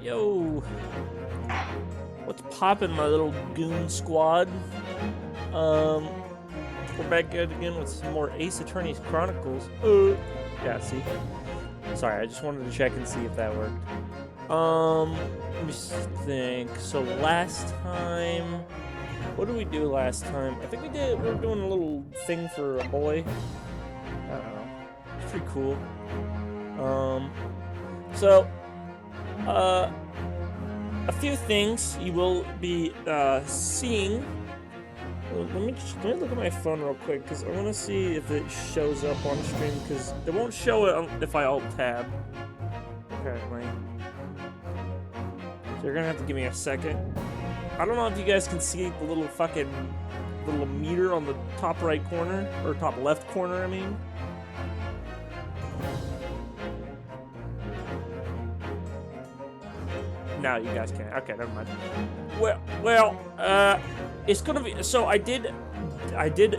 Yo, what's poppin', my little goon squad? We're back again with some more Ace Attorney's Chronicles. Yeah, see? Sorry, I just wanted to check and see if that worked. Let me think. So last time, what did we do last time? I think we were doing a little thing for a boy. I don't know. It's pretty cool. A few things you will be seeing. Let me look at my phone real quick because I want to see if it shows up on stream because it won't show it if I alt tab. Apparently, so you're gonna have to give me a second. I don't know if you guys can see the little meter on the top right corner or top left corner. I mean. No, you guys can't. Okay, never mind. Well, it's gonna be. So I did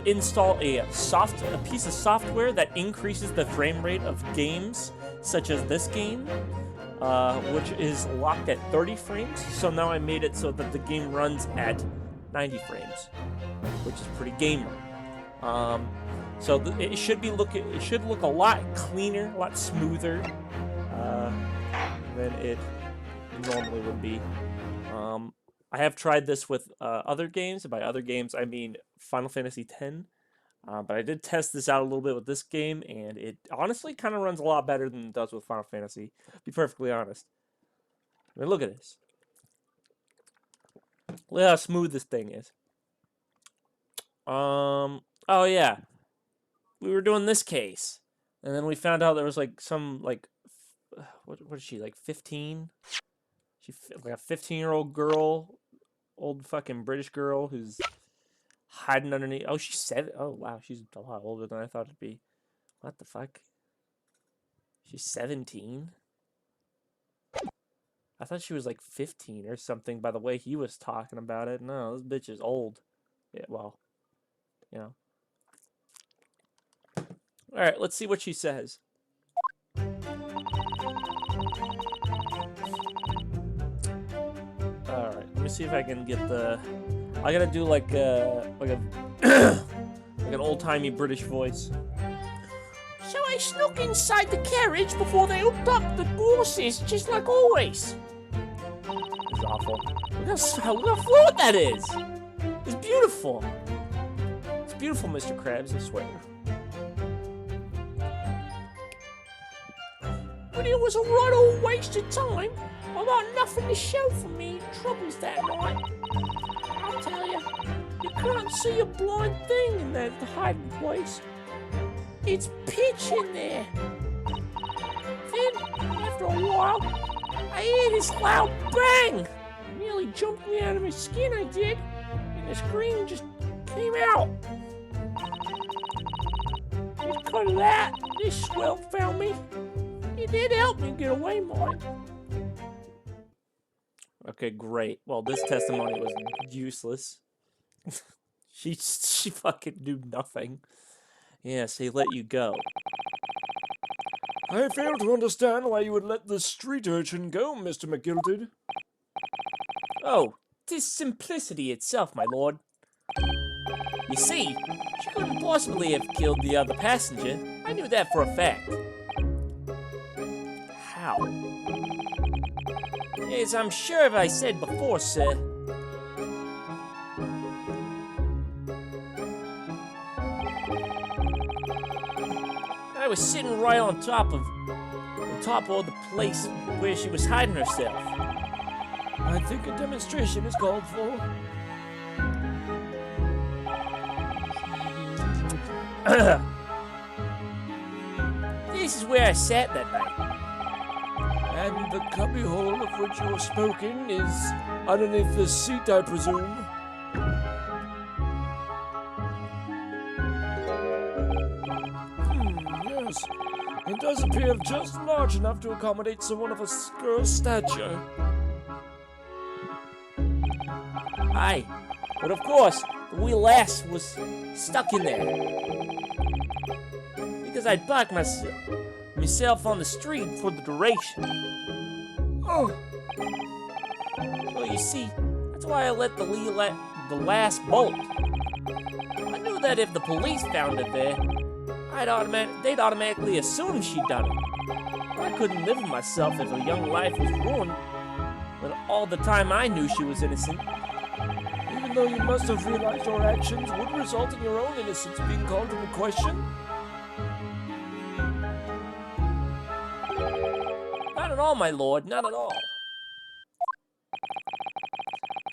install a piece of software that increases the frame rate of games such as this game, which is locked at 30 frames. So now I made it so that the game runs at 90 frames, which is pretty gamer. So it should look a lot cleaner, a lot smoother than it normally would be. I have tried this with other games, and by other games I mean Final Fantasy X, but I did test this out a little bit with this game, and it honestly kind of runs a lot better than it does with Final Fantasy, to be perfectly honest. I mean, look at this. Look how smooth this thing is. Oh yeah, we were doing this case, and then we found out there was like some what is she, like 15? She's like a 15-year-old girl, old fucking British girl who's hiding underneath. Oh, she's 7. Oh, wow, she's a lot older than I thought it'd be. What the fuck? She's 17? I thought she was like 15 or something by the way he was talking about it. No, this bitch is old. Yeah, well, you know. All right, let's see what she says. Alright, let me see if I can get the... I gotta do like an old-timey British voice. So I snuck inside the carriage before they hooked up the horses, just like always. It's awful. Look how fluid that is! It's beautiful! It's beautiful, Mr. Krabs, I swear. But it was a right old waste of time. I got nothing to show for me troubles that night. I'll tell you can't see a blind thing in that hiding place. It's pitch in there. Then, after a while, I heard this loud bang. It nearly jumped me out of my skin, I did. And the scream just came out. Because of that, this swell found me. It did help me get away, mine. Okay, great. Well, this testimony was useless. she fucking knew nothing. Yes, he let you go. I fail to understand why you would let the street urchin go, Mr. McGilted. Oh, 'tis simplicity itself, my lord. You see, she couldn't possibly have killed the other passenger. I knew that for a fact. How? As I'm sure I said before, sir. I was sitting right on top of the place where she was hiding herself. I think a demonstration is called for. This is where I sat that night. And the cubbyhole of which you are spoken is underneath the seat, I presume. Yes. It does appear just large enough to accommodate someone of a girl's stature. Aye, but of course, the wee lass was stuck in there. Because I'd parked myself on the street for the duration. Oh, Well, you see, that's why I let the last bolt. I knew that if the police found it there, they'd automatically assume she'd done it. I couldn't live with myself if a young life was ruined, when all the time I knew she was innocent. Even though you must have realized your actions would result in your own innocence being called into question? Not at all, my lord, not at all.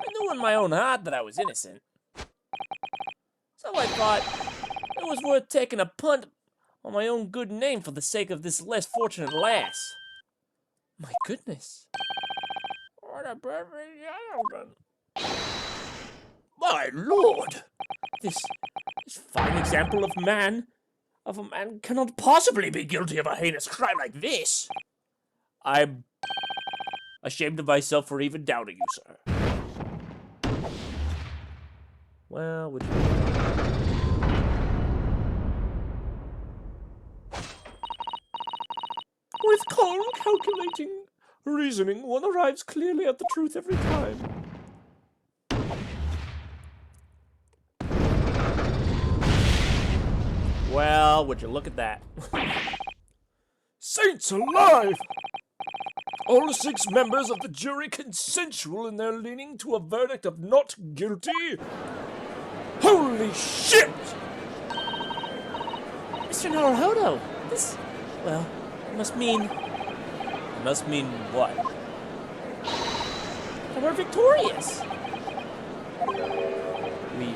I knew in my own heart that I was innocent. So I thought it was worth taking a punt on my own good name for the sake of this less fortunate lass. My goodness. What a perfect gentleman. My lord! This fine example of a man cannot possibly be guilty of a heinous crime like this. I'm ashamed of myself for even doubting you, sir. Well, would you... With calm, calculating reasoning, one arrives clearly at the truth every time. Well, would you look at that? Saints alive! All 6 members of the jury consensual in their leaning to a verdict of not guilty? Holy shit! Mr. Naruhodo, this... well, it must mean... It must mean what? that we're victorious. We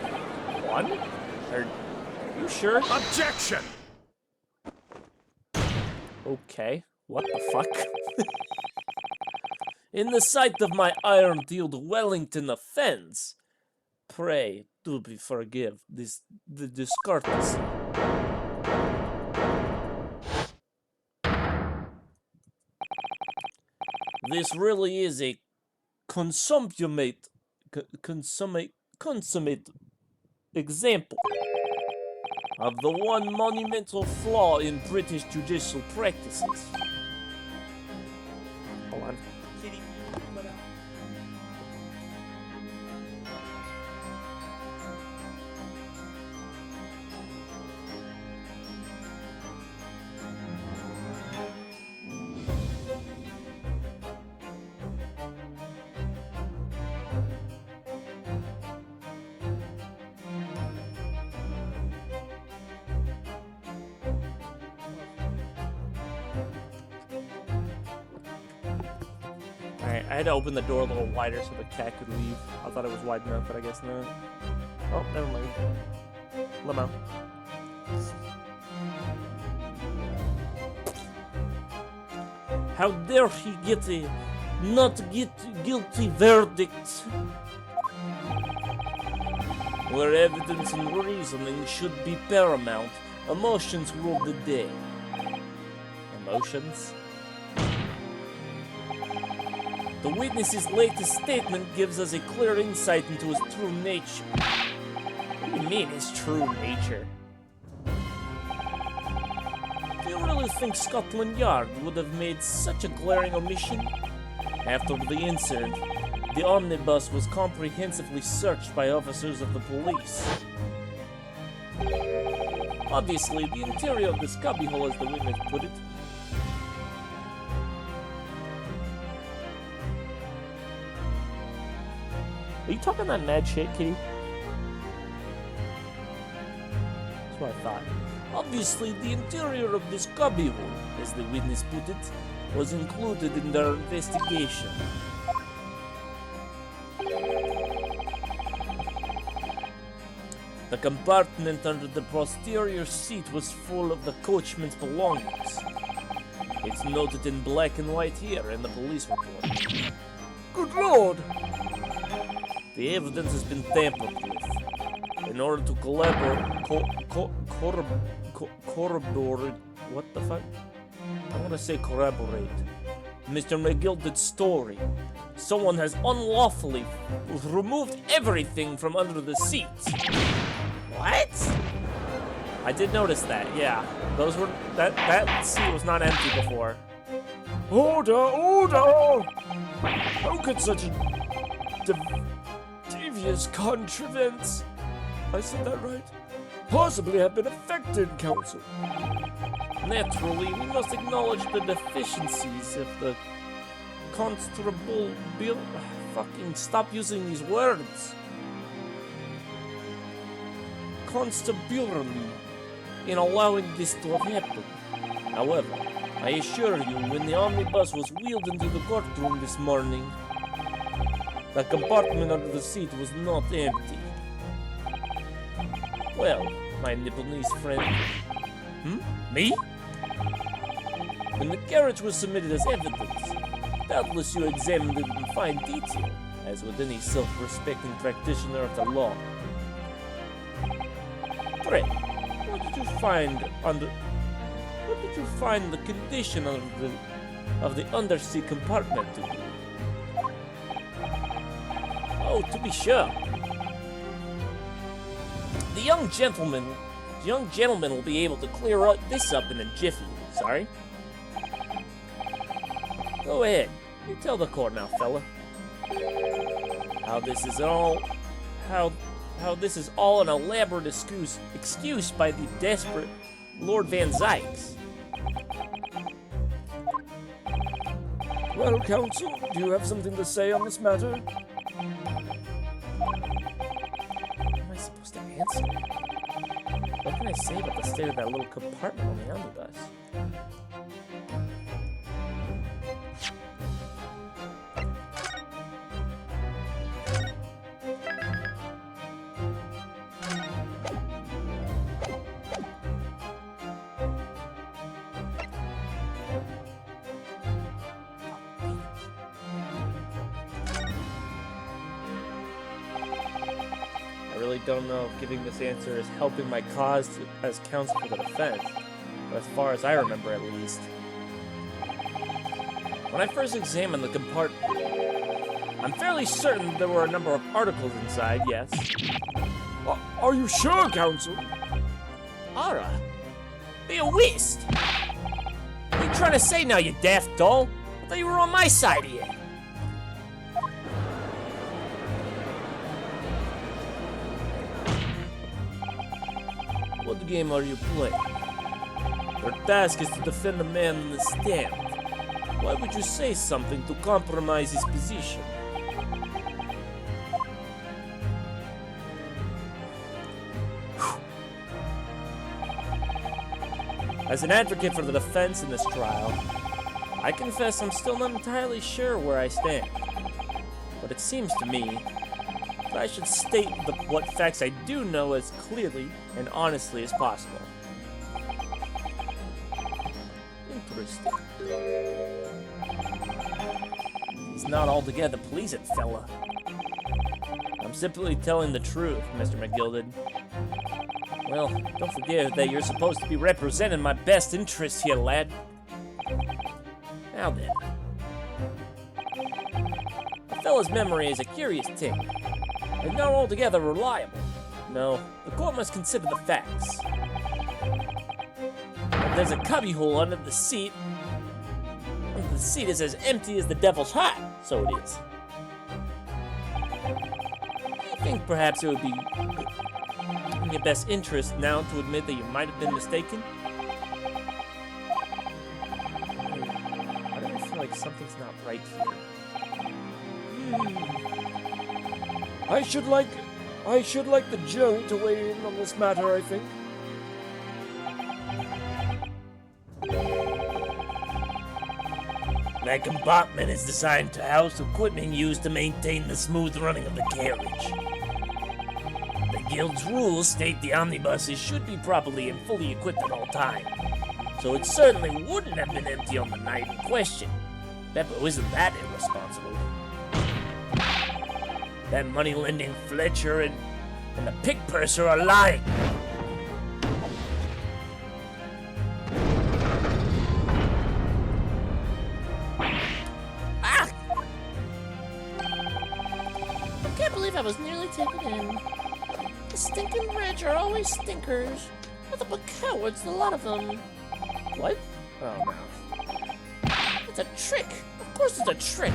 won? Are you sure? Objection! Okay, what the fuck? In the sight of my iron-dealed Wellington offense, pray do be forgive the discourtesy. This really is a consummate example of the one monumental flaw in British judicial practices. Hold on. Kitty, come on out. Alright, I had to open the door a little wider so the cat could leave. I thought it was wide enough, but I guess not. Oh, never mind. Limo. How dare he get a guilty verdict? Where evidence and reasoning should be paramount, emotions rule the day. Emotions? The witness's latest statement gives us a clear insight into his true nature. What do you mean, his true nature? Do you really think Scotland Yard would have made such a glaring omission? After the incident, the omnibus was comprehensively searched by officers of the police. Obviously, the interior of this cubbyhole, as the witness put it, are you talking that mad shit, Kitty? That's what I thought. Obviously, the interior of this cubbyhole, as the witness put it, was included in their investigation. The compartment under the posterior seat was full of the coachman's belongings. It's noted in black and white here in the police report. Good lord! The evidence has been tampered with. In order to corroborate, what the fuck? I want to say corroborate Mr. McGilder's story. Someone has unlawfully removed everything from under the seats. What? I did notice that, yeah. Those were that seat was not empty before. Order! Order! How could such a devious contrivance, I said that right, possibly have been affected, Council. Naturally, we must acknowledge the deficiencies of the Constable Bill. Fucking stop using these words. Constabulary in allowing this to have happened. However, I assure you, when the omnibus was wheeled into the courtroom this morning, the compartment under the seat was not empty. Well, my Nipponese friend. Me? When the carriage was submitted as evidence, doubtless you examined it in fine detail, as would any self-respecting practitioner of the law. Pray, what did you find the condition of the undersea compartment to be? Oh, to be sure. The young gentleman will be able to clear this up in a jiffy. Sorry. Go ahead. You tell the court now, fella. How this is all an elaborate excuse by the desperate Lord Van Zykes. Well, Council, do you have something to say on this matter? What am I supposed to answer? What can I say about the state of that little compartment on the omnibus? I really don't know if giving this answer is helping my cause as counsel for the defense, but as far as I remember at least. When I first examined the compartment, I'm fairly certain there were a number of articles inside, yes. Are you sure, Council? Ara, be a whist! What are you trying to say now, you daft doll? I thought you were on my side here. What game are you playing? Your task is to defend the man in the stand. Why would you say something to compromise his position? As an advocate for the defense in this trial, I confess I'm still not entirely sure where I stand. But it seems to me that I should state what facts I do know as clearly and honestly as possible. Interesting. He's not altogether pleasant, fella. I'm simply telling the truth, Mr. McGilded. Well, don't forget that you're supposed to be representing my best interests here, lad. Now then. A fella's memory is a curious thing, and not altogether reliable. No, the court must consider the facts. If there's a cubbyhole under the seat is as empty as the devil's heart, so it is. I think perhaps it would be in your best interest now to admit that you might have been mistaken. Why do I feel like something's not right here? I should like the jury to weigh in on this matter, I think. That compartment is designed to house equipment used to maintain the smooth running of the carriage. The Guild's rules state the omnibuses should be properly and fully equipped at all times, so it certainly wouldn't have been empty on the night in question. Beppo isn't that irresponsible. That money-lending Fletcher and the pig purser are lying. I can't believe I was nearly taken in. The stinking rich are always stinkers. Nothing but cowards, a lot of them. What? Oh, no. It's a trick. Of course it's a trick.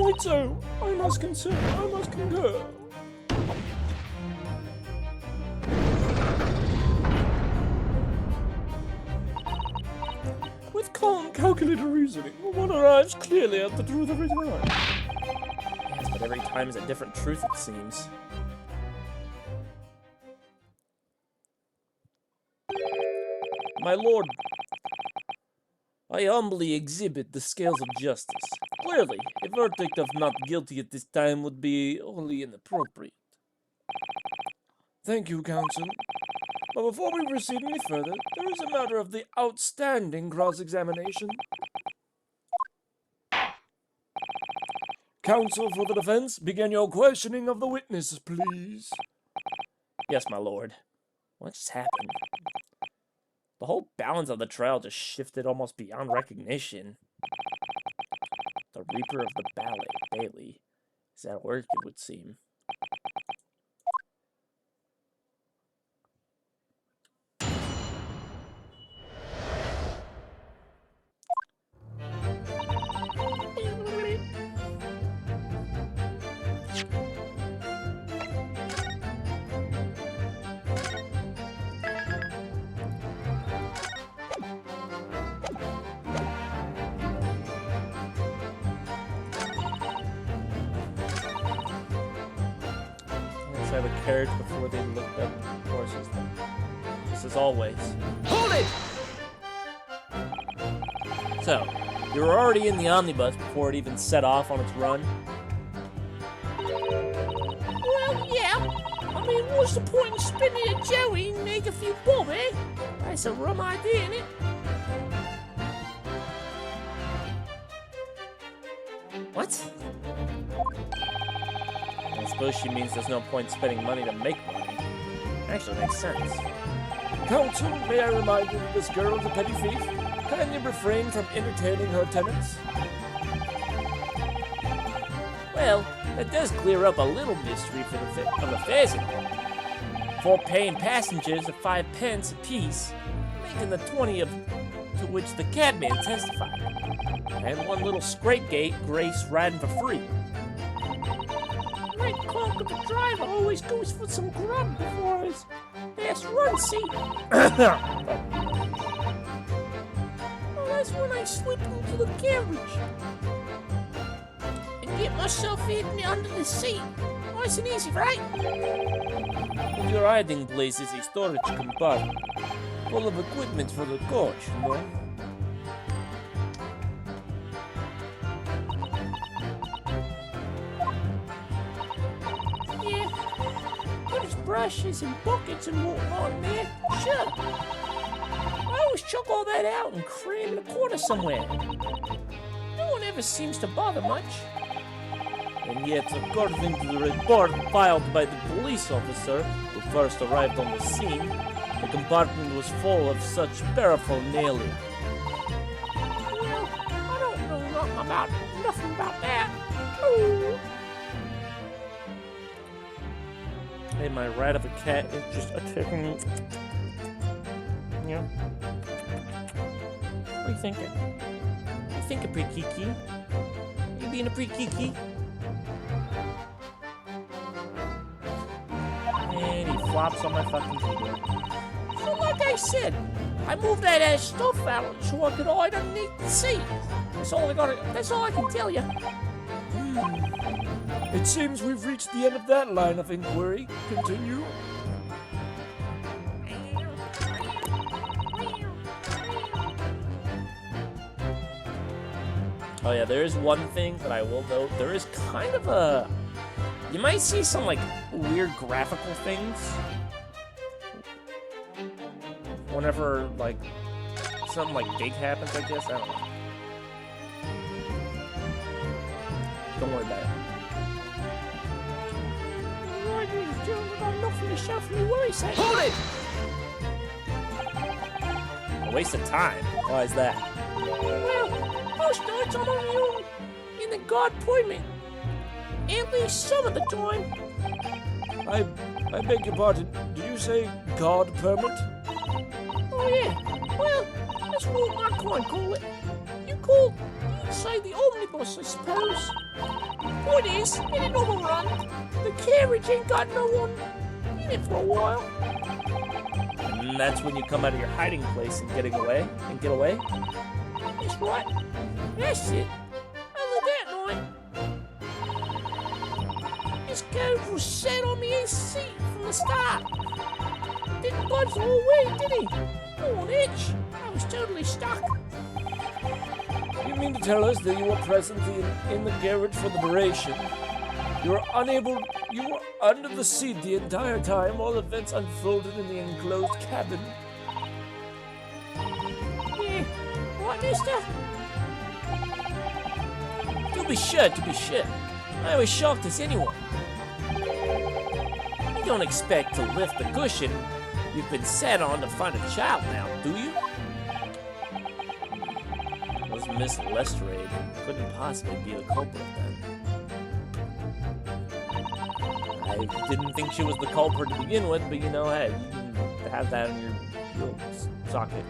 Quite so. I must concur. With calm, calculated reasoning, one arrives clearly at the truth every time. Yes, but every time is a different truth, it seems. My lord, I humbly exhibit the scales of justice. Clearly, a verdict of not guilty at this time would be wholly inappropriate. Thank you, counsel. But before we proceed any further, there is a matter of the outstanding cross-examination. Counsel for the defense, begin your questioning of the witness, please. Yes, my lord. What just happened? The whole balance of the trial just shifted almost beyond recognition. The Reaper of the Bailey. Is that a word? It would seem. Have a carriage before they looked up horses. This is always. Hold it! So, you were already in the omnibus before it even set off on its run. Well, yeah. I mean, what's the point in spinning a Joey and make a few bob, eh? That's a rum idea, innit? What? I suppose she means there's no point spending money to make money. Actually, makes sense. Counsel, may I remind you that this girl is a petty thief? Can you refrain from entertaining her tenants? Well, that does clear up a little mystery for the pheasant. 4 paying passengers at 5 pence apiece, making the 20 of to which the cabman testified. And 1 little scrapegate Grace riding for free. That conk of a driver always goes for some grub before his last run, see? Well, that's when I slip into the carriage and get myself hidden under the seat. Nice and easy, right? Your hiding place is a storage compartment full of equipment for the coach, you know? Brushes and buckets and whatnot, man. Sure. I always chuck all that out and cram in a corner somewhere. No one ever seems to bother much. And yet, according to the report filed by the police officer who first arrived on the scene, the compartment was full of such paraphernalia. Well, I don't know nothing about that. Ooh. Hey, my rat of a cat is just attacking me. Yeah. What are you thinking? You thinking, pretty kiki? You being a pretty kiki? And he flops on my fucking keyboard. So like I said, I moved that ass stuff out so I could hide underneath the seat. That's all I can tell you. It seems we've reached the end of that line of inquiry. Continue. Oh yeah, there is one thing that I will note. There is kind of a... You might see some, like, weird graphical things. Whenever, like, something, like, big happens, I guess. I don't know. Don't worry about it. Hold it! A waste of time. Why is that? Well, most nights I'm on my own in the guard appointment. At least some of the time. I beg your pardon. Did you say guard permit? Oh yeah. Well, that's what my kind call it. You inside the omnibus, I suppose. Point is, it ain't overrun. The carriage ain't got no one in it for a while. And that's when you come out of your hiding place and get away. That's right. That's it. Other that night, this carriage was set on the ace seat from the start. Didn't budge the whole way, did he? No one itch. I was totally stuck. You mean to tell us that you were present in the garage for the duration? You were under the seat the entire time while events unfolded in the enclosed cabin. Yeah. What, mister? To be sure. I was shocked as anyone. You don't expect to lift the cushion you've been sat on to find a child now, do you? Was Miss Lestrade couldn't possibly be the culprit then. I didn't think she was the culprit to begin with, but you know, hey, you can have that in your socket.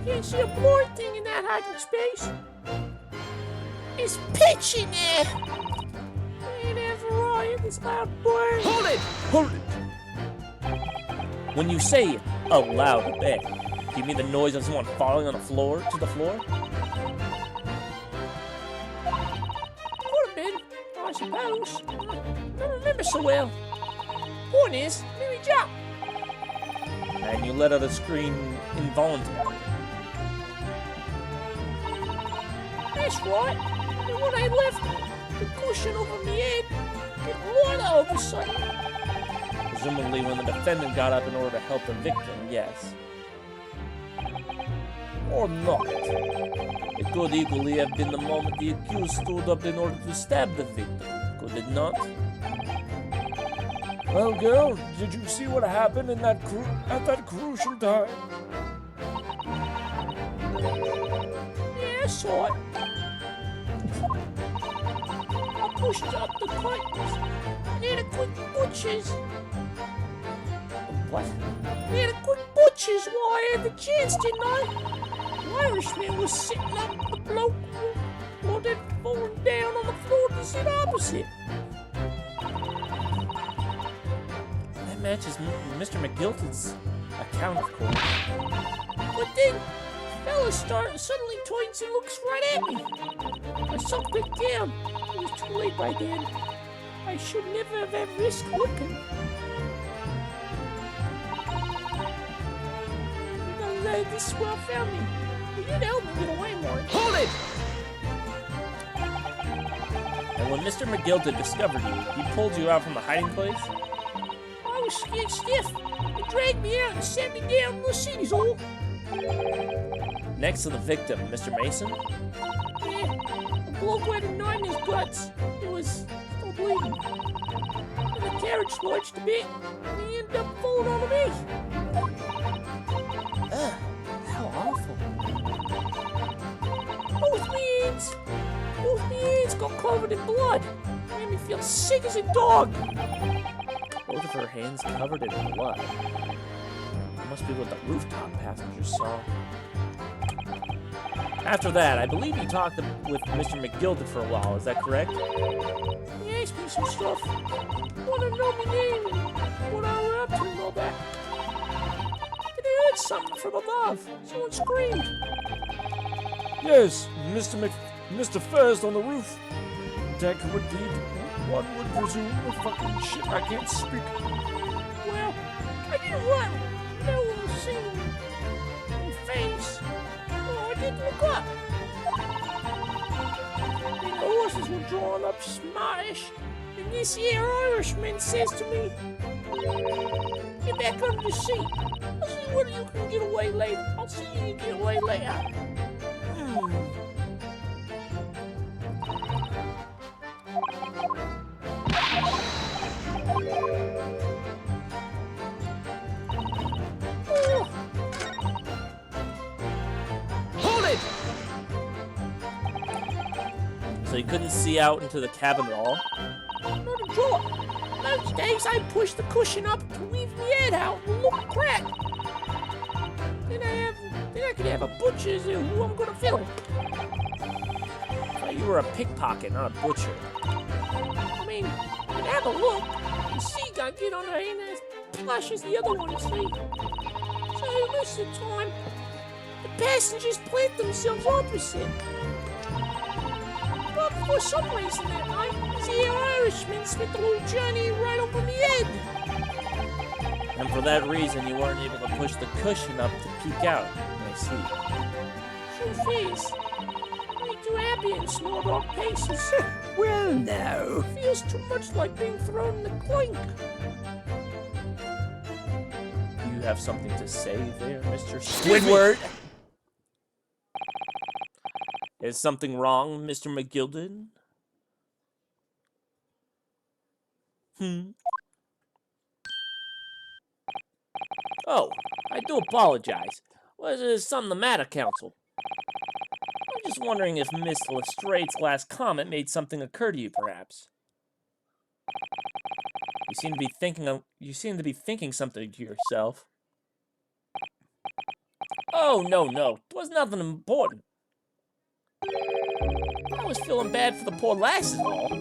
Can't see a board thing in that hiding space. It's pitch in there. And there's Ryan, this loud boy. Hold it! When you say a loud bang, do you mean the noise of someone falling on the floor? Could have been, I suppose. I don't remember so well. Point is, Mary jumped. And you let out a scream involuntarily. That's right. And when I left the cushion over my head, it right all of a sudden. Presumably when the defendant got up in order to help the victim, yes. Or not. It could equally have been the moment the accused stood up in order to stab the victim, could it not? Well, girl, did you see what happened at that crucial time? Yeah, I saw it. I pushed up the curtains and had a quick butchers. What? I had a quick butchers while I had the chance, didn't I? The Irishman was sitting up the bloke while they'd fallen down on the floor to sit opposite. That matches Mr. McGilton's account, of course. But then, the fella suddenly turns and looks right at me. I sunk back down. It was too late by then. I should never have had risked looking. Because this is where I found me. You did help me get away, Martin. Hold it! And when Mr. McGilton discovered you, he pulled you out from the hiding place? I was scared stiff. They dragged me out and set me down in the city's hole. Next to the victim, Mr. Mason? Yeah, the bloke had a knife in his guts. It was still bleeding. And the carriage lurched a bit, and he ended up falling onto me. Ugh, how awful. Both my hands got covered in blood. Made me feel sick as a dog. Both of her hands covered in blood. It must be what the rooftop passengers saw. After that, I believe you talked with Mr. McGilton for a while, is that correct? He asked me some stuff. Wanted to know my name and what I was up to and all that. Then I heard something from above. Someone screamed. Yes, Mr. First on the roof. That would be, one would presume, a fucking shit. I can't speak. Well, I didn't run. No one was seeing my face. Oh, I didn't look up. And the horses were drawn up smartish. And this here Irishman says to me, "Get back under the seat. I'll see whether you can get away later. I'll see you get away later." So you couldn't see out into the cabin at all? Not a drop. Most days I push the cushion up to leave my head out and look crack. Then I could have a butcher's who I'm gonna fill. I thought you were a pickpocket, not a butcher. I mean, have a look. The seagull get on her ain't as plush as the other one, see? So most of the time, the passengers plant themselves opposite. But for some reason that night, the Irishman spent the whole journey right over my head. And for that reason, you weren't able to push the cushion up to peek out. I see. Truth is, I ain't too happy in small dark places. Well, now. Feels too much like being thrown in the clink. You have something to say there, Mr. Squidward? Is something wrong, Mr. McGilden? Oh, I do apologize. Was something the matter, Counsel? I'm just wondering if Miss Lestrade's last comment made something occur to you, perhaps. You seem to be thinking something to yourself. Oh, no. It was nothing important. I was feeling bad for the poor lass is all. I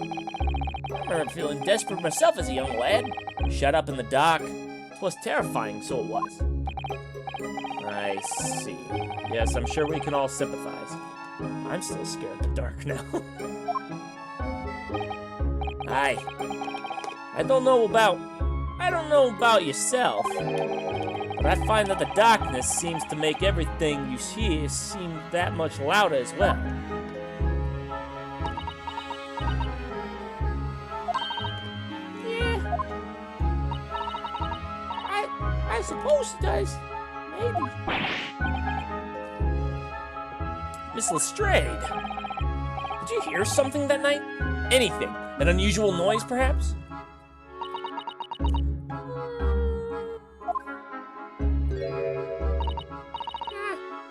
remember feeling desperate myself as a young lad. Shut up in the dark. It was terrifying, so it was. I see. Yes, I'm sure we can all sympathize. I'm still scared of the dark now. I don't know about yourself, but I find that the darkness seems to make everything you hear seem that much louder as well. Yeah. I suppose it does. Maybe. Miss Lestrade, did you hear something that night? Anything? An unusual noise, perhaps?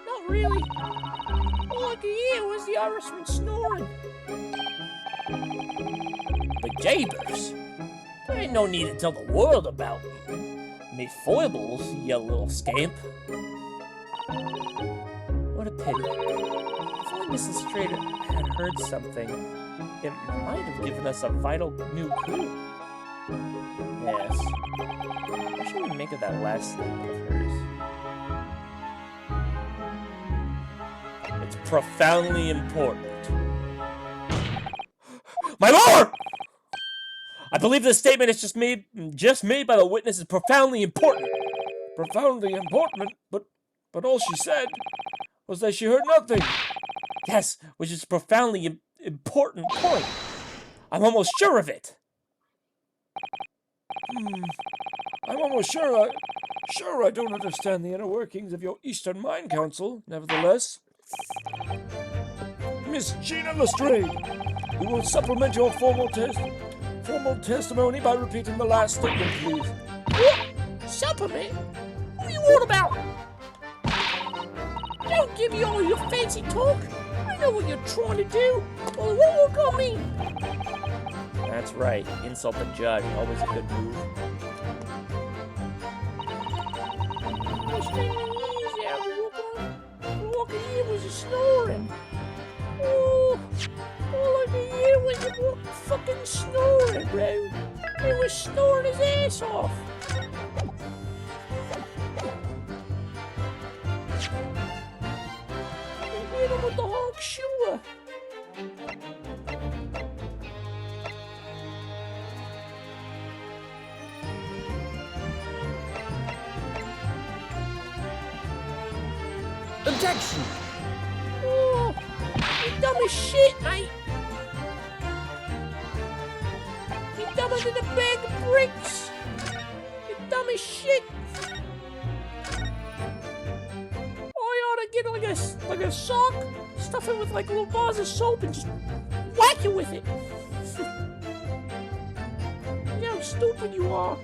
Not really. All I could hear was the Irishman snoring. The Jabers? There ain't no need to tell the world about me foibles, you little scamp. What a pity. If only Miss Lestrade had heard something, it might have given us a vital new clue. Yes. What should we make of that last statement of hers? It's profoundly important. My lord! I believe this statement is just made by the witness is profoundly important. Profoundly important, but all she said was that she heard nothing. Yes, which is a profoundly important point. I'm almost sure of it. I'm almost sure I don't understand the inner workings of your Eastern Mind Council. Nevertheless, Miss Gina Lestrade, we will supplement your formal testimony by repeating the last statement, please. What? Supplement? What are you on about? Don't give me all your fancy talk. I know what you're trying to do. Well, it won't work on me. That's right. Insult the judge. Always a good move. I was standing easy out the walking here was a snoring. Oh, all I could hear was the fucking snoring, bro. He was snoring his ass off. I hit him with the honk shoe. Objection! Oh, you dumb as shit, mate. You dumber than a bag of bricks. You dumb as shit. I ought to get like a sock, stuff it with like little bars of soap and just whack it with it. You know how stupid you are.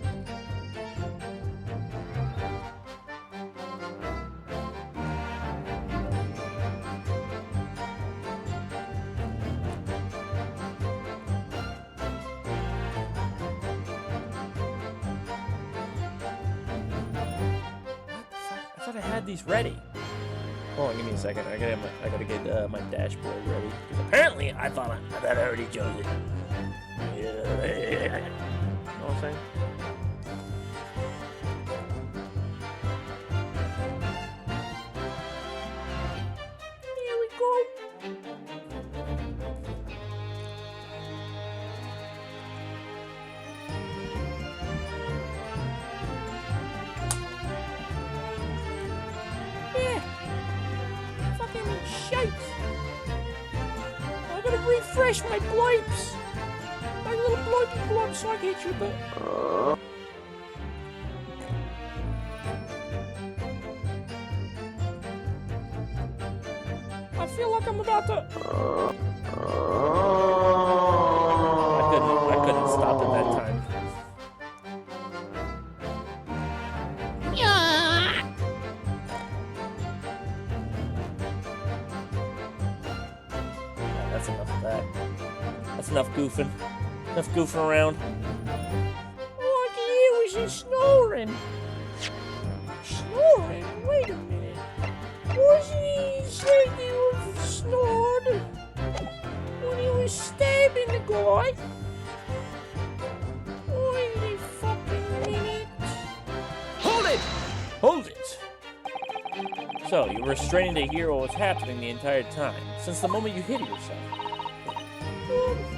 I had these ready. Hold on, give me a second. I gotta get my dashboard ready. 'Cause apparently, I thought I already chose it. Yeah. Know what I'm saying? Here we go. Yeah. Fucking shite. I gotta refresh my blipes. My little blipey blip so I can hit you the. I feel like I'm about to. I couldn't stop it that time. Yeah, that's enough of that. That's enough goofing. Enough goofing around. All I can hear was you snoring. Snoring? Wait a minute. Wasn't he saying you snored when he was stabbing the guy? Wait a fucking minute. Hold it! Hold it! So, you were straining to hear what was happening the entire time, since the moment you hit yourself.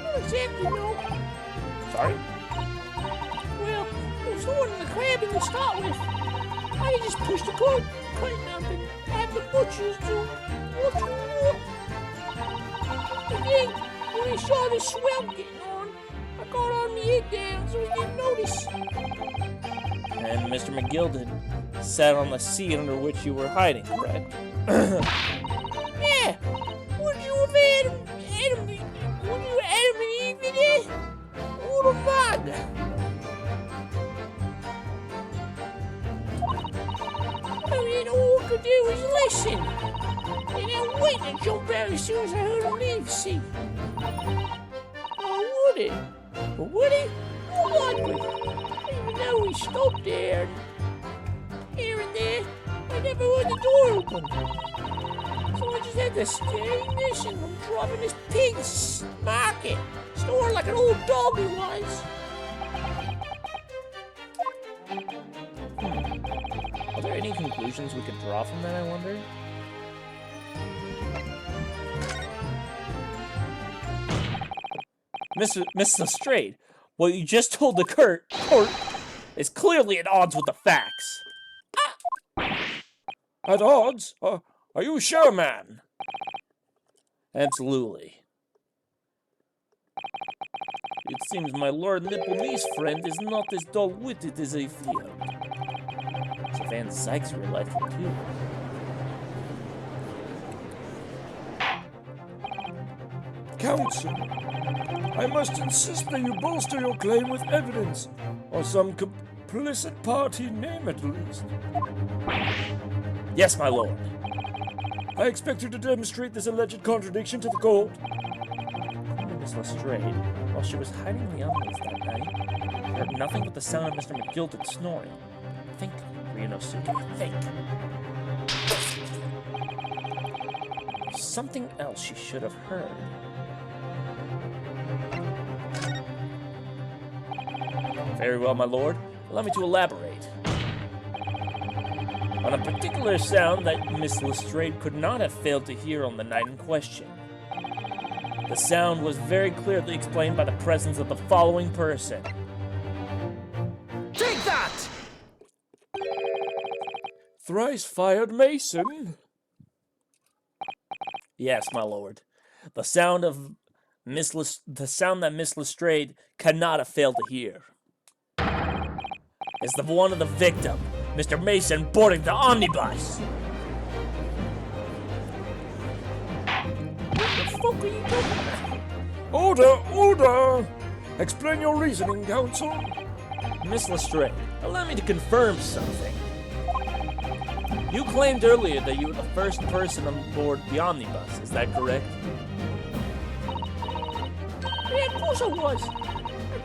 Not exactly, no. Sorry? Well, there was no one in the cabin to start with. I just pushed the curtain up and had the butchers to watch him walk. And then, when I saw the swell getting on, I got on my head down so he didn't notice. And Mr. McGilden sat on the seat under which you were hiding, correct? Yeah! Would you have Adam and Eve in there? What a bug! I mean, all I could do was listen. And then wait to jump out as soon as I heard him leave, see? Oh, would it? But would he? More likely. Even though he stopped there and here and there, I never heard the door open. So I just had to stay and listen. I'm driving this pig's market. Snoring like an old dog he was. Are there any conclusions we could draw from that, I wonder? Miss Lestrade, what you just told the court is clearly at odds with the facts. At odds? Are you sure, man? Absolutely. It seems my Lord Nipplemee's friend is not as dull-witted as I feared. So Van Sykes realized it too. Counsel, I must insist that you bolster your claim with evidence, or some complicit party name at least. Yes, my lord. I expect you to demonstrate this alleged contradiction to the court. Miss Lestrade, while she was hiding in the omnibus that night, heard nothing but the sound of Mr. McGilden snoring. Think, Ryunosuke, think. Something else she should have heard. Very well, my lord. Allow me to elaborate. On a particular sound that Miss Lestrade could not have failed to hear on the night in question. The sound was very clearly explained by the presence of the following person. Take that! Thrice fired Mason? Yes, my lord. The sound that Miss Lestrade cannot have failed to hear is the one of the victim, Mr. Mason, boarding the omnibus. What the fuck are you talking about? Order! Order! Explain your reasoning, counsel. Miss Lestrade, allow me to confirm something. You claimed earlier that you were the first person on board the omnibus, is that correct? Yeah, of course I was. I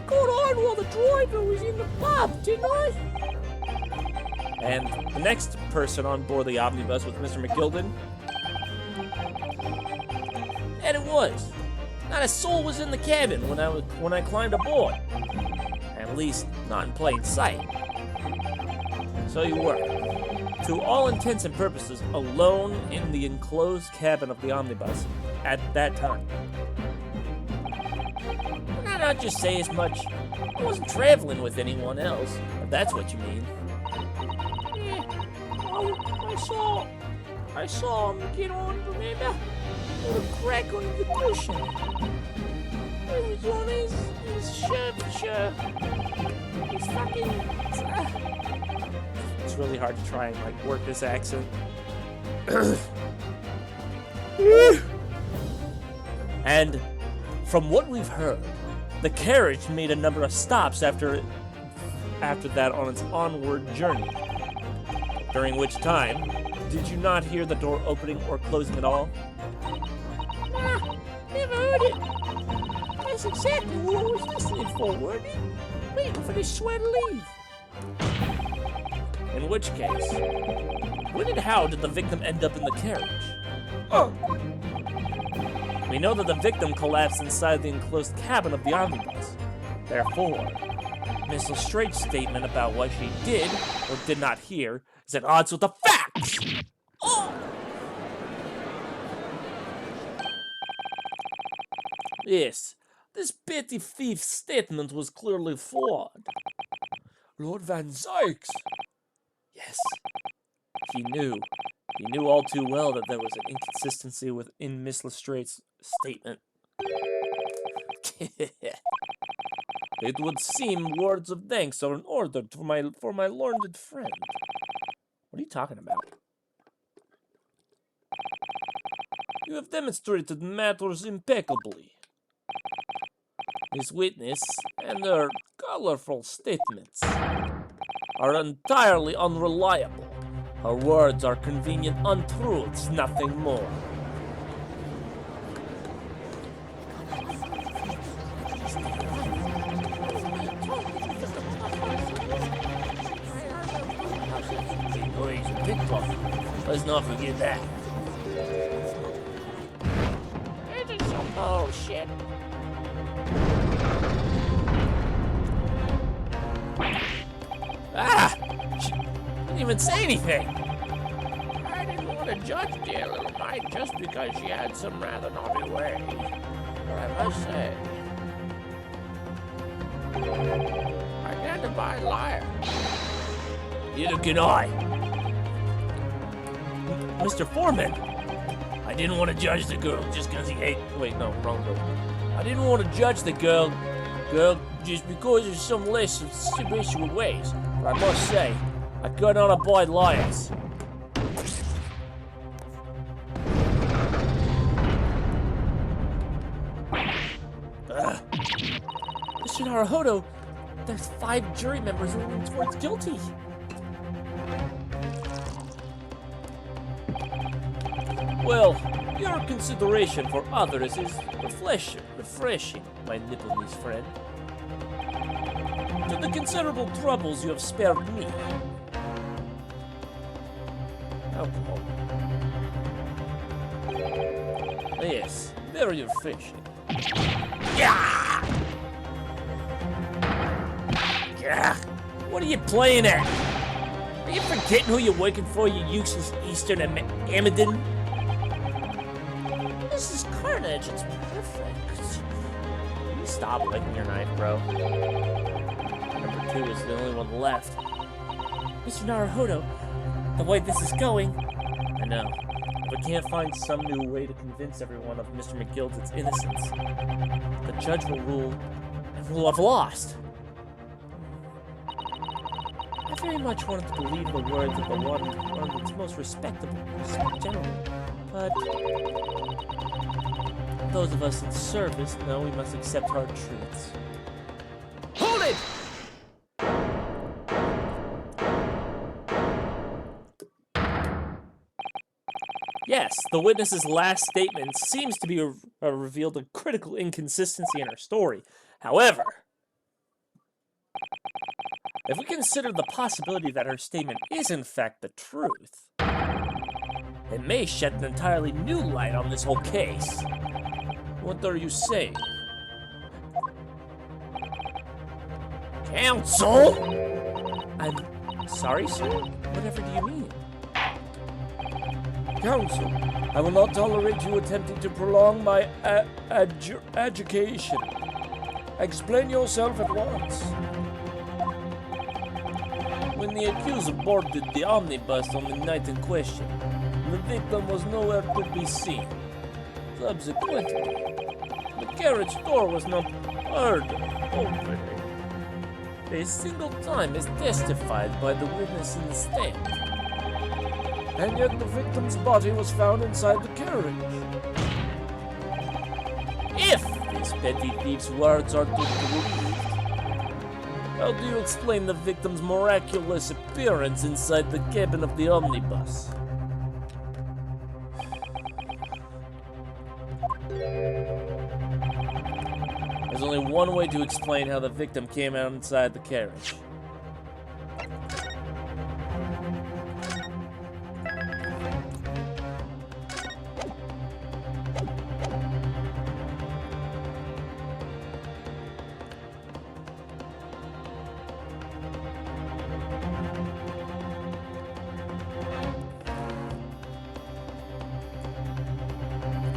got on while the driver was in the pub, didn't I? And the next person on board the omnibus with Mr. McGilden, And it was. Not a soul was in the cabin when I climbed aboard. At least, not in plain sight. so you were, to all intents and purposes, alone in the enclosed cabin of the omnibus at that time. Can I not just say as much? I wasn't traveling with anyone else, if that's what you mean. I saw him get on, remember? With a crack on the cushion. It was on his shirt. His fucking... It's really hard to try and like work this accent. And from what we've heard, the carriage made a number of stops after that on its onward journey. During which time, did you not hear the door opening or closing at all? Nah, never heard it. That's exactly what I was listening for, wasn't it? Waiting for this swear to leave. In which case, when and how did the victim end up in the carriage? We know that the victim collapsed inside the enclosed cabin of the omnibus. Therefore, Miss Lestrade's statement about what she did or did not hear is at odds with the facts! Yes, this petty thief's statement was clearly flawed. Lord Van Zykes! Yes, He knew all too well that there was an inconsistency within Miss Lestrade's statement. it would seem words of thanks are in order for my learned friend. What are you talking about? You have demonstrated matters impeccably. This witness and their colorful statements are entirely unreliable. Her words are convenient untruths, nothing more. Oh, he's a pickpocket. Let's not forget that. This is some bullshit. Ah! She didn't even say anything. I didn't want to judge dear little mite just because she had some rather naughty ways. But I must say, identified liar. Neither can I. Mr. Foreman! I didn't want to judge the girl just because he ate. Wait, no, wrong girl. I didn't want to judge the girl just because of some less habitual ways. But I must say, I could not abide liars. Mr. Naruhodo, there's 5 jury members leaning towards guilty. Well, your consideration for others is refreshing, my Nipponese friend. To the considerable troubles you have spared me. Alcohol. Yes, very refreshing. Yeah! What are you playing at? Are you forgetting who you're working for, you useless Eastern Amadin? This is carnage. It's perfect. Stop licking your knife, bro. Number 2 is the only one left. Mr. Naruhodo, the way this is going, I know. If we can't find some new way to convince everyone of Mr. McGilden's innocence, the judge will rule, and we'll have lost. I very much wanted to believe the words of the London's most respectable gentleman, but those of us in service know we must accept hard truths. Hold it! Yes, the witness's last statement seems to be revealed a critical inconsistency in her story. However, If we consider the possibility that her statement is in fact the truth, it may shed an entirely new light on this whole case. What are you saying? Counsel? I'm sorry, sir? Whatever do you mean? Counsel, I will not tolerate you attempting to prolong my education. Explain yourself at once. When the accuser boarded the omnibus on the night in question, the victim was nowhere to be seen. Subsequently, the carriage door was not heard opening a single time, as testified by the witness in the stand. And yet the victim's body was found inside the carriage. If this petty thief's words are to be believed, how do you explain the victim's miraculous appearance inside the cabin of the omnibus? There's only one way to explain how the victim came out inside the carriage.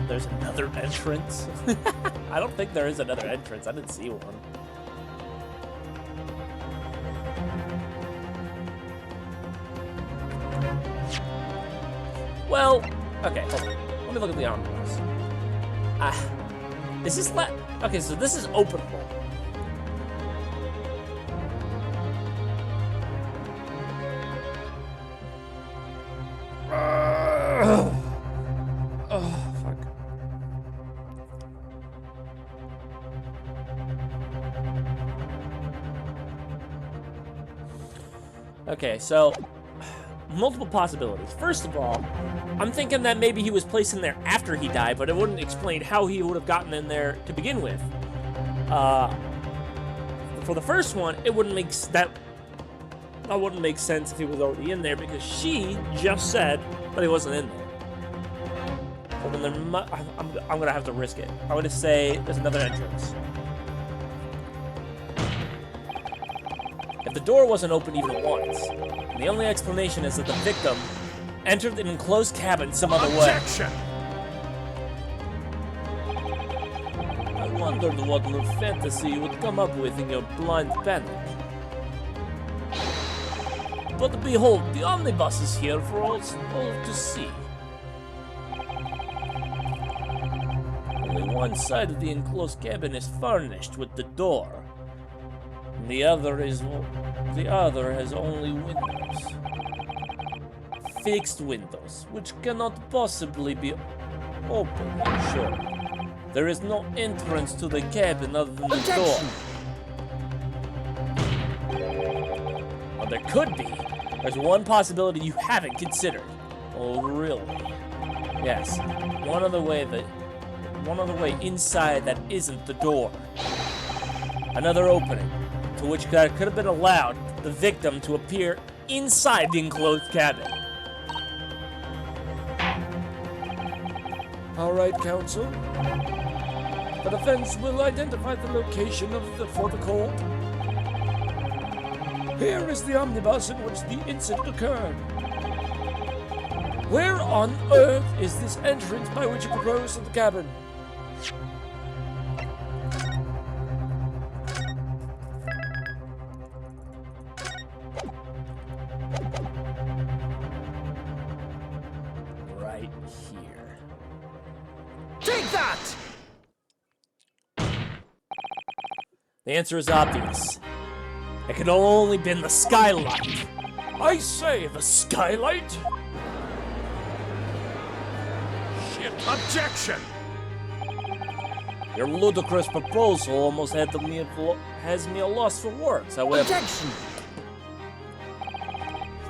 There's another entrance? I don't think there is another entrance. I didn't see one. Well, okay, hold on. Let me look at the omnibus. Is this okay, so this is openable. Okay, so multiple possibilities. First of all, I'm thinking that maybe he was placed in there after he died, but it wouldn't explain how he would have gotten in there to begin with. For the first one, it wouldn't make that wouldn't make sense if he was already in there, because she just said that he wasn't in there. So then I'm gonna have to risk it. I'm gonna say there's another entrance. If the door wasn't open even once, the only explanation is that the victim entered an enclosed cabin some other way. I wondered what new fantasy you would come up with in your blind panic. But behold, the omnibus is here for all to see. Only one side of the enclosed cabin is furnished with the door. The other has only windows. Fixed windows, which cannot possibly be opened, sure. There is no entrance to the cabin other than the door. Well, there could be. There's one possibility you haven't considered. Oh, really? Yes. One other way inside that isn't the door. Another opening, to which could have been allowed the victim to appear inside the enclosed cabin. All right, counsel. The defense will identify the location for the court. Here is the omnibus in which the incident occurred. Where on earth is this entrance by which you proposed to the cabin? Right here. Take that! The answer is obvious. It could only been the skylight. I say, the skylight? Shit, objection! Your ludicrous proposal almost has me a loss for words, however. Objection!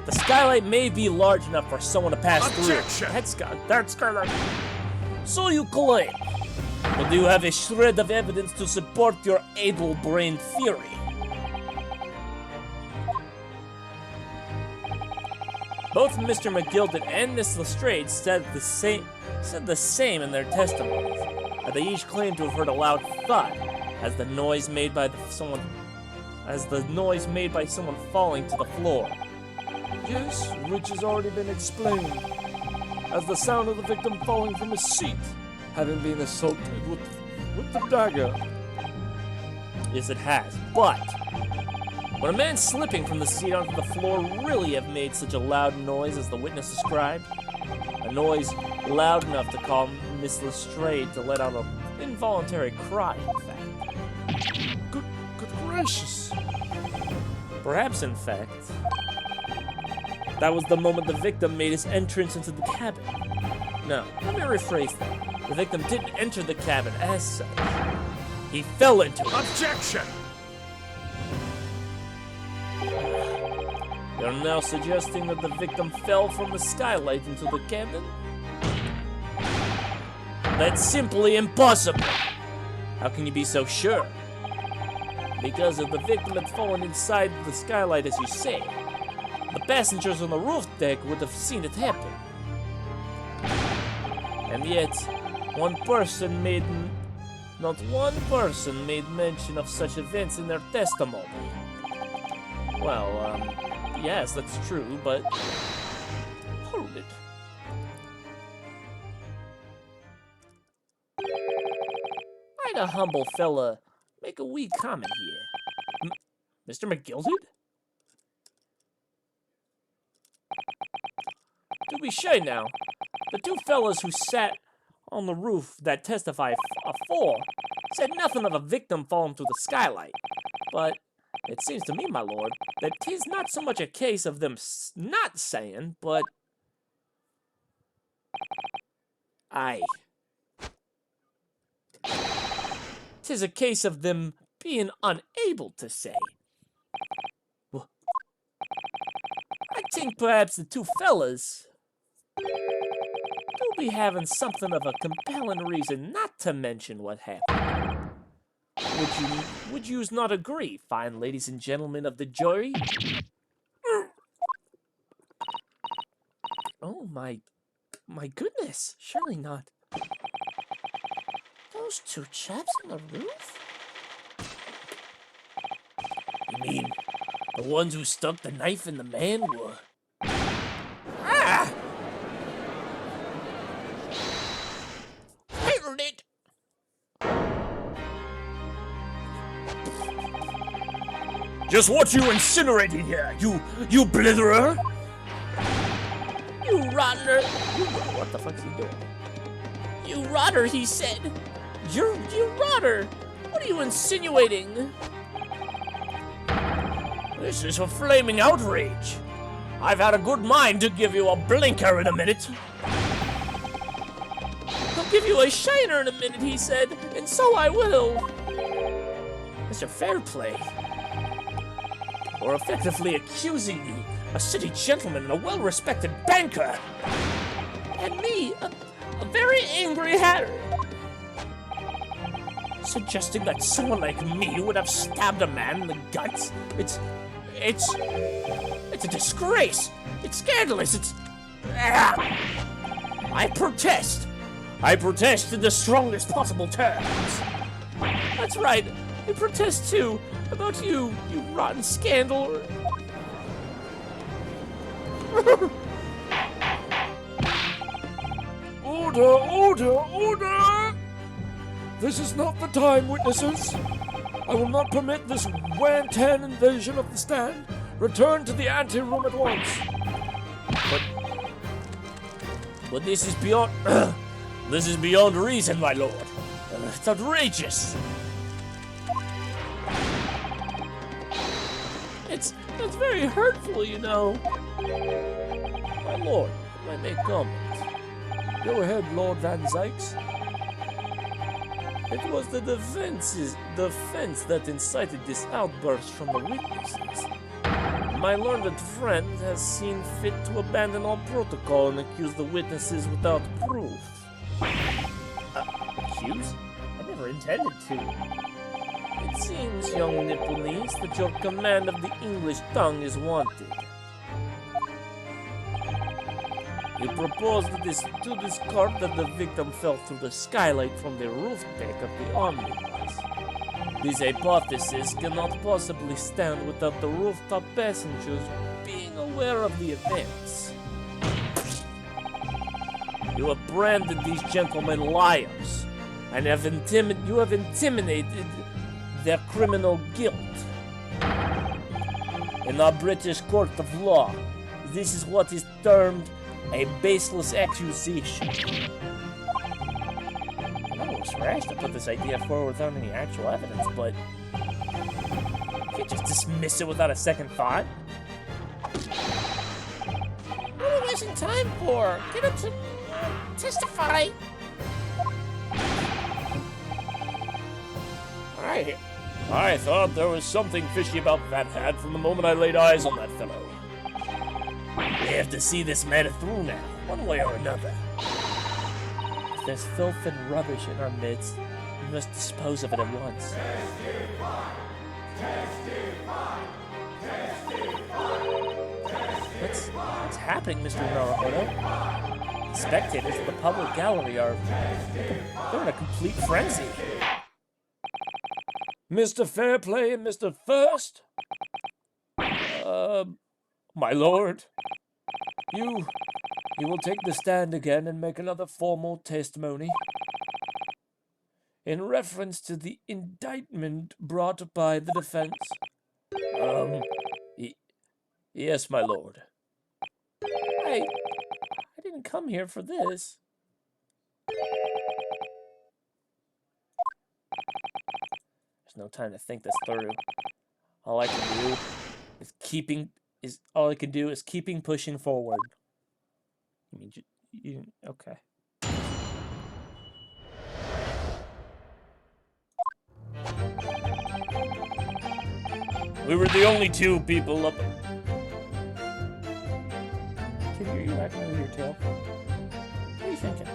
The skylight may be large enough for someone to pass Objection! through. That's skylight. So you claim. But do you have a shred of evidence to support your able-brained theory? Both Mr. McGilden and Miss Lestrade said the same in their testimonies. That they each claimed to have heard a loud thud as the noise made by someone falling to the floor. Yes, which has already been explained. As the sound of the victim falling from his seat, having been assaulted with the dagger. Yes, it has. But would a man slipping from the seat onto the floor really have made such a loud noise as the witness described? A noise loud enough to cause Miss Lestrade to let out an involuntary cry, in fact. Good gracious. Perhaps, in fact, that was the moment the victim made his entrance into the cabin. No, let me rephrase that. The victim didn't enter the cabin as such. He fell into it. Objection! You're now suggesting that the victim fell from the skylight into the cabin? That's simply impossible! How can you be so sure? Because if the victim had fallen inside the skylight as you say, the passengers on the roof deck would have seen it happen. And yet, not one person made mention of such events in their testimony. Well, yes, that's true, but hold it. I'd a humble fella make a wee comment here. Mr. McGilden? To be sure now, the two fellas who sat on the roof that testify afore said nothing of a victim falling through the skylight. But it seems to me, my lord, that 'tis not so much a case of them not saying, but... Aye. 'Tis a case of them being unable to say. I think perhaps the two fellas do be having something of a compelling reason not to mention what happened. Would yous not agree, fine ladies and gentlemen of the jury? Oh my goodness, surely not. Those two chaps on the roof? You mean the ones who stuck the knife in the man were... Ah! Hold it! Just what you incinerating here, you blitherer? You rotter! What the fuck is he doing? You rotter, he said! You rotter! What are you insinuating? This is a flaming outrage. I've had a good mind to give you a blinker in a minute. I'll give you a shiner in a minute, he said, and so I will. Mr. Fairplay, or effectively accusing me, a city gentleman and a well-respected banker, And me, a very angry hatter. suggesting that someone like me would have stabbed a man in the guts. It's a disgrace. It's scandalous. It's... I protest. I protest in the strongest possible terms. That's right. I protest too. About you rotten scandal. Order! This is not the time, witnesses. I will not permit this wanton invasion of the stand. Return to the anteroom at once. But this is beyond... this is beyond reason, my lord. It's outrageous. It's very hurtful, you know. My lord, if I may comment. Go ahead, Lord Van Zykes. It was the defense that incited this outburst from the witnesses. My learned friend has seen fit to abandon all protocol and accuse the witnesses without proof. Accuse? I never intended to. It seems, young Nipponese, that your command of the English tongue is wanted. He proposed to discover that the victim fell through the skylight from the roof deck of the omnibus. This hypothesis cannot possibly stand without the rooftop passengers being aware of the events. You have branded these gentlemen liars, and you have intimidated their criminal guilt. In our British court of law, this is what is termed a baseless accusation. Oh, it's rash to put this idea forward without any actual evidence, but you can't just dismiss it without a second thought. What are we wasting time for? Get up to testify. I thought there was something fishy about that hat from the moment I laid eyes on that fellow. We have to see this matter through now, one way or another. If there's filth and rubbish in our midst, we must dispose of it at once. What's happening, Mr. Naruhodo? The spectators at the public gallery they're in a complete frenzy. Mr. Fairplay and Mr. First? My lord, you will take the stand again and make another formal testimony. In reference to the indictment brought by the defense. Yes, my lord. I didn't come here for this. There's no time to think this through. All I can do is keeping pushing forward. I mean, okay. We were the only two people up. Kid, are you acting with your tail? What are you thinking?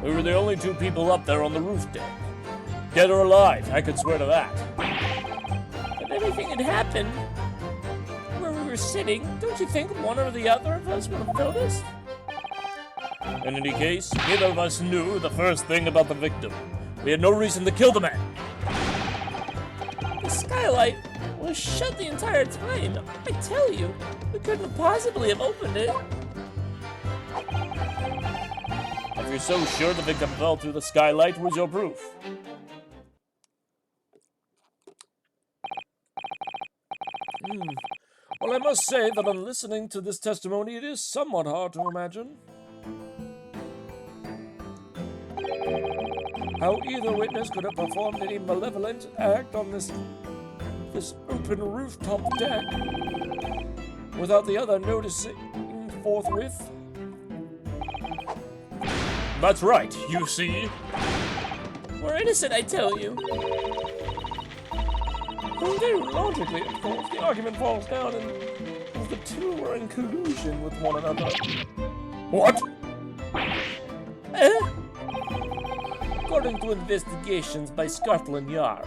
We were the only two people up there on the roof deck. Dead or alive, I could swear to that. If anything had happened where we were sitting, don't you think one or the other of us would have noticed? In any case, neither of us knew the first thing about the victim. We had no reason to kill the man. The skylight was shut the entire time. I tell you, we couldn't possibly have opened it. If you're so sure the victim fell through the skylight, where's your proof? Well, I must say that on listening to this testimony, it is somewhat hard to imagine how either witness could have performed any malevolent act on this open rooftop deck without the other noticing forthwith. That's right, you see. We're innocent, I tell you. Although logically, of course, the argument falls down and the two were in collusion with one another. What? According to investigations by Scotland Yard,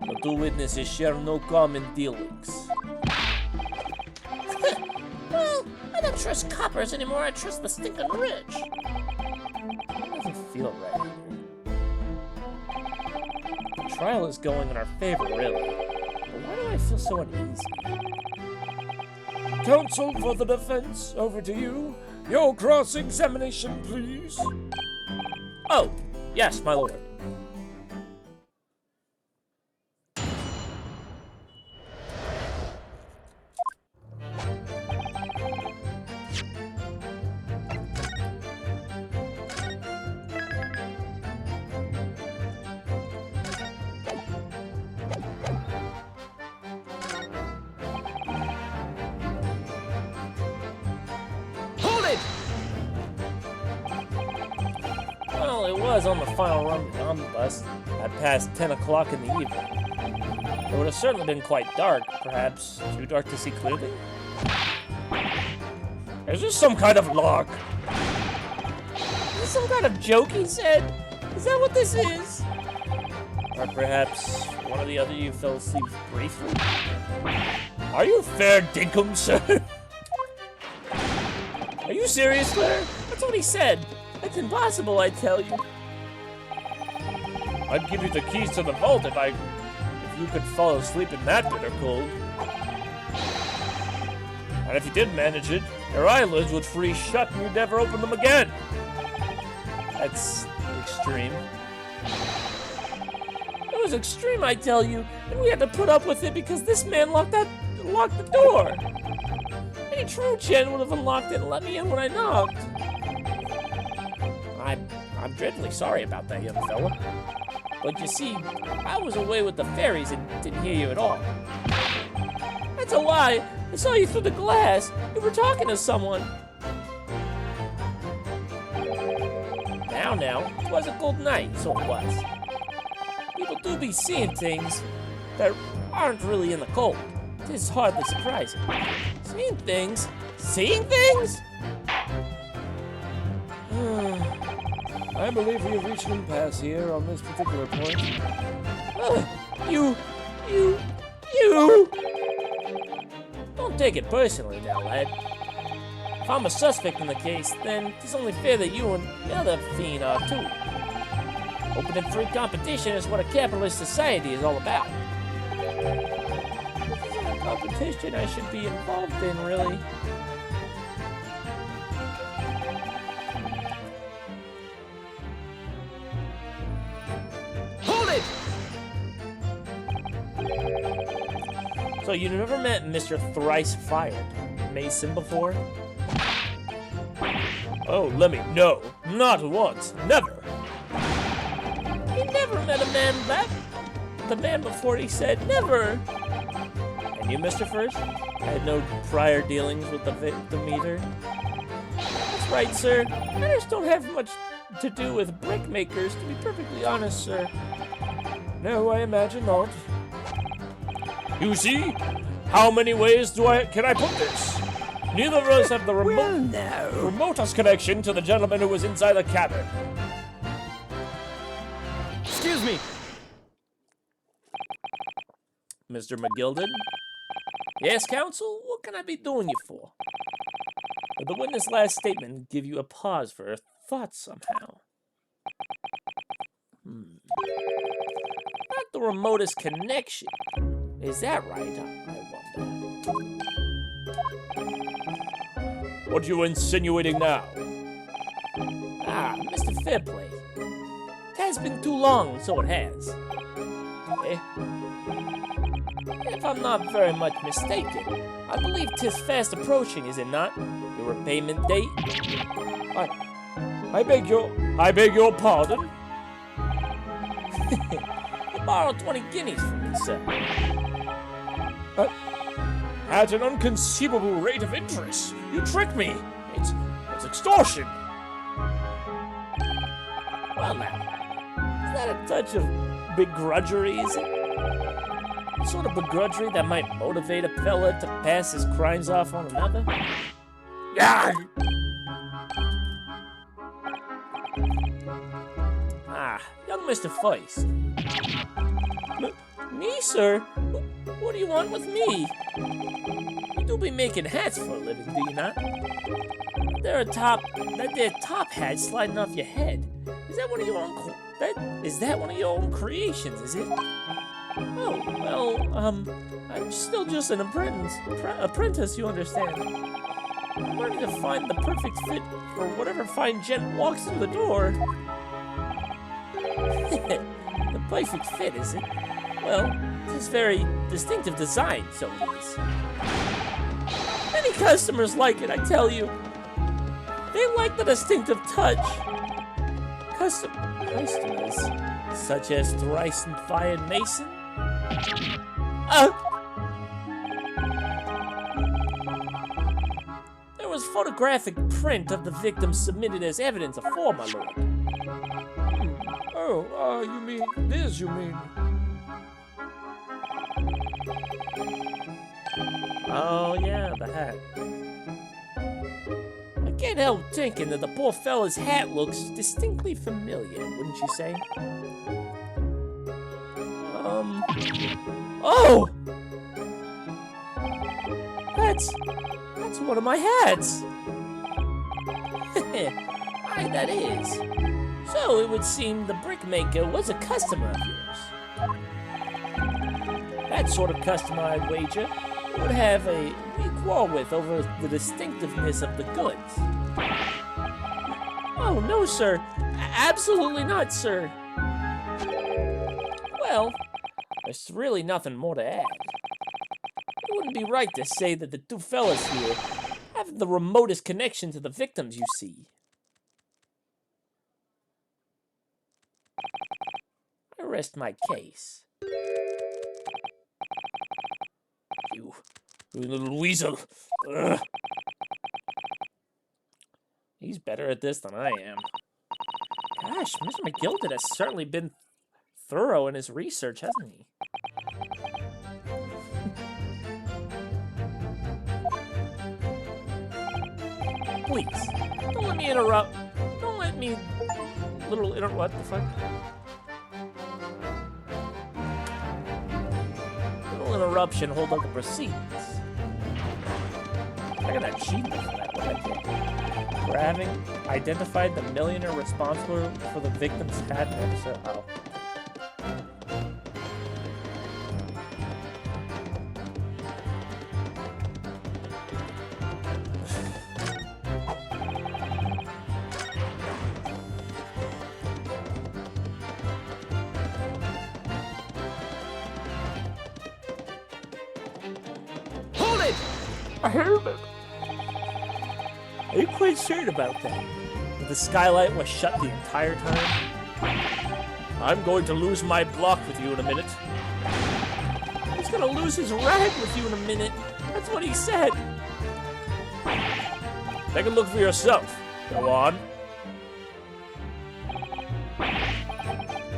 the two witnesses share no common dealings. Well, I don't trust coppers anymore. I trust the stinking rich. It doesn't feel right here. The trial is going in our favor, really. But why do I feel so uneasy? Counsel for the defense, over to you. Your cross-examination, please. Oh, yes, my lord. Well, it was on the final run of the omnibus at past 10 o'clock in the evening. It would have certainly been quite dark, perhaps too dark to see clearly. Is this some kind of lark? Is this some kind of joke, he said? Is that what this is? Or perhaps one or the other, you fell asleep briefly. Are you fair dinkum, sir? Are you serious, Claire? That's what he said. That's impossible, I tell you. I'd give you the keys to the vault if you could fall asleep in that bitter cold. And if you did manage it, your eyelids would freeze shut and you'd never open them again. That's extreme. It was extreme, I tell you, and we had to put up with it because this man locked the door. Any true Chen would have unlocked it and let me in when I knocked. I'm dreadfully sorry about that, young fella. But you see, I was away with the fairies and didn't hear you at all. That's a lie. I saw you through the glass. You were talking to someone. Now, it was a cold night, so it was. People do be seeing things that aren't really in the cold. It is hardly surprising. Seeing things? Seeing things? I believe we have reached an impasse here on this particular point. You! Don't take it personally now, lad. If I'm a suspect in the case, then it's only fair that you and the other fiend are too. Open and free competition is what a capitalist society is all about. This isn't a competition I should be involved in, really. Hold it! So you never met Mr. Thrice Fired Mason before? Oh, Lemmy, no. Not once. Never. He never met a man back. The man before he said never. And you, Mr. First? I had no prior dealings with the victim either. That's right, sir. Matters don't have much to do with brick makers, to be perfectly honest, sir. No, I imagine not. You see? How many ways can I put this? Neither of us have the Well, now. remotest connection to the gentleman who was inside the cabin. Excuse me. Mr. McGilden? Yes, counsel? What can I be doing you for? Did the witness' last statement give you a pause for thought somehow? Not the remotest connection. Is that right? I wonder. What are you insinuating now? Mr. Fairplay. It has been too long, so it has. Eh? If I'm not very much mistaken, I believe 'tis fast approaching, is it not? Your repayment date? I beg your pardon? You borrowed 20 guineas from me, sir. At an inconceivable rate of interest. You tricked me. It's extortion. Well now, is that a touch of begrudgery, is it? The sort of begrudgery that might motivate a fella to pass his crimes off on another? Yeah. Young Mr. Feist. Me, sir? What do you want with me? You do be making hats for a living, do you not? That there top hat sliding off your head. Is that one of your own? Is that one of your own creations? Is it? Oh well, I'm still just an apprentice. You understand? I'm learning to find the perfect fit for whatever fine gent walks through the door. The perfect fit, is it? Well, it's very distinctive design, so it is. Many customers like it, I tell you. They like the distinctive touch. Customers, such as Thrice Fired Mason? There was photographic print of the victim submitted as evidence afore, my lord. Oh, you mean this, you mean? Oh, yeah, the hat. I can't help thinking that the poor fella's hat looks distinctly familiar, wouldn't you say? Oh! That's one of my hats. Aye, that is. So it would seem the brickmaker was a customer of yours. That sort of customer, I'd wager, would have a big quarrel with over the distinctiveness of the goods. Oh, no, sir. Absolutely not, sir. Well, there's really nothing more to add. It wouldn't be right to say that the two fellas here have the remotest connection to the victims you see. I rest my case. You little weasel. Ugh. He's better at this than I am. Gosh, Mr. McGilded has certainly been thorough in his research, hasn't he? Please, don't let me interrupt. Don't let me... What the fuck? Little interruption hold up the proceedings. I got that cheat for that. What did I get? For having identified the millionaire responsible for the victim's hat episode. Oh. Hold it! I heard it. Are you quite certain about that? That the skylight was shut the entire time? I'm going to lose my block with you in a minute. He's gonna lose his rag with you in a minute. That's what he said. Take a look for yourself. Go on.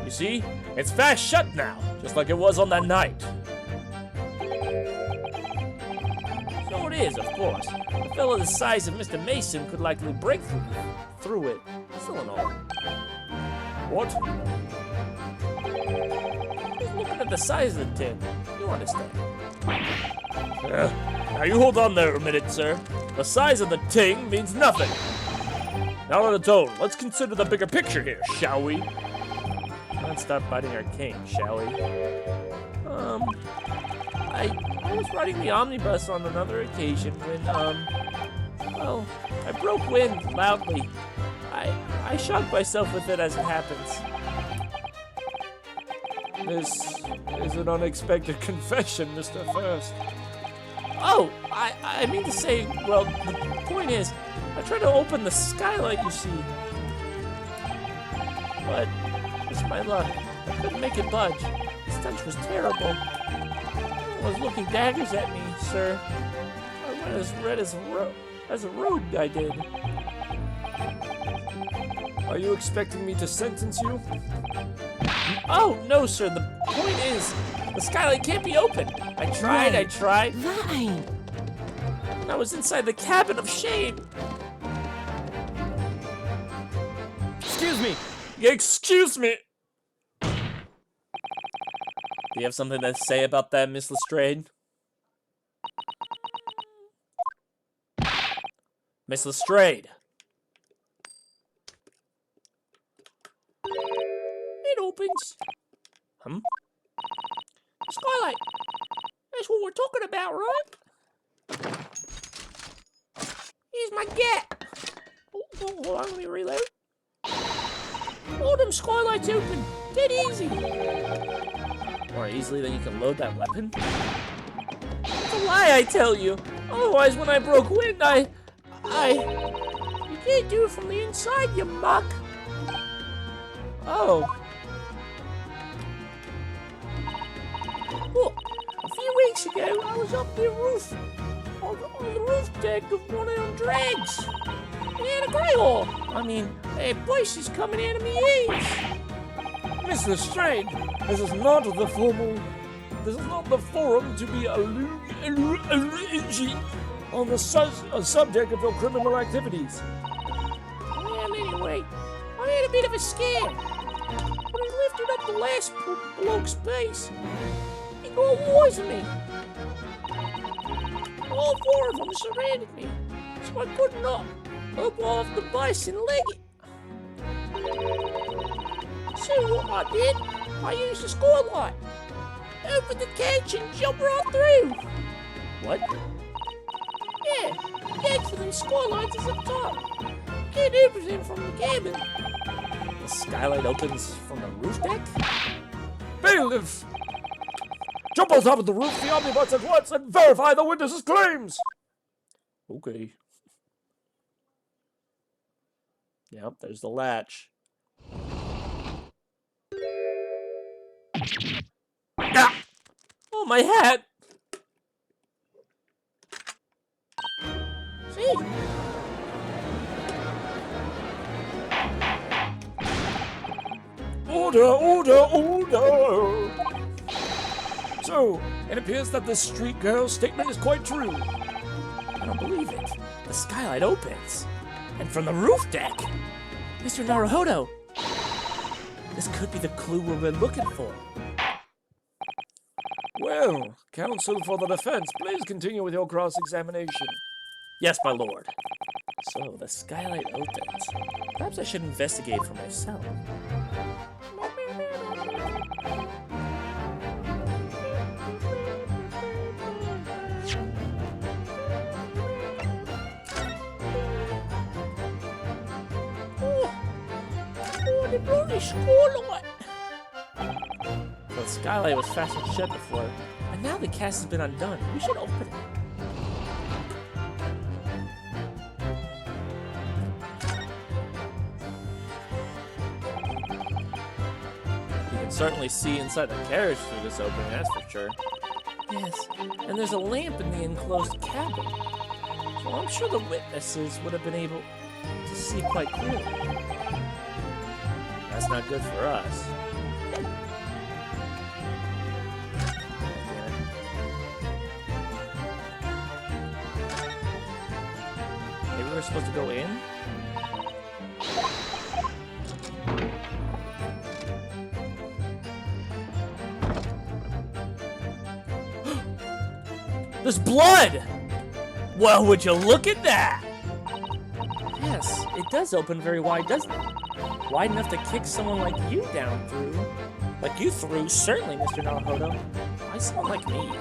You see? It's fast shut now, just like it was on that night. So it is, of course. A fellow the size of Mr. Mason could likely break through it. Still in all. What? Just looking at the size of the tin. You understand. Now you hold on there a minute, sir. The size of the ting means nothing. Now on the tone, let's consider the bigger picture here, shall we? Let's stop biting our cane, shall we? I was riding the omnibus on another occasion when, well, I broke wind loudly. I shocked myself with it as it happens. This is an unexpected confession, Mr. First. Oh, I mean to say, well, the point is, I tried to open the skylight, you see. But, it's my luck. I couldn't make it budge. The stench was terrible. Someone was looking daggers at me, sir. I went as red as a rogue, I did. Are you expecting me to sentence you? Oh, no, sir. The point is, the skylight can't be opened. I tried. Fine. I was inside the cabin of shame. Excuse me! Excuse me! Do you have something to say about that, Miss Lestrade? Miss Lestrade! It opens. Skylight. That's what we're talking about, right? Here's my get. Oh, hold on, let me reload. All them skylights open. Dead easy. More easily than you can load that weapon? It's a lie, I tell you. Otherwise, when I broke wind, You can't do it from the inside, you muck. Oh. Look, a few weeks ago, I was up the roof, on the roof deck of one of them drags. They had a grey hole. I mean, they had voices coming out of me ears. Miss Lestrade, this is not the forum to be alleging on the subject of your criminal activities. Well, anyway, I had a bit of a scare. When he lifted up the last bloke's face, he got wise at me. All four of them surrounded me, so I couldn't up off the bus and leg it. So what I did, I used the skylight. Open the catch and jump right through. What? Yeah, the catch for them skylights is up top. Can't open them from the cabin. The skylight opens from the roof deck? Bailiff! Jump on top of the roof of the omnibus at once and verify the witness's claims! Okay. Yep, there's the latch. Ah! Oh, my hat! See? Order, order, order! So, it appears that this street girl's statement is quite true. I don't believe it. The skylight opens. And from the roof deck! Mr. Naruhodo! This could be the clue we've been looking for. Well, counsel for the defense, please continue with your cross-examination. Yes, my lord. So, the skylight opens. Perhaps I should investigate for myself. Oh, the bloody skylight. The skylight was fastened shut before, and now the cast has been undone. We should open it. You can certainly see inside the carriage through this opening, that's for sure. Yes, and there's a lamp in the enclosed cabin. So I'm sure the witnesses would have been able to see quite clearly. That's not good for us. Maybe we're supposed to go in? There's blood! Well, would you look at that? Yes, it does open very wide, doesn't it? Wide enough to kick someone like you down through. Like you through, certainly, Mr. Naruhodo. Why someone like me?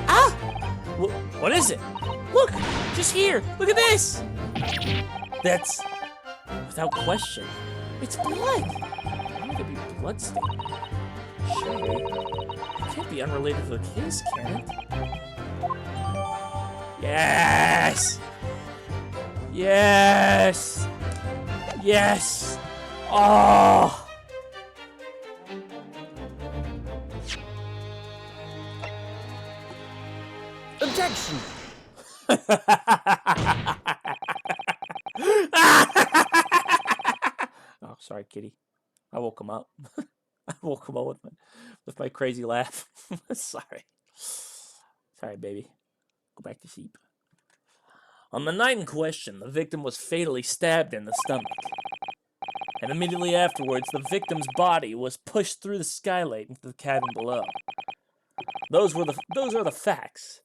Ah! What is it? Look! Just here! Look at this! That's... without question. It's blood! How could it be bloodstained? Surely... it can't be unrelated to the case, can it? Yes! Yes! Yes! Oh! Objection! Oh, sorry, kitty. I woke him up. I woke him up with my crazy laugh. Sorry. Sorry, baby. Go back to sleep. On the night in question, the victim was fatally stabbed in the stomach. And immediately afterwards, the victim's body was pushed through the skylight into the cabin below. Those are the facts,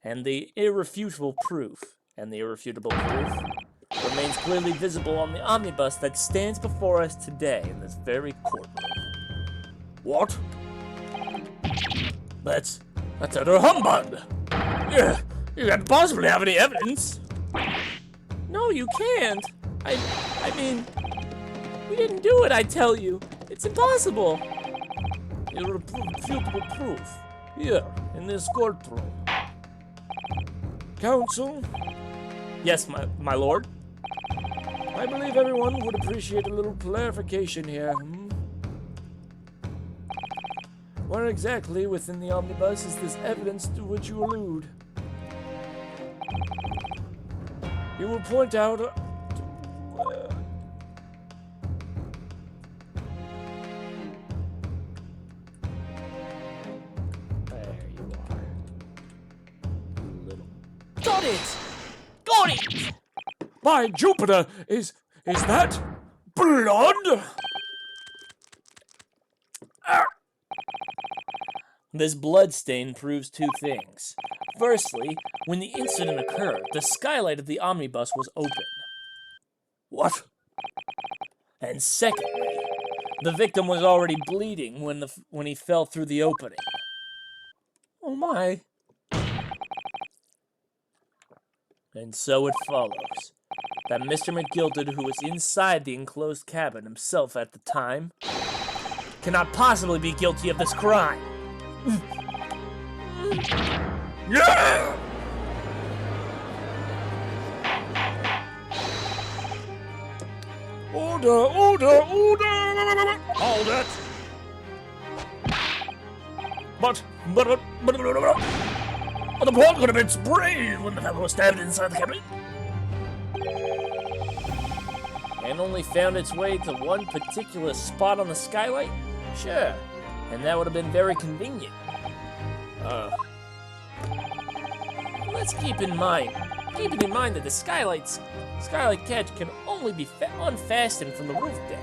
and the irrefutable proof. And the irrefutable proof remains clearly visible on the omnibus that stands before us today in this very courtroom. What? That's utter humbug! Yeah, you can't possibly have any evidence. No, you can't. I mean, we didn't do it, I tell you. It's impossible. Irrefutable proof. Here, in this courtroom. Counsel? Yes, my lord. I believe everyone would appreciate a little clarification here. Where exactly within the omnibus is this evidence to which you allude? You will point out... There you are. You little... Got it! Got it! By Jupiter! Is that blood? This bloodstain proves two things. Firstly, when the incident occurred, the skylight of the omnibus was open. What? And secondly, the victim was already bleeding when he fell through the opening. Oh my. And so it follows that Mr. McGilted, who was inside the enclosed cabin himself at the time, cannot possibly be guilty of this crime. Yeah! Order, order, order! Hold it! But the blood could have been sprayed when the fellow was stabbed inside the cabin. And only found its way to one particular spot on the skylight? Sure. And that would have been very convenient. Let's keeping in mind that the skylight catch can only be unfastened from the roof deck.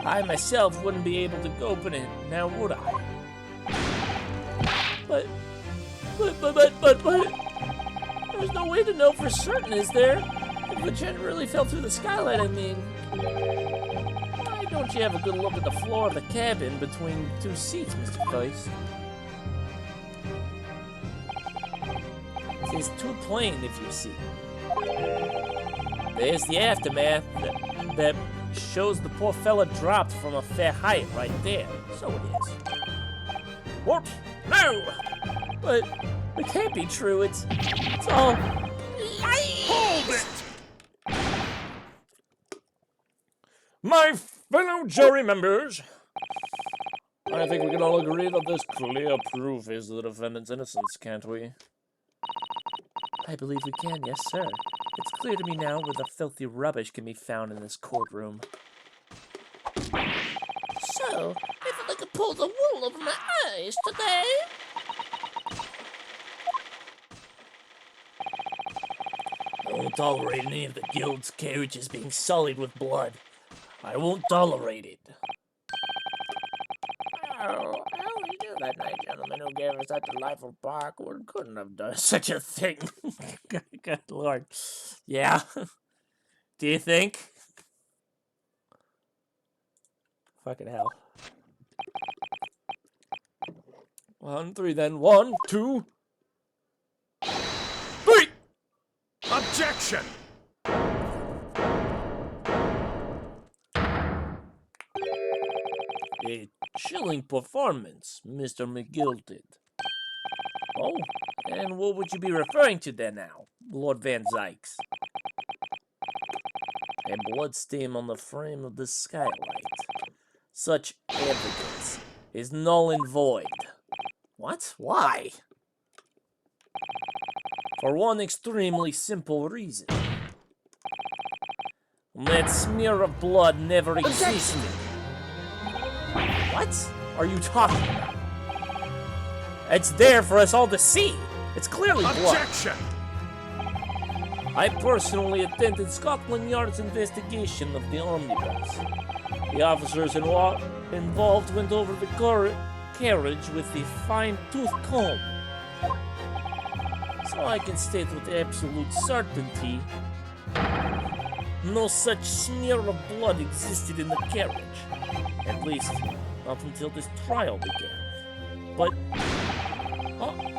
I myself wouldn't be able to open it now, would I? But there's no way to know for certain, is there? If the gent really fell through the skylight, I mean. Why don't you have a good look at the floor of the cabin between two seats, Mr. Price? It's too plain, if you see. There's the aftermath that shows the poor fella dropped from a fair height right there. So it is. What? No! But it can't be true. It's all... Hold it! My fellow jury members, I think we can all agree that this clear proof is the defendant's innocence, can't we? I believe we can, yes, sir. It's clear to me now where the filthy rubbish can be found in this courtroom. So, if I could pull the wool over my eyes today. I won't tolerate any of the guild's carriages being sullied with blood. I won't tolerate it. Oh, how we do that night, gentleman who gave us such a delightful park couldn't have done Such a thing. Good lord. Yeah. Do you think? Fucking hell. 1, 3, then 1, 2, 3! Objection! A chilling performance, Mr. McGilted. Oh, and what would you be referring to then now, Lord Van Zykes? A bloodstain on the frame of the skylight. Such evidence is null and void. What? Why? For one extremely simple reason. That smear of blood never existed. What are you talking about? It's there for us all to see. It's clearly blood. Objection! I personally attended Scotland Yard's investigation of the omnibus. The officers involved went over the carriage with a fine-tooth comb. So I can state with absolute certainty, no such smear of blood existed in the carriage. At least, not until this trial began. But,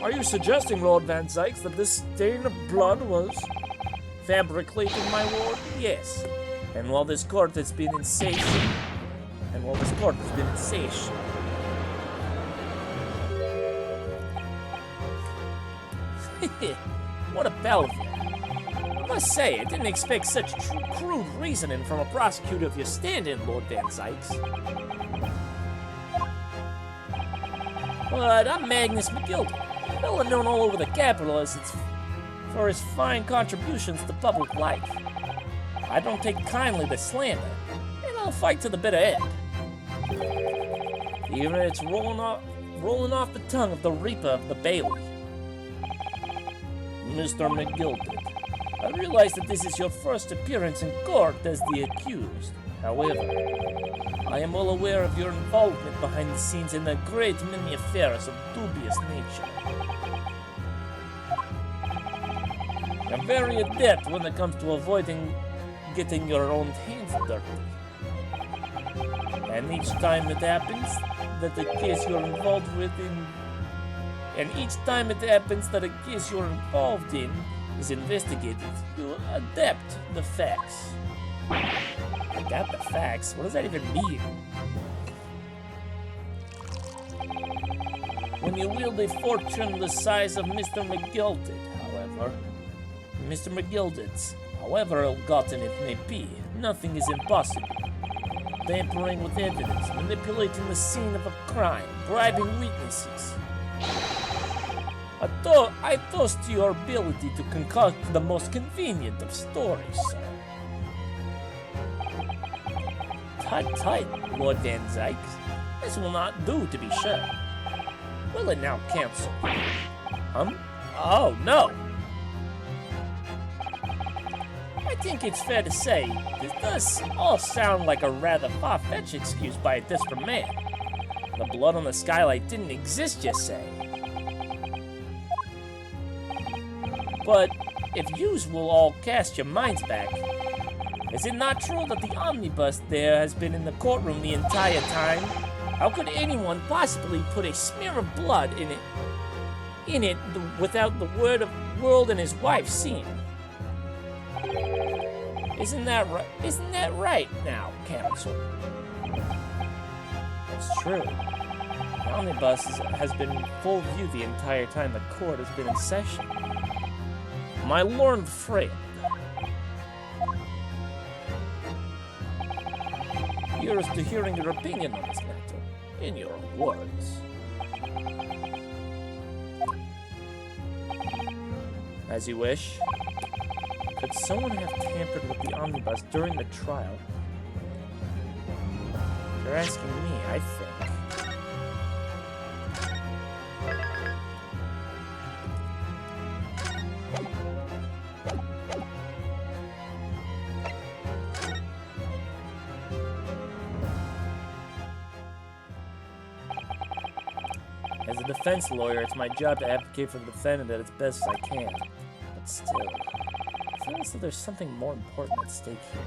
Are you suggesting, Lord Van Zykes, that this stain of blood was... fabricated, my lord? Yes. And while this court has been in session... What a bellevue. I must say, I didn't expect such crude reasoning from a prosecutor of your standing, Lord Van Zykes. But I'm Magnus McGilden, a fellow known all over the capital for his fine contributions to public life. I don't take kindly to slander, and I'll fight to the bitter end. Even if it's rolling off the tongue of the Reaper of the Bailey. Mr. McGilden, I realize that this is your first appearance in court as the accused. However, I am well aware of your involvement behind the scenes in a great many affairs of dubious nature. You're very adept when it comes to avoiding getting your own hands dirty. And each time it happens that a case you're involved with is investigated, you adapt the facts. Adapt the facts? What does that even mean? When you wield a fortune the size of Mr. McGilded's, however ill-gotten it may be, nothing is impossible. Tampering with evidence, manipulating the scene of a crime, bribing witnesses. I toast to your ability to concoct the most convenient of stories, sir. Tut, Lord Van Zykes. This will not do, to be sure. Will it now, counsel? Oh, no! I think it's fair to say this does all sound like a rather far-fetched excuse by a desperate man. The blood on the skylight didn't exist, you say? But if yous will all cast your minds back, is it not true that the omnibus there has been in the courtroom the entire time? How could anyone possibly put a smear of blood in it without the world and his wife seeing? Isn't that right? Isn't that right now, counsel? It's true. The omnibus has been in full view the entire time the court has been in session. My learned friend. Here's to hearing your opinion on this matter, in your own words. As you wish. Could someone have tampered with the omnibus during the trial? If you're asking me, I think. As a defense lawyer, it's my job to advocate for the defendant as best as I can. But still, I feel as though there's something more important at stake here.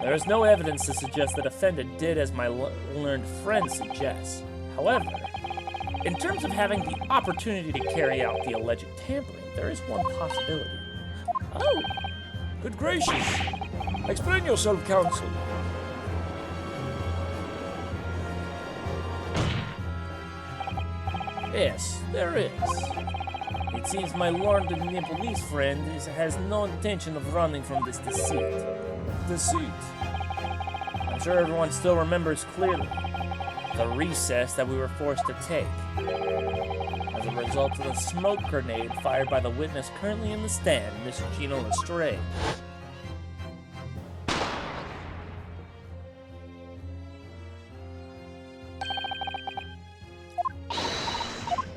There is no evidence to suggest the defendant did as my learned friend suggests. However, in terms of having the opportunity to carry out the alleged tampering, there is one possibility. Oh! Good gracious! Explain yourself, counsel. Yes, there is. It seems my learned Nepalese friend has no intention of running from this deceit. Deceit? I'm sure everyone still remembers clearly the recess that we were forced to take as a result of the smoke grenade fired by the witness currently in the stand, Miss Gina Lestrade.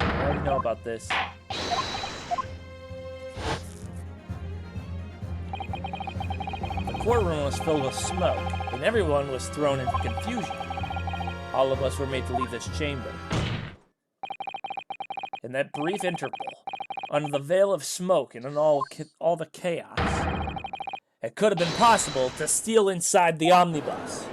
I already know about this. The courtroom was filled with smoke, and everyone was thrown into confusion. All of us were made to leave this chamber. In that brief interval, under the veil of smoke and in all the chaos, it could have been possible to steal inside the omnibus.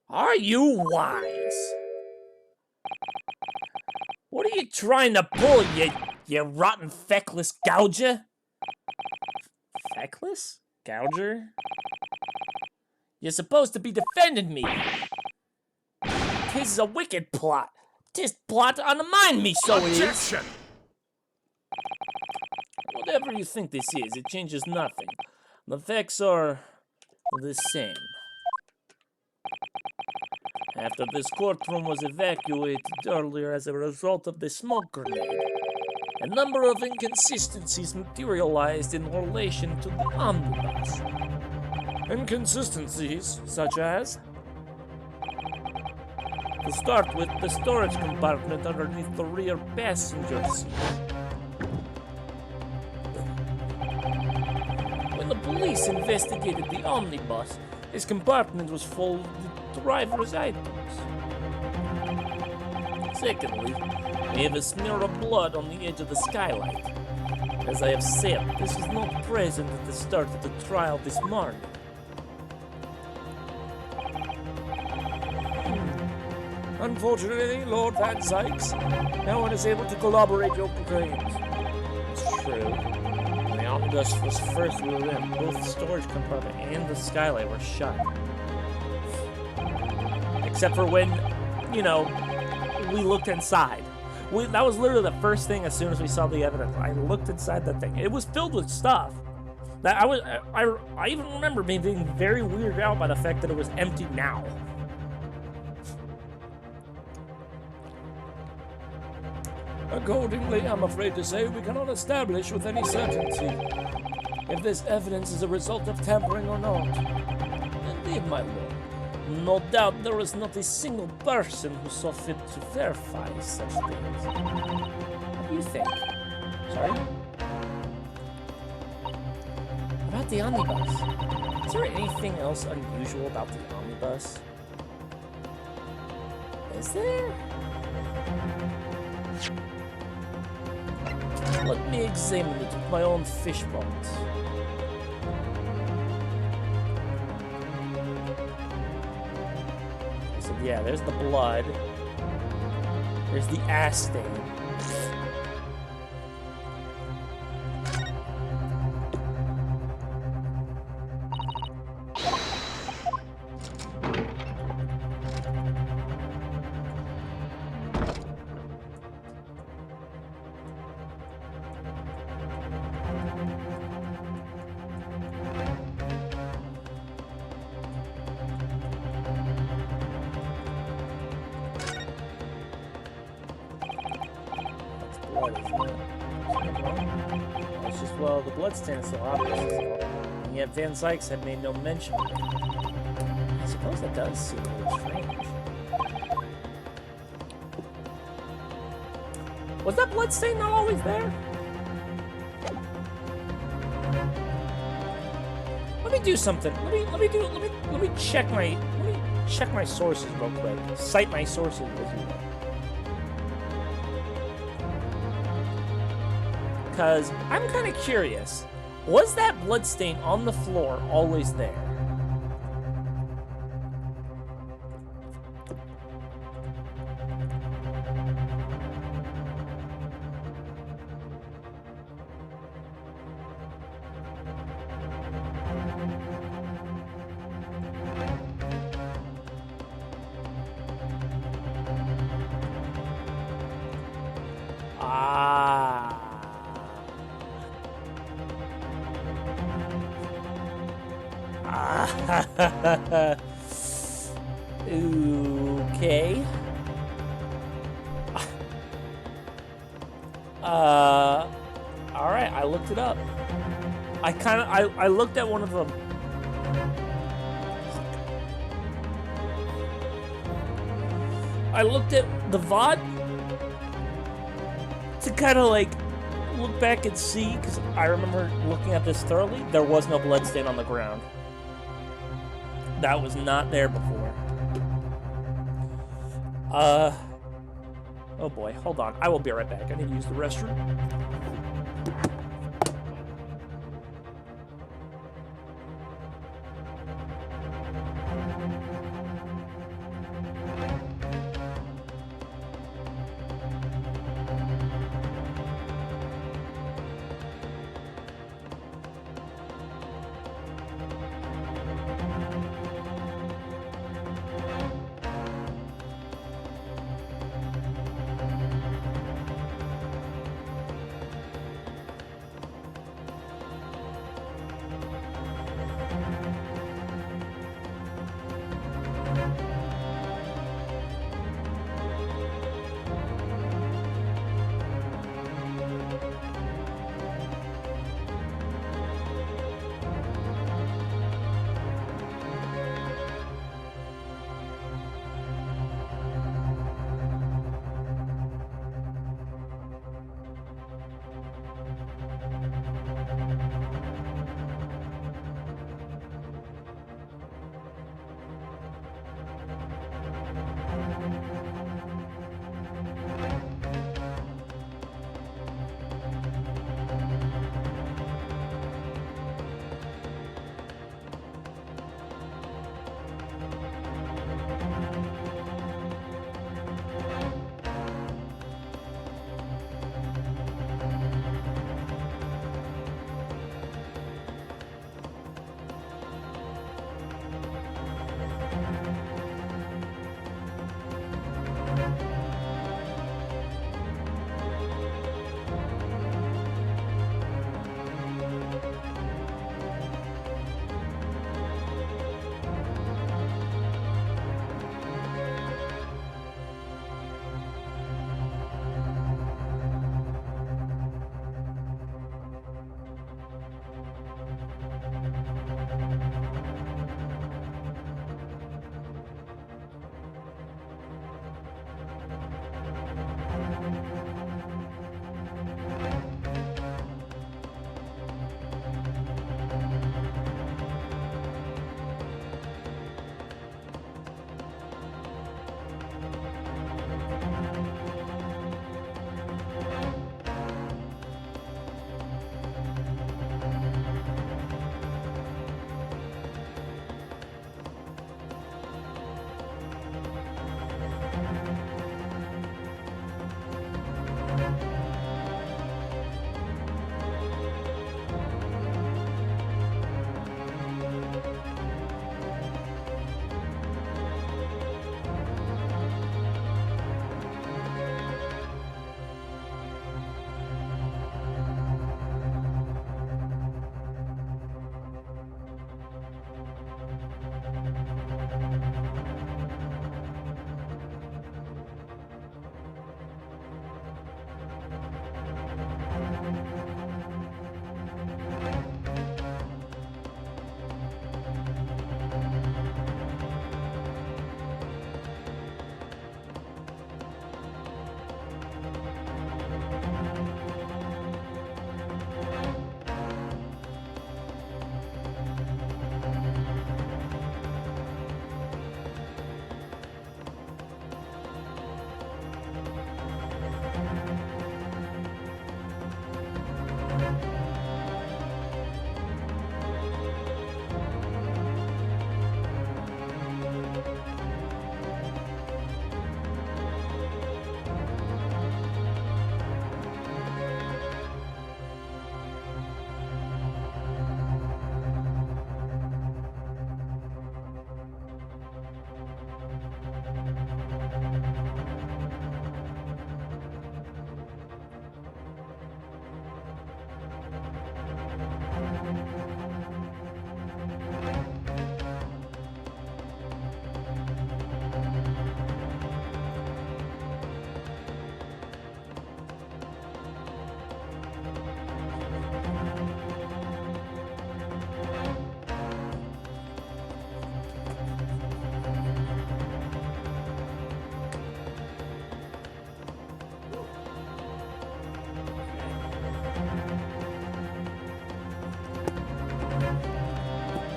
Are you wise? What are you trying to pull, you rotten feckless gouger? Feckless? Gouger? You're supposed to be defending me. This is a wicked plot. This plot to undermine me, so it is. Objection! Whatever you think this is, it changes nothing. The facts are the same. After this courtroom was evacuated earlier as a result of the smoke grenade, a number of inconsistencies materialized in relation to the omnibus. Inconsistencies, such as? To start with, the storage compartment underneath the rear passenger seat. When the police investigated the omnibus, his compartment was full of the driver's items. Secondly, we have a smear of blood on the edge of the skylight. As I have said, this was not present at the start of the trial this morning. Unfortunately, Lord Van Sykes, no one is able to corroborate your claims. It's true. When the omnibus was first wheeled in, both the storage compartment and the skylight were shut. Except for when, you know, we looked inside. That was literally the first thing as soon as we saw the evidence. I looked inside that thing. It was filled with stuff. That I even remember being very weirded out by the fact that it was empty now. Accordingly, I'm afraid to say we cannot establish with any certainty if this evidence is a result of tampering or not. Indeed, my lord. No doubt there is not a single person who saw fit to verify such things. What do you think? Sorry? About the omnibus. Is there anything else unusual about the omnibus? Is there? Let me examine it with my own fish ponds. So yeah, there's the blood. There's the ass stain. It's just, well, the bloodstain is so obvious, and yet Van Sykes had made no mention of it. I suppose that does seem a little strange. Was that bloodstain not always there? Let me do something. Let me check my sources real quick. Cite my sources, as you will. Because I'm kind of curious. Was that bloodstain on the floor always there? Okay. Alright, I looked it up. I looked at one of them. I looked at the VOD to kind of like look back and see, because I remember looking at this thoroughly. There was no bloodstain on the ground. That was not there before. Oh boy, hold on. I will be right back. I need to use the restroom.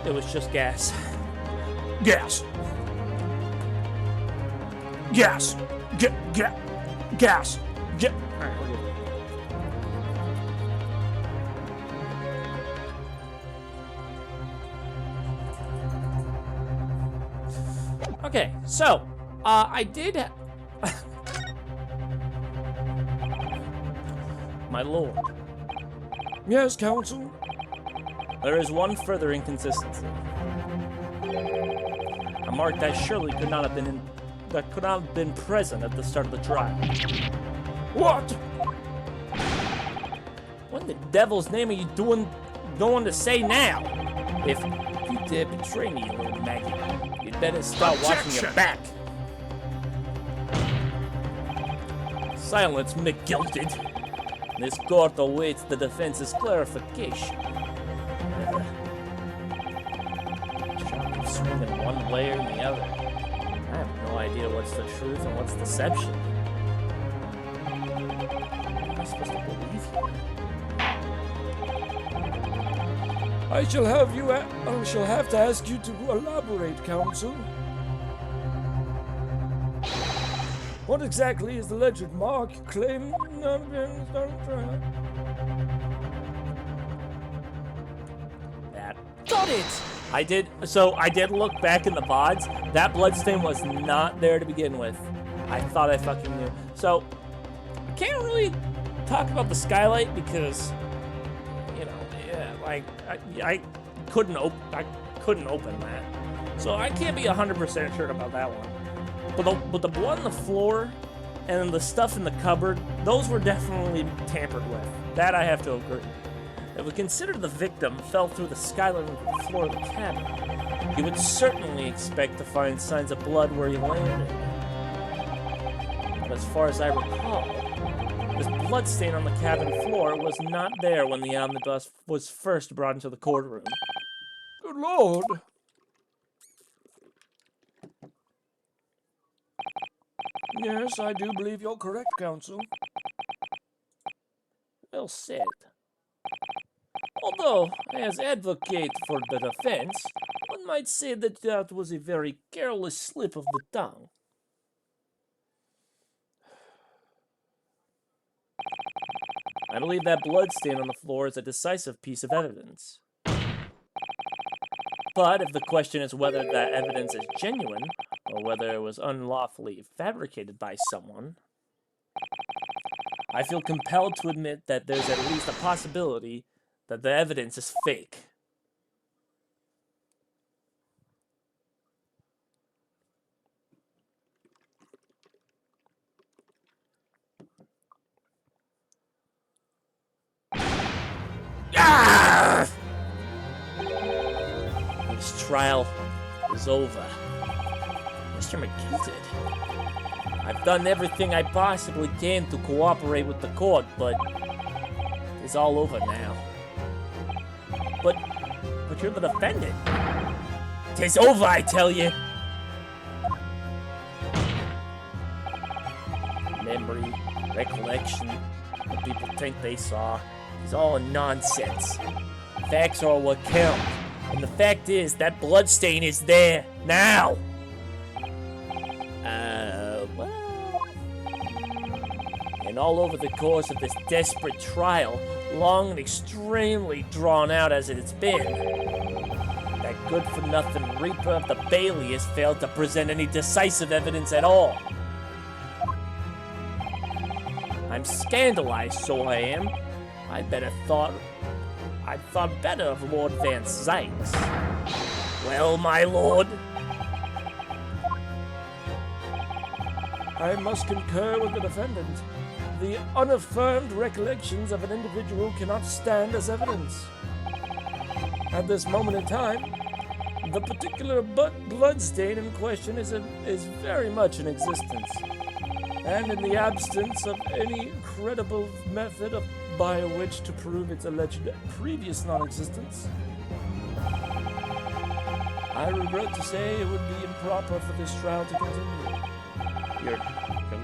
It was just gas. Gas. Gas. Gas. Alright, we're good. Okay, so, I did... My lord, Yes, Counsel. there is one further inconsistency. A mark that surely could not have been present at the start of the trial. What? What in the devil's name are you going to say now? If you dare betray me, little Maggie, you'd better start watching your back. Silence, McGilted. This court awaits the defense's clarification. Shot can swing in one way or the other. I have no idea what's the truth and what's deception. What am I supposed to believe here? I shall have to ask you to elaborate, Counsel. What exactly is the alleged mark you claim? That got it. I did look back in the VODs. That bloodstain was not there to begin with. I thought I fucking knew. So I can't really talk about the skylight because, you know, yeah, like I couldn't open that. So I can't be 100% sure about that one. But the blood on the floor and the stuff in the cupboard, those were definitely tampered with. That I have to agree. If we consider the victim fell through the skylight of the floor of the cabin, you would certainly expect to find signs of blood where he landed. But as far as I recall, this blood stain on the cabin floor was not there when the omnibus was first brought into the courtroom. Good Lord. Yes, I do believe you're correct, Counsel. Well said. Although, as advocate for the defense, one might say that that was a very careless slip of the tongue. I believe that bloodstain on the floor is a decisive piece of evidence. But if the question is whether that evidence is genuine, or whether it was unlawfully fabricated by someone, I feel compelled to admit that there's at least a possibility that the evidence is fake. Ah! This trial is over. Mr. McGilted, I've done everything I possibly can to cooperate with the court, but it's all over now. But you're the defendant. It's over, I tell you. Memory, recollection, what people think they saw, is all nonsense. Facts are what count. And the fact is, that bloodstain is there, now! Well... And all over the course of this desperate trial, long and extremely drawn out as it's been, that good-for-nothing Reaper of the Bailey has failed to present any decisive evidence at all. I'm scandalized, so I am. I'd thought better of Lord Van Zykes. Well, my lord? I must concur with the defendant. The unaffirmed recollections of an individual cannot stand as evidence. At this moment in time, the particular bloodstain in question is very much in existence, and in the absence of any credible method by which to prove its alleged previous non-existence, I regret to say it would be improper for this trial to continue. Your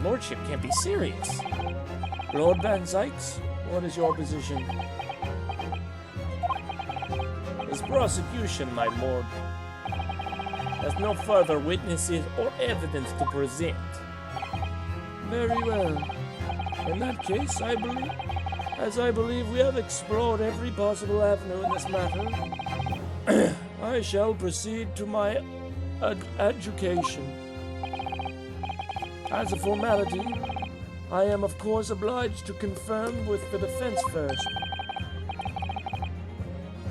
lordship can't be serious. Lord Van Zykes, what is your position? This prosecution, my lord, has no further witnesses or evidence to present. Very well. In that case, I believe we have explored every possible avenue in this matter, I shall proceed to my adjudication. As a formality, I am of course obliged to confirm with the defense first.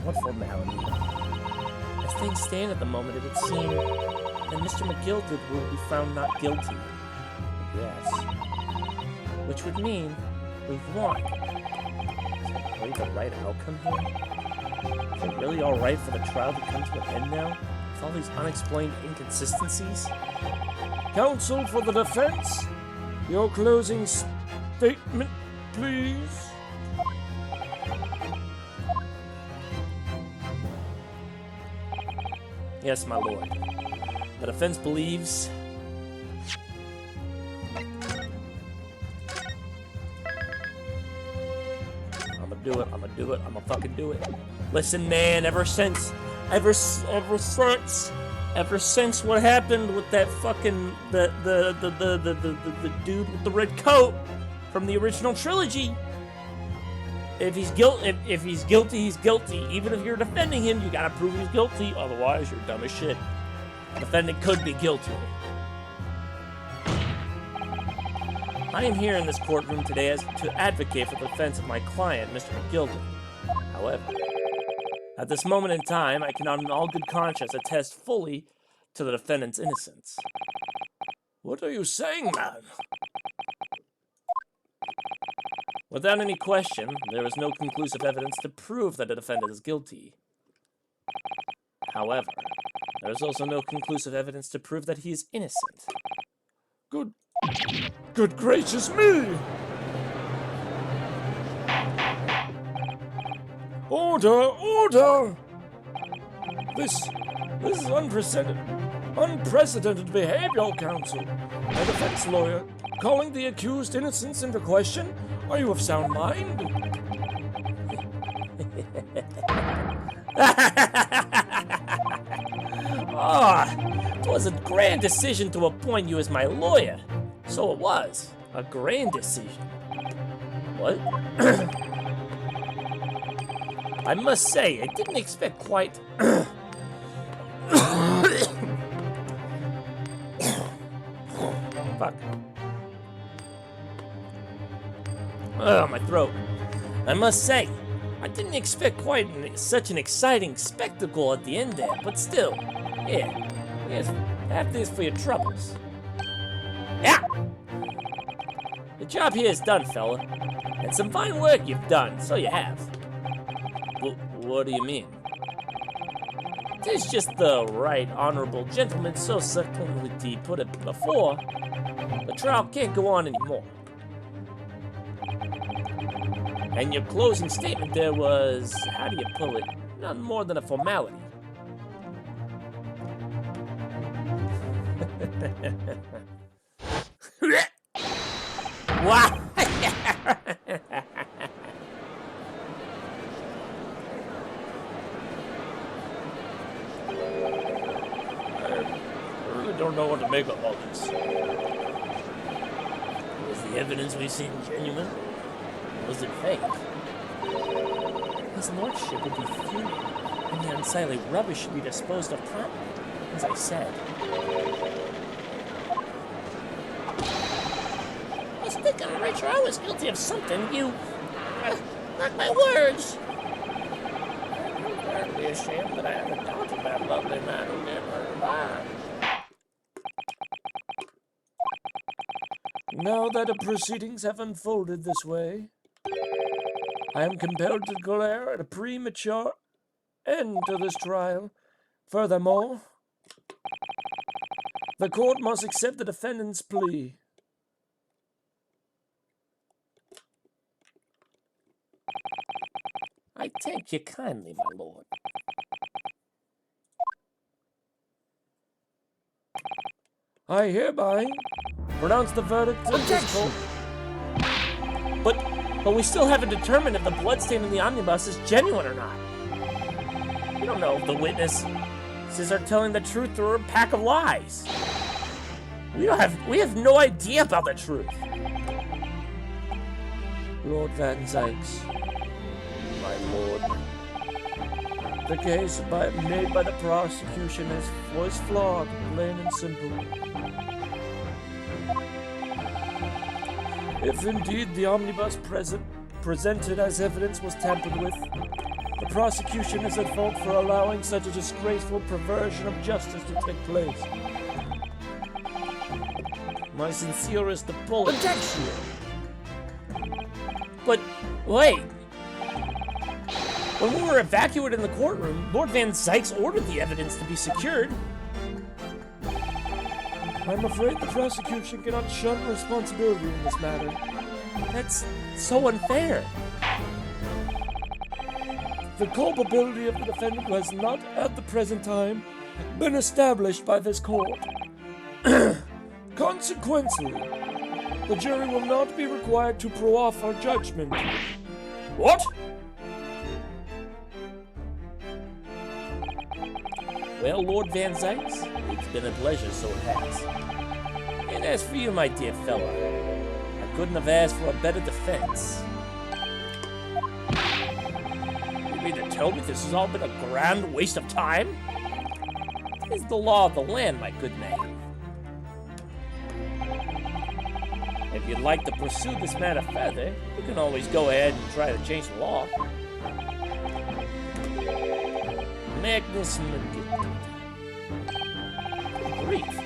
What formality? As things stand at the moment, it would seem that Mr. McGilded will be found not guilty. Yes. Which would mean we've won. Is that really the right outcome here? Is it really alright for the trial to come to an end now? With all these unexplained inconsistencies? Counsel for the defense, your closing statement, please. Yes, my lord. The defense believes... I'm gonna do it, I'm gonna fucking do it. Listen, man, ever since what happened with that fucking, the dude with the red coat from the original trilogy, if he's guilty, he's guilty. Even if you're defending him, you gotta prove he's guilty. Otherwise, you're dumb as shit. The defendant could be guilty. I am here in this courtroom today to advocate for the defense of my client, Mr. McGilded. However, at this moment in time, I cannot in all good conscience attest fully to the defendant's innocence. What are you saying, man? Without any question, there is no conclusive evidence to prove that the defendant is guilty. However, there is also no conclusive evidence to prove that he is innocent. Good gracious me! Order! This is unprecedented behavior, counsel. A defense lawyer calling the accused innocence into question? Are you of sound mind? It was a grand decision to appoint you as my lawyer. So it was. A grand decision. What? I must say, I didn't expect quite... Fuck. Oh, my throat. I must say, I didn't expect quite such an exciting spectacle at the end there, but still, yeah. Yes, have this for your troubles. Yeah! The job here is done, fella. And some fine work you've done, so you have. What do you mean? Tis just the right honorable gentleman so succinctly put it before. The trial can't go on anymore. And your closing statement there was, how do you pull it? Nothing more than a formality. Wow! I really don't know what to make of all this. Was the evidence we've seen genuine? Or was it fake? His lordship would be fuming, and the unsightly rubbish should be disposed of promptly, as I said. I think I'm right sure I was guilty of something. You... not my words. I'm terribly ashamed that I ever doubted that lovely man who gave her life. Now that the proceedings have unfolded this way, I am compelled to declare a premature end to this trial. Furthermore, the court must accept the defendant's plea. I thank you kindly, my lord. I hereby pronounce the verdict of this court. But we still haven't determined if the bloodstain in the omnibus is genuine or not. We don't know if the witnesses are telling the truth or a pack of lies. We have no idea about the truth. Lord Van Zykes, My lord. the case made by the prosecution was flawed, plain and simple. If indeed the omnibus presented as evidence was tampered with, the prosecution is at fault for allowing such a disgraceful perversion of justice to take place. My sincerest apologies. Objection! But, wait. When we were evacuated in the courtroom, Lord Van Zykes ordered the evidence to be secured. I'm afraid the prosecution cannot shun responsibility in this matter. That's so unfair. The culpability of the defendant has not, at the present time, been established by this court. Consequently, the jury will not be required to proffer judgment. What? Well, Lord Van Zykes, it's been a pleasure, so it has. And as for you, my dear fellow, I couldn't have asked for a better defense. You mean to tell me this has all been a grand waste of time? It's the law of the land, my good man. If you'd like to pursue this matter further, you can always go ahead and try to change the law. Magnus McGill. Good grief.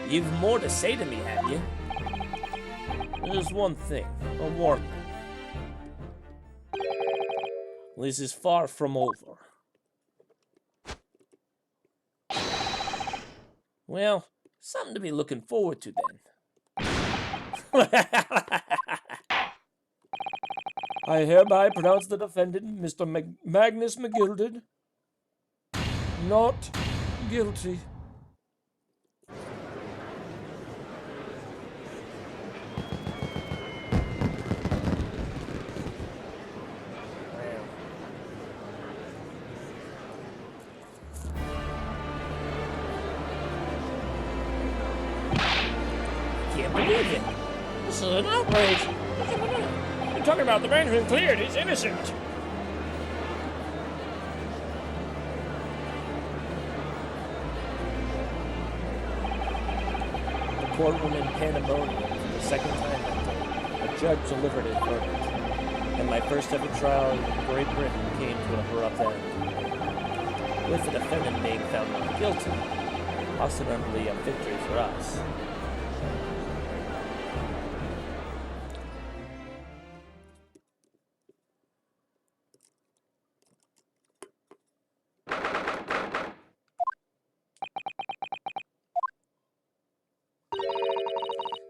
You've more to say to me, have you? There's one thing, a warning. This is far from over. Well, something to be looking forward to then. I hereby pronounce the defendant, Mr. Magnus McGilded, not guilty. Can't believe it. This is an outrage. You're talking about the man who been cleared. He's innocent. The courtroom in pandemonium for the second time that day. A judge delivered his verdict, and my first ever trial in Great Britain came to an abrupt end. With the defendant being found not guilty, ostensibly a victory for us.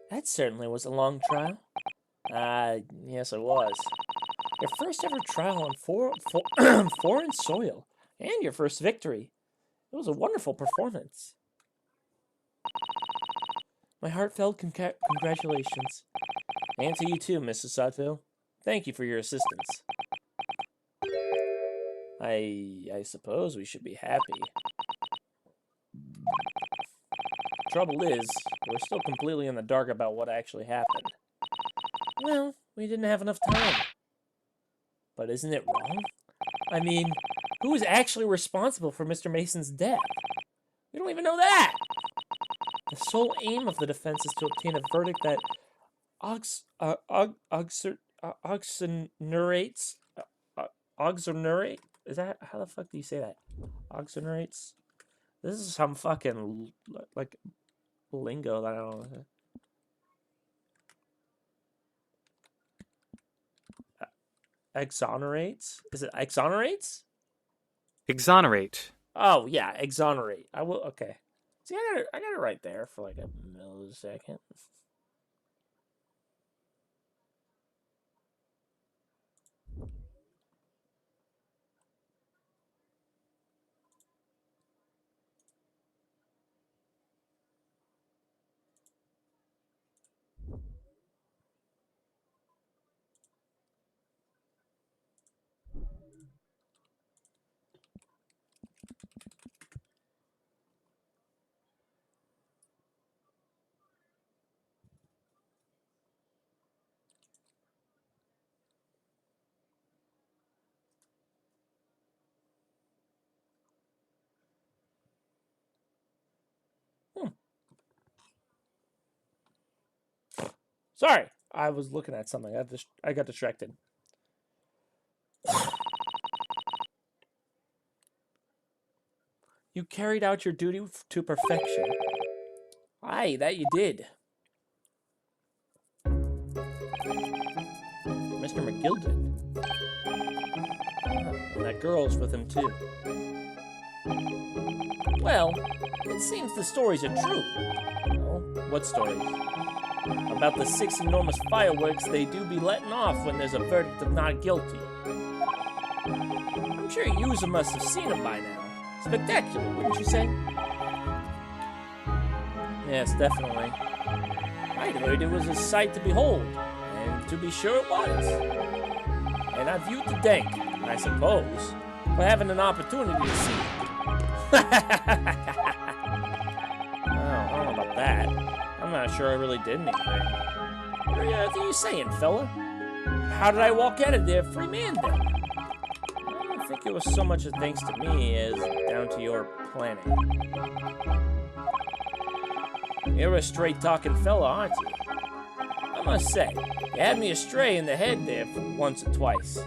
That certainly was a long trial. Yes, it was. Your first ever trial on foreign soil, and your first victory. It was a wonderful performance. My heartfelt congratulations. And to you too, Mrs. Sudville. Thank you for your assistance. I suppose we should be happy. Trouble is, we're still completely in the dark about what actually happened. Well, we didn't have enough time. But isn't it wrong? I mean, who is actually responsible for Mr. Mason's death? We don't even know that! The sole aim of the defense is to obtain a verdict that oxonerates. Is that, how the fuck do you say that? Oxonerates? This is some fucking, like, lingo that I don't know. Exonerates? Is it exonerates? Exonerate. Oh, yeah, exonerate. I will, okay. See, I got it right there for like a millisecond. Sorry, I was looking at something. I got distracted. You carried out your duty to perfection. Aye, that you did. Mr. McGill did. And that girl's with him, too. Well, it seems the stories are true. Well, what stories? About the 6 enormous fireworks they do be letting off when there's a verdict of not guilty. I'm sure you must have seen them by now. Spectacular, wouldn't you say? Yes, definitely. I heard it was a sight to behold, and to be sure it was. And I've you to thank, I suppose, for having an opportunity to see it. I don't know about that. I'm not sure I really did anything. What are you saying, fella? How did I walk out of there free man then? I don't think it was so much a thanks to me as down to your planning. You're a straight-talking fella, aren't you? I must say, you had me astray in the head there once or twice.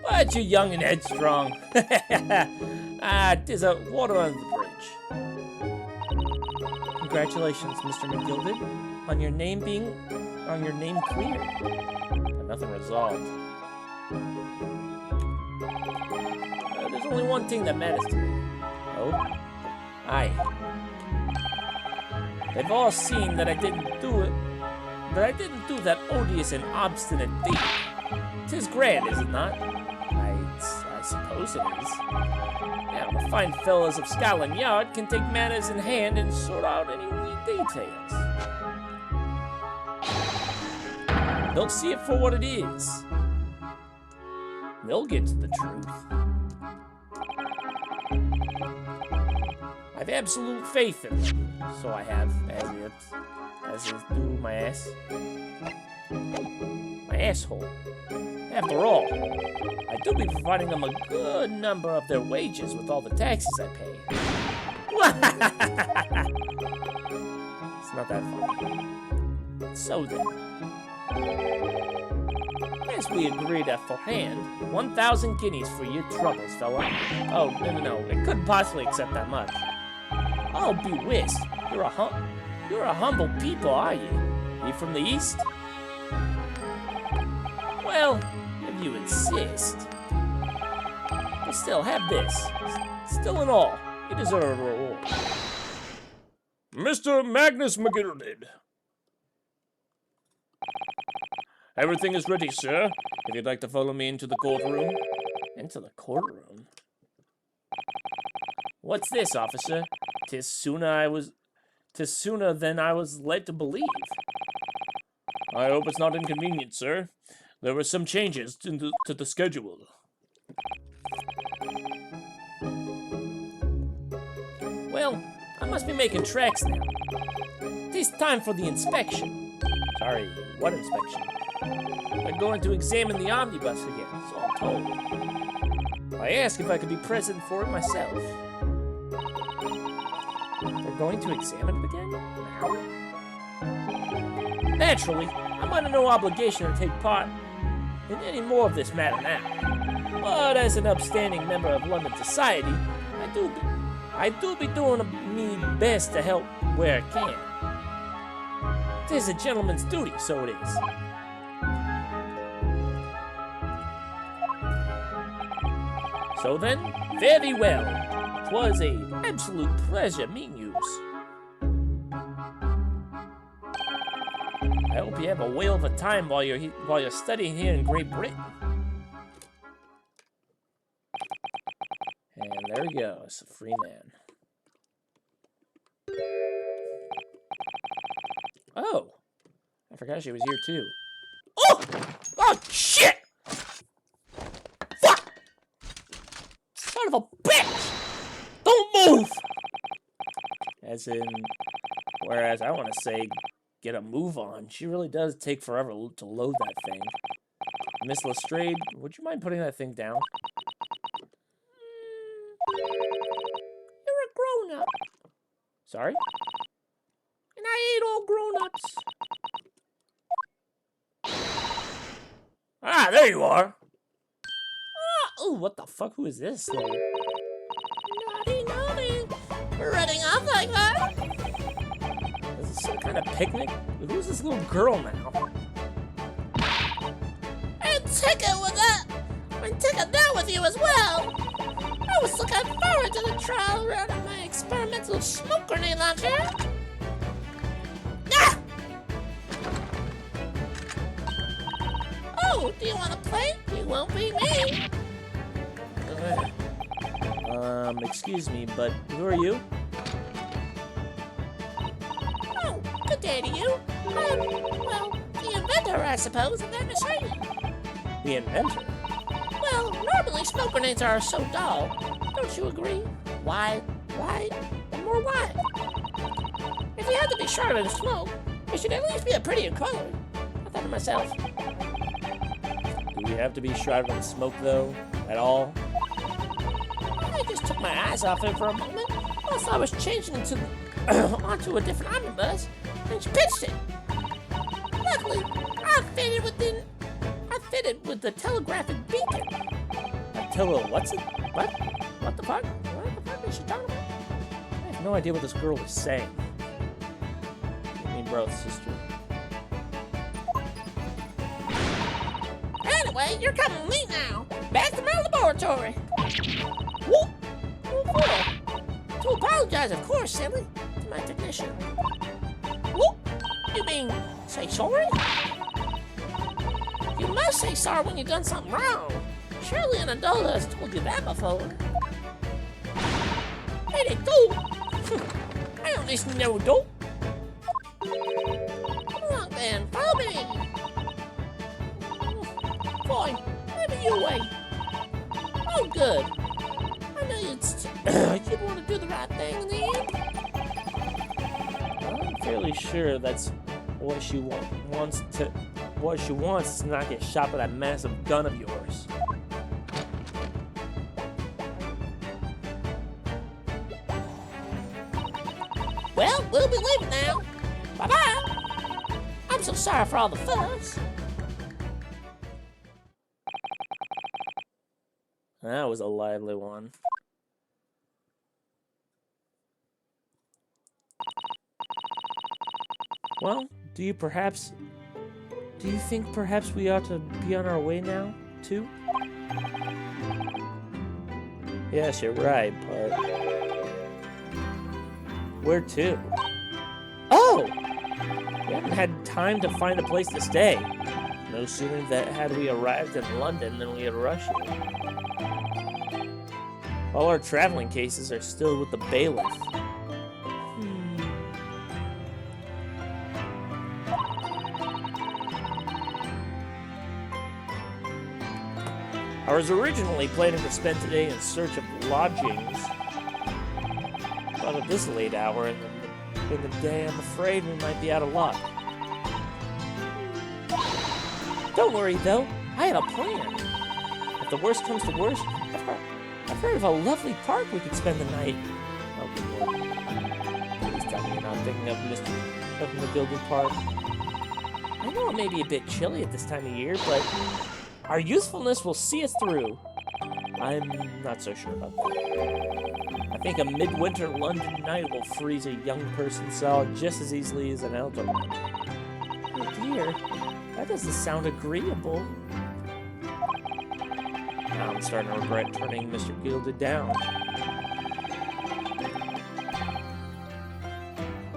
But you're young and headstrong. There's a water under the bridge. Congratulations, Mr. McGilded, on your name cleared. But nothing resolved. There's only one thing that matters to me. Oh? Aye. They've all seen that I didn't do it. That I didn't do that odious and obstinate deed. 'Tis grand, is it not? I suppose it is. Now, the fine fellows of Scotland Yard can take matters in hand and sort out any wee details. They'll see it for what it is. They'll get to the truth. I've absolute faith in them, so I have, as is due my ass. My asshole. After all, I do be providing them a good number of their wages with all the taxes I pay. It's not that funny. So then, as we agreed aforehand, 1,000 guineas for your troubles, fella. Oh, no, I couldn't possibly accept that much. Oh, be whist. You're a humble people, are you? You from the East? Well, if you insist. But still, have this. Still in all, you deserve a reward. Mr. Magnus McGilded. Everything is ready, sir. If you'd like to follow me into the courtroom. Into the courtroom? What's this, officer? 'Tis sooner than I was led to believe. I hope it's not inconvenient, sir. There were some changes to the schedule. Well, I must be making tracks now. 'Tis time for the inspection. Sorry, what inspection? They're going to examine the omnibus again, so I'm told. I asked if I could be present for it myself. They're going to examine it again? Now? Naturally, I'm under no obligation to take part in any more of this matter now. But as an upstanding member of London society, I do be doing me best to help where I can. 'Tis a gentleman's duty, so it is. So then, fare thee well. 'Twas an absolute pleasure meeting you. I hope you have a whale of a time while you're studying here in Great Britain. And there he goes, a free man. Oh, I forgot she was here too. Oh! Oh, shit! Fuck! Son of a bitch! Don't move! As in, whereas I want to say, get a move on. She really does take forever to load that thing. Miss Lestrade, would you mind putting that thing down? You're a grown-up. Sorry? And I get all grown-ups. Ah, there you are. Oh, what the fuck? Who is this lady? Naughty, naughty. Running off like that? Is this some kind of picnic? Who's this little girl now? And Tika with that. And Tika down with you as well. I was looking forward to the trial run of my experimental smoke grenade launcher. Ah! Oh, do you want to play? You won't be me. Excuse me, but who are you? Oh, good day to you. Well, the inventor, I suppose, of that machine. The inventor? Well, normally smoke grenades are so dull. Don't you agree? Wide, and more wide. If you had to be sharper than smoke, it should at least be a prettier color. I thought to myself. Do we have to be sharper than smoke, though? At all? I just took my eyes off it for a moment whilst I was changing into onto a different omnibus, and she pitched it. Luckily, I fitted with the telegraphic beacon. What's it? What? What the fuck? What the fuck is she talking about? I have no idea what this girl was saying. Give me both, sister. Anyway, you're coming late now. Back to my laboratory. What? What for? To apologize, of course, silly. To my technician. What? You mean, say sorry? You must say sorry when you've done something wrong. Surely an adult has told you that before. Hey, they do. I don't listen to no adult. Come along then, follow me. Fine, maybe you wait. Oh, good. I know you'd want to do the right thing in the end. I'm fairly sure that's what she wants to not get shot by that massive gun of yours. Well, we'll be leaving now. Bye-bye. I'm so sorry for all the fuss. That was a lively one. Well, do you think perhaps we ought to be on our way now, too? Yes, you're right, but... Where to? Oh! We haven't had time to find a place to stay. No sooner had we arrived in London than we had rushed here. All our traveling cases are still with the bailiff. I was originally planning to spend today in search of lodgings, but at this late hour in the day, I'm afraid we might be out of luck. Don't worry, though. I have a plan. If the worst comes to worst, I've heard of a lovely park we could spend the night. Oh, good Lord. Please tell me you're not thinking of the Gilded Park. I know it may be a bit chilly at this time of year, but our usefulness will see us through. I'm not so sure about that. I think a midwinter London night will freeze a young person solid just as easily as an elder one. Oh dear, that doesn't sound agreeable. Now I'm starting to regret turning Mr. Gilded down.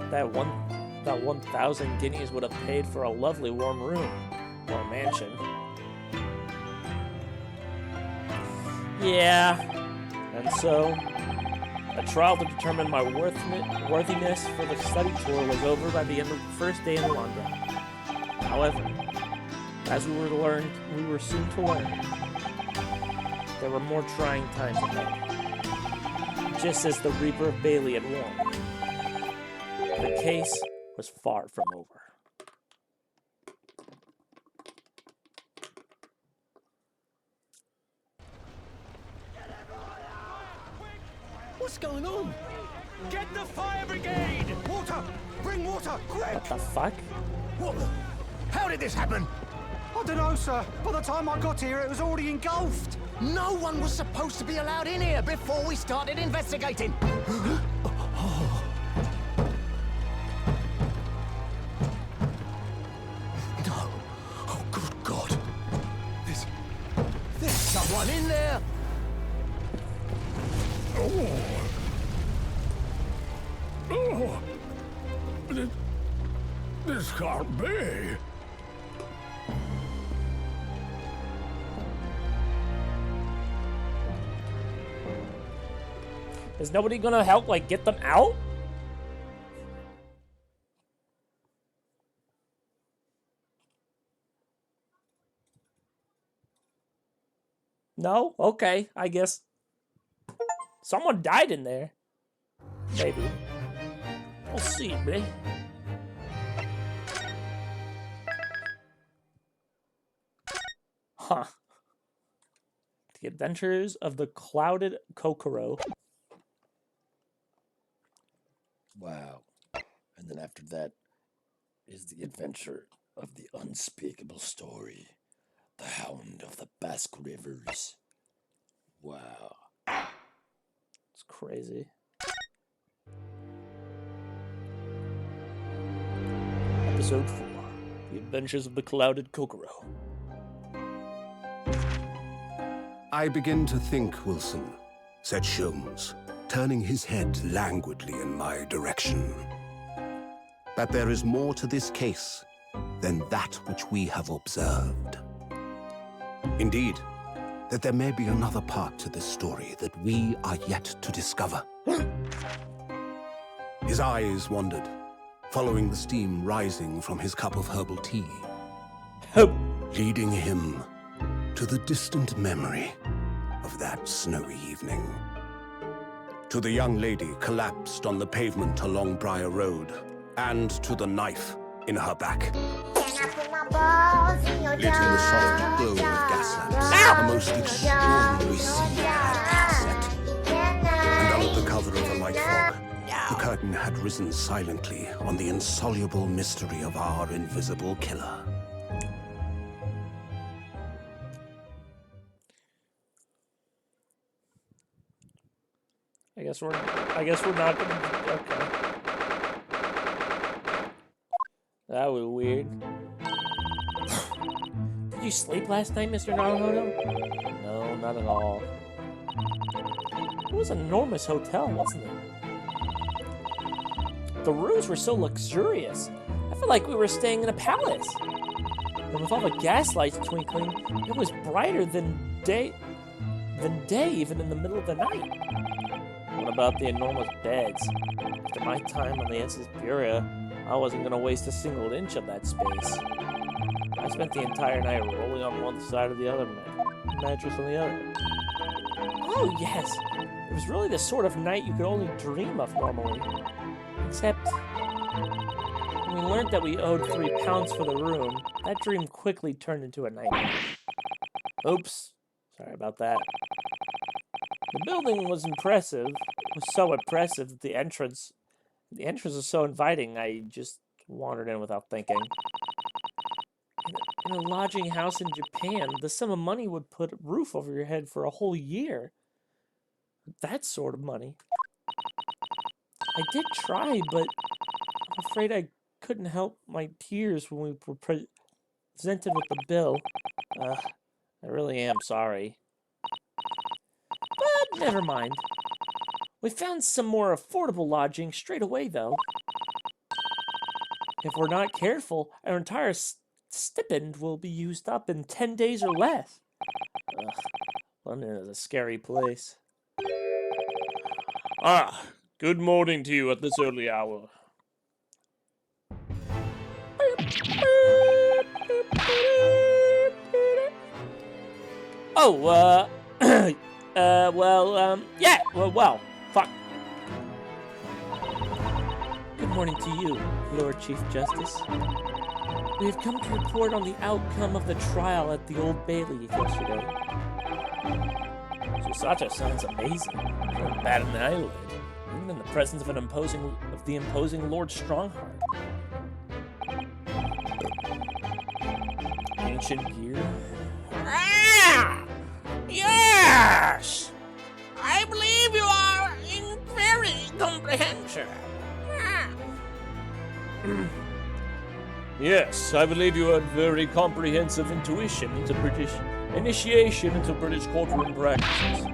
That 1,000 guineas would have paid for a lovely warm room, or a mansion. Yeah, and so, a trial to determine my worthiness for the study tour was over by the end of the first day in London. However, as we were soon to learn, there were more trying times ahead. Just as the Reaper of Bailey had warned, the case was far from over. What's going on? Get the fire brigade! Water! Bring water, quick! What the fuck? What the? How did this happen? I don't know, sir. By the time I got here, it was already engulfed. No one was supposed to be allowed in here before we started investigating. No. Oh, good God. There's someone in there. This can't be. Is nobody gonna help, like, get them out? No? Okay, I guess. Someone died in there. Maybe. We'll see, man. Huh. The Adventures of the Clouded Kokoro. Wow. And then after that is the adventure of the unspeakable story. The Hound of the Basque Rivers. Wow. It's crazy. Episode 4. The Adventures of the Clouded Kokoro. I begin to think, Wilson, said Sholmes, turning his head languidly in my direction, that there is more to this case than that which we have observed. Indeed, that there may be another part to this story that we are yet to discover. His eyes wandered, following the steam rising from his cup of herbal tea, leading him to the distant memory of that snowy evening. To the young lady collapsed on the pavement along Briar Road, and to the knife in her back. Lit in the soft glow of gas lamps, a most extraordinary scene had set. And under the cover of a light fog, the curtain had risen silently on the insoluble mystery of our invisible killer. I guess we're not gonna. Okay. That was weird. Did you sleep last night, Mr. Naruhodo? No, not at all. It was an enormous hotel, wasn't it? The rooms were so luxurious. I felt like we were staying in a palace. And with all the gas lights twinkling, it was brighter than day even in the middle of the night. What about the enormous beds? After my time on the SS Bureau, I wasn't going to waste a single inch of that space. I spent the entire night rolling on one side of the other mattress on the other. Oh, yes. It was really the sort of night you could only dream of normally. Except, when we learned that we owed £3 for the room, that dream quickly turned into a nightmare. Oops. Sorry about that. The building was impressive. It was so impressive that the entrance was so inviting, I just wandered in without thinking. In a lodging house in Japan, the sum of money would put a roof over your head for a whole year. That sort of money. I did try, but I'm afraid I couldn't help my tears when we were presented with the bill. I really am sorry. But never mind. We found some more affordable lodging straight away, though. If we're not careful, our entire stipend will be used up in 10 days or less. London is a scary place. Ah, good morning to you at this early hour. Oh, yeah, well, fuck. Good morning to you, Lord Chief Justice. We have come to report on the outcome of the trial at the Old Bailey yesterday. Susato sounds amazing. Not bad an eyelid. even in the presence of the imposing Lord Strongheart. Ancient gear. Ah! Yes! I believe you are very comprehensive. Ah. Yes, I believe you had very comprehensive intuition into initiation into British courtroom practices.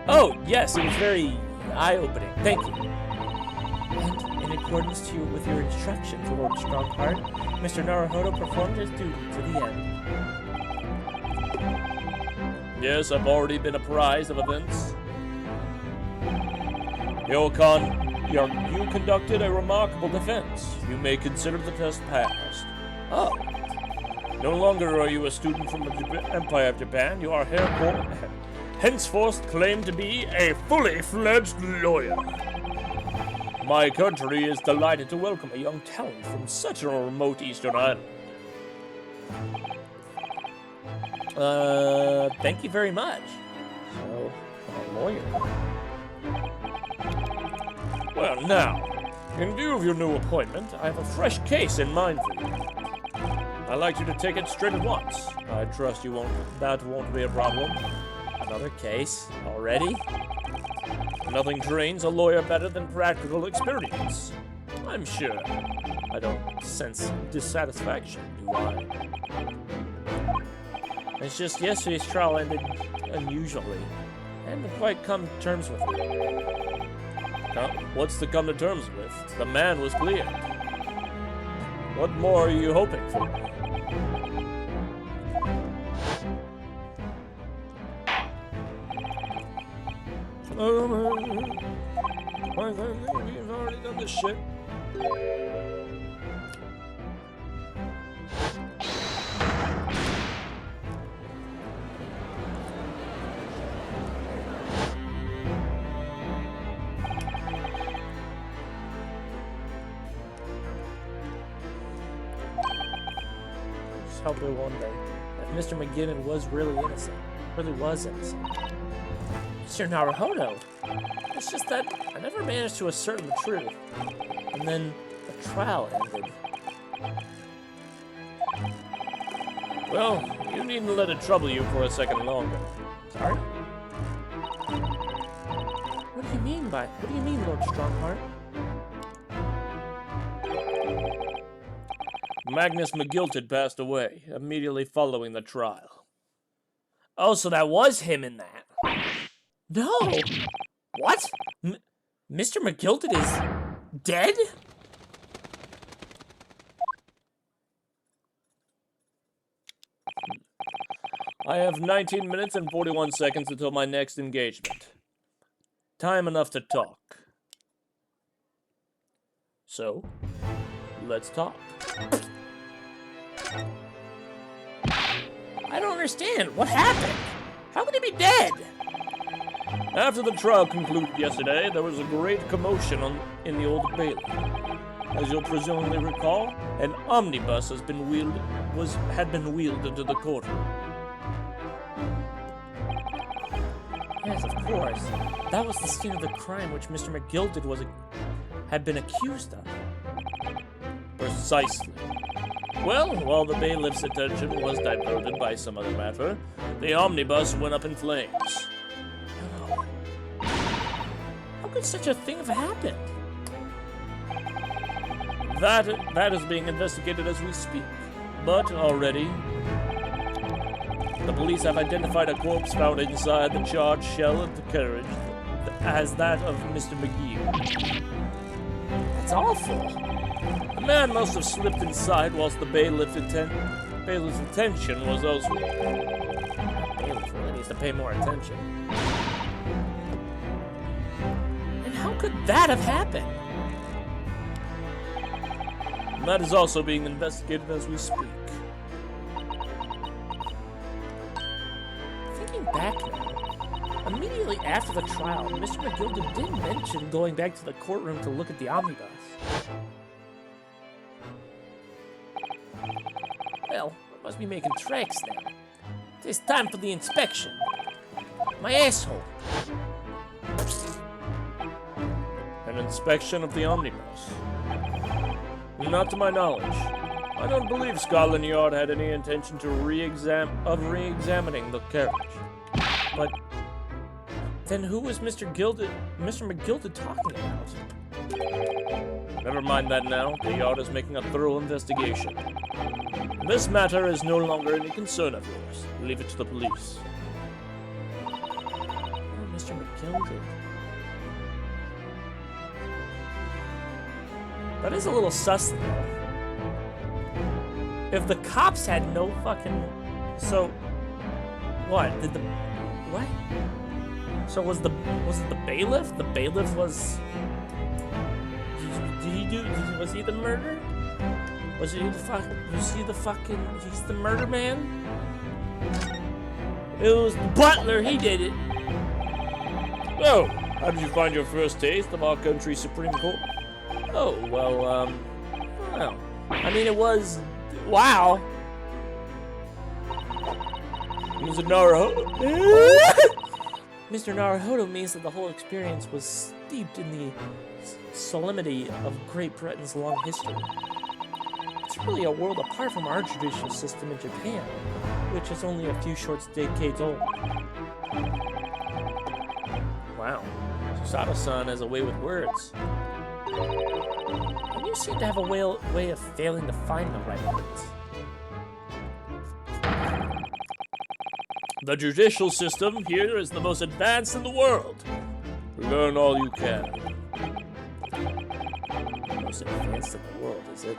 Oh, yes, it was very eye-opening. Thank you. And in accordance with your instructions, Lord Strongheart, Mr. Naruhodo performed his duty to the end. Yes, I've already been apprised of events. Yokan, you conducted a remarkable defense. You may consider the test passed. Oh, No longer are you a student from the Empire of Japan. You are henceforth claimed to be a fully fledged lawyer. My country is delighted to welcome a young talent from such a remote eastern island. thank you very much. So, I'm a lawyer. Well, now, in view of your new appointment, I have a fresh case in mind for you. I'd like you to take it straight at once. I trust that won't be a problem. Another case already? Nothing trains a lawyer better than practical experience. I'm sure. I don't sense dissatisfaction, do I? It's just yesterday's trial ended unusually. I haven't quite come to terms with it. What's to come to terms with? The man was cleared. What more are you hoping for? Oh man. I think we've already done this shit. Just hope they one day that Mr. McGinnon was really innocent. Really was innocent. Mr. Naruhodo. It's just that I never managed to ascertain the truth. And then the trial ended. Well, you needn't let it trouble you for a second longer. Sorry? What do you mean, Lord Strongheart? Magnus McGilted passed away immediately following the trial. Oh, so that was him in that. No! What? Mr. McGilted is dead? I have 19 minutes and 41 seconds until my next engagement. Time enough to talk. So, let's talk. I don't understand. What happened? How could he be dead? After the trial concluded yesterday, there was a great commotion in the Old Bailey. As you'll presumably recall, an omnibus had been wheeled into the courtroom. Yes, of course. That was the scene of the crime which Mr. McGilted had been accused of. Precisely. Well, while the bailiff's attention was diverted by some other matter, the omnibus went up in flames. No. How could such a thing have happened? That is being investigated as we speak. But already, the police have identified a corpse found inside the charred shell of the carriage as that of Mr. McGee. That's awful. The man must have slipped inside whilst the bailiff's attention was elsewhere. The bailiff really needs to pay more attention. And how could that have happened? That is also being investigated as we speak. Thinking back now, immediately after the trial, Mr. McGilden did mention going back to the courtroom to look at the omnibus. Well, I must be making tracks now. It's time for the inspection. My asshole. An inspection of the omnibus? Not to my knowledge. I don't believe Scotland Yard had any intention to re-examining the carriage. But then who was Mr. McGilded talking about? Never mind that now. The Yard is making a thorough investigation. This matter is no longer any concern of yours. Leave it to the police. Oh, Mr. McGilded. That is a little sus, though. If the cops had no fucking... So... What? What? So was it the bailiff? The bailiff was... Was he the murderer? Was he the fucking... He's the murder man? It was the butler, he did it. Oh, how did you find your first taste of our country's Supreme Court? Oh, well, I mean, it was... Wow. Mr. Naruhodo. Mr. Naruhodo means that the whole experience was steeped in the solemnity of Great Britain's long history. It's really a world apart from our judicial system in Japan, which is only a few short decades old. Wow. Susato-san has a way with words. And you seem to have a way of failing to find the right words. The judicial system here is the most advanced in the world. Learn all you can. Most advanced in the world, is it?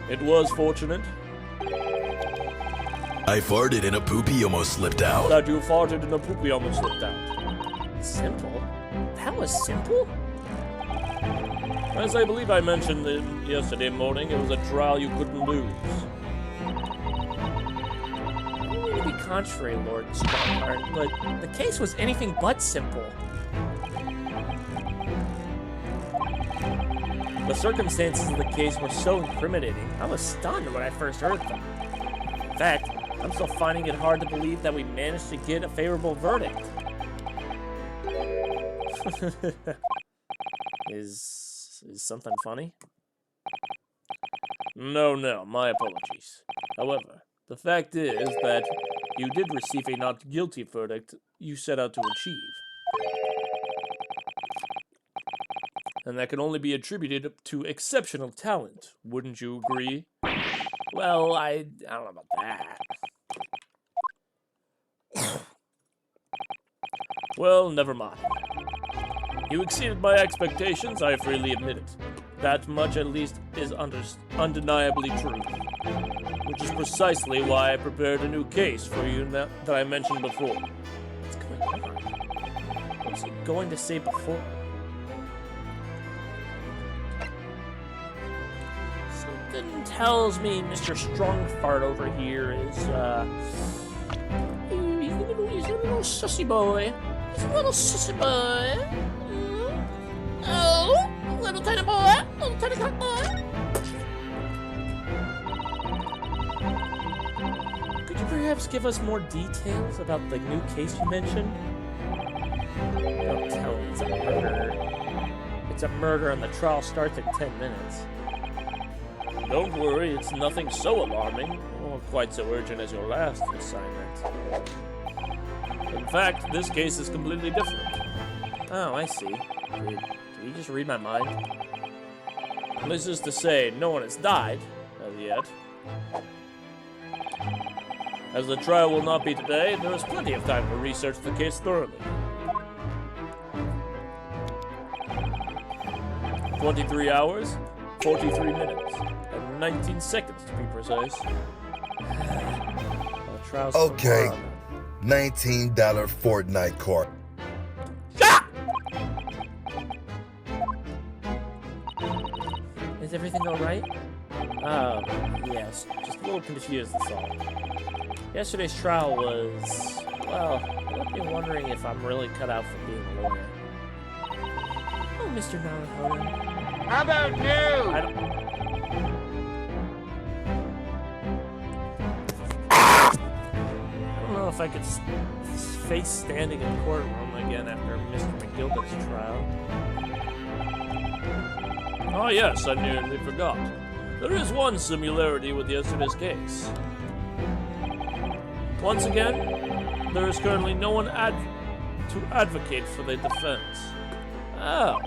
It was fortunate. I farted and a poopy almost slipped out. That you farted and a poopy almost slipped out. Simple? That was simple? As I believe I mentioned yesterday morning, it was a trial you couldn't lose. I don't mean to be contrary, Lord Strongheart, but the case was anything but simple. The circumstances of the case were so incriminating, I was stunned when I first heard them. In fact, I'm still finding it hard to believe that we managed to get a favorable verdict. Is something funny? No, my apologies. However, the fact is that you did receive a not guilty verdict you set out to achieve. And that can only be attributed to exceptional talent, wouldn't you agree? Well, I don't know about that. Well, never mind. You exceeded my expectations, I freely admit it. That much at least is undeniably true. Which is precisely why I prepared a new case for you that I mentioned before. What's going on? What was he going to say before? Something tells me Mr. Strongfart over here is, he's a little sussy boy. He's a little sussy boy. Oh, little tiny boy, little tiny cock boy. Could you perhaps give us more details about the new case you mentioned? Don't tell me it's a murder. It's a murder and the trial starts in 10 minutes. Don't worry, it's nothing so alarming, or quite so urgent as your last assignment. In fact, this case is completely different. Oh, I see. Did you just read my mind? This is to say, no one has died, as yet. As the trial will not be today, there is plenty of time to research the case thoroughly. 23 hours, 43 minutes, and 19 seconds to be precise. The trial's Okay. tomorrow. $19 Fortnite card. Is everything alright? Oh, yes. Just a little confused, that's all. Yesterday's trial was... well, it left me wondering if I'm really cut out for being a lawyer. Oh, Mr. Naruhodo. How about you? I don't know if I could face standing in courtroom again after Mr. McGilbert's trial. Oh yes, I nearly forgot. There is one similarity with yesterday's case. Once again, there is currently no one to advocate for the defense. Oh.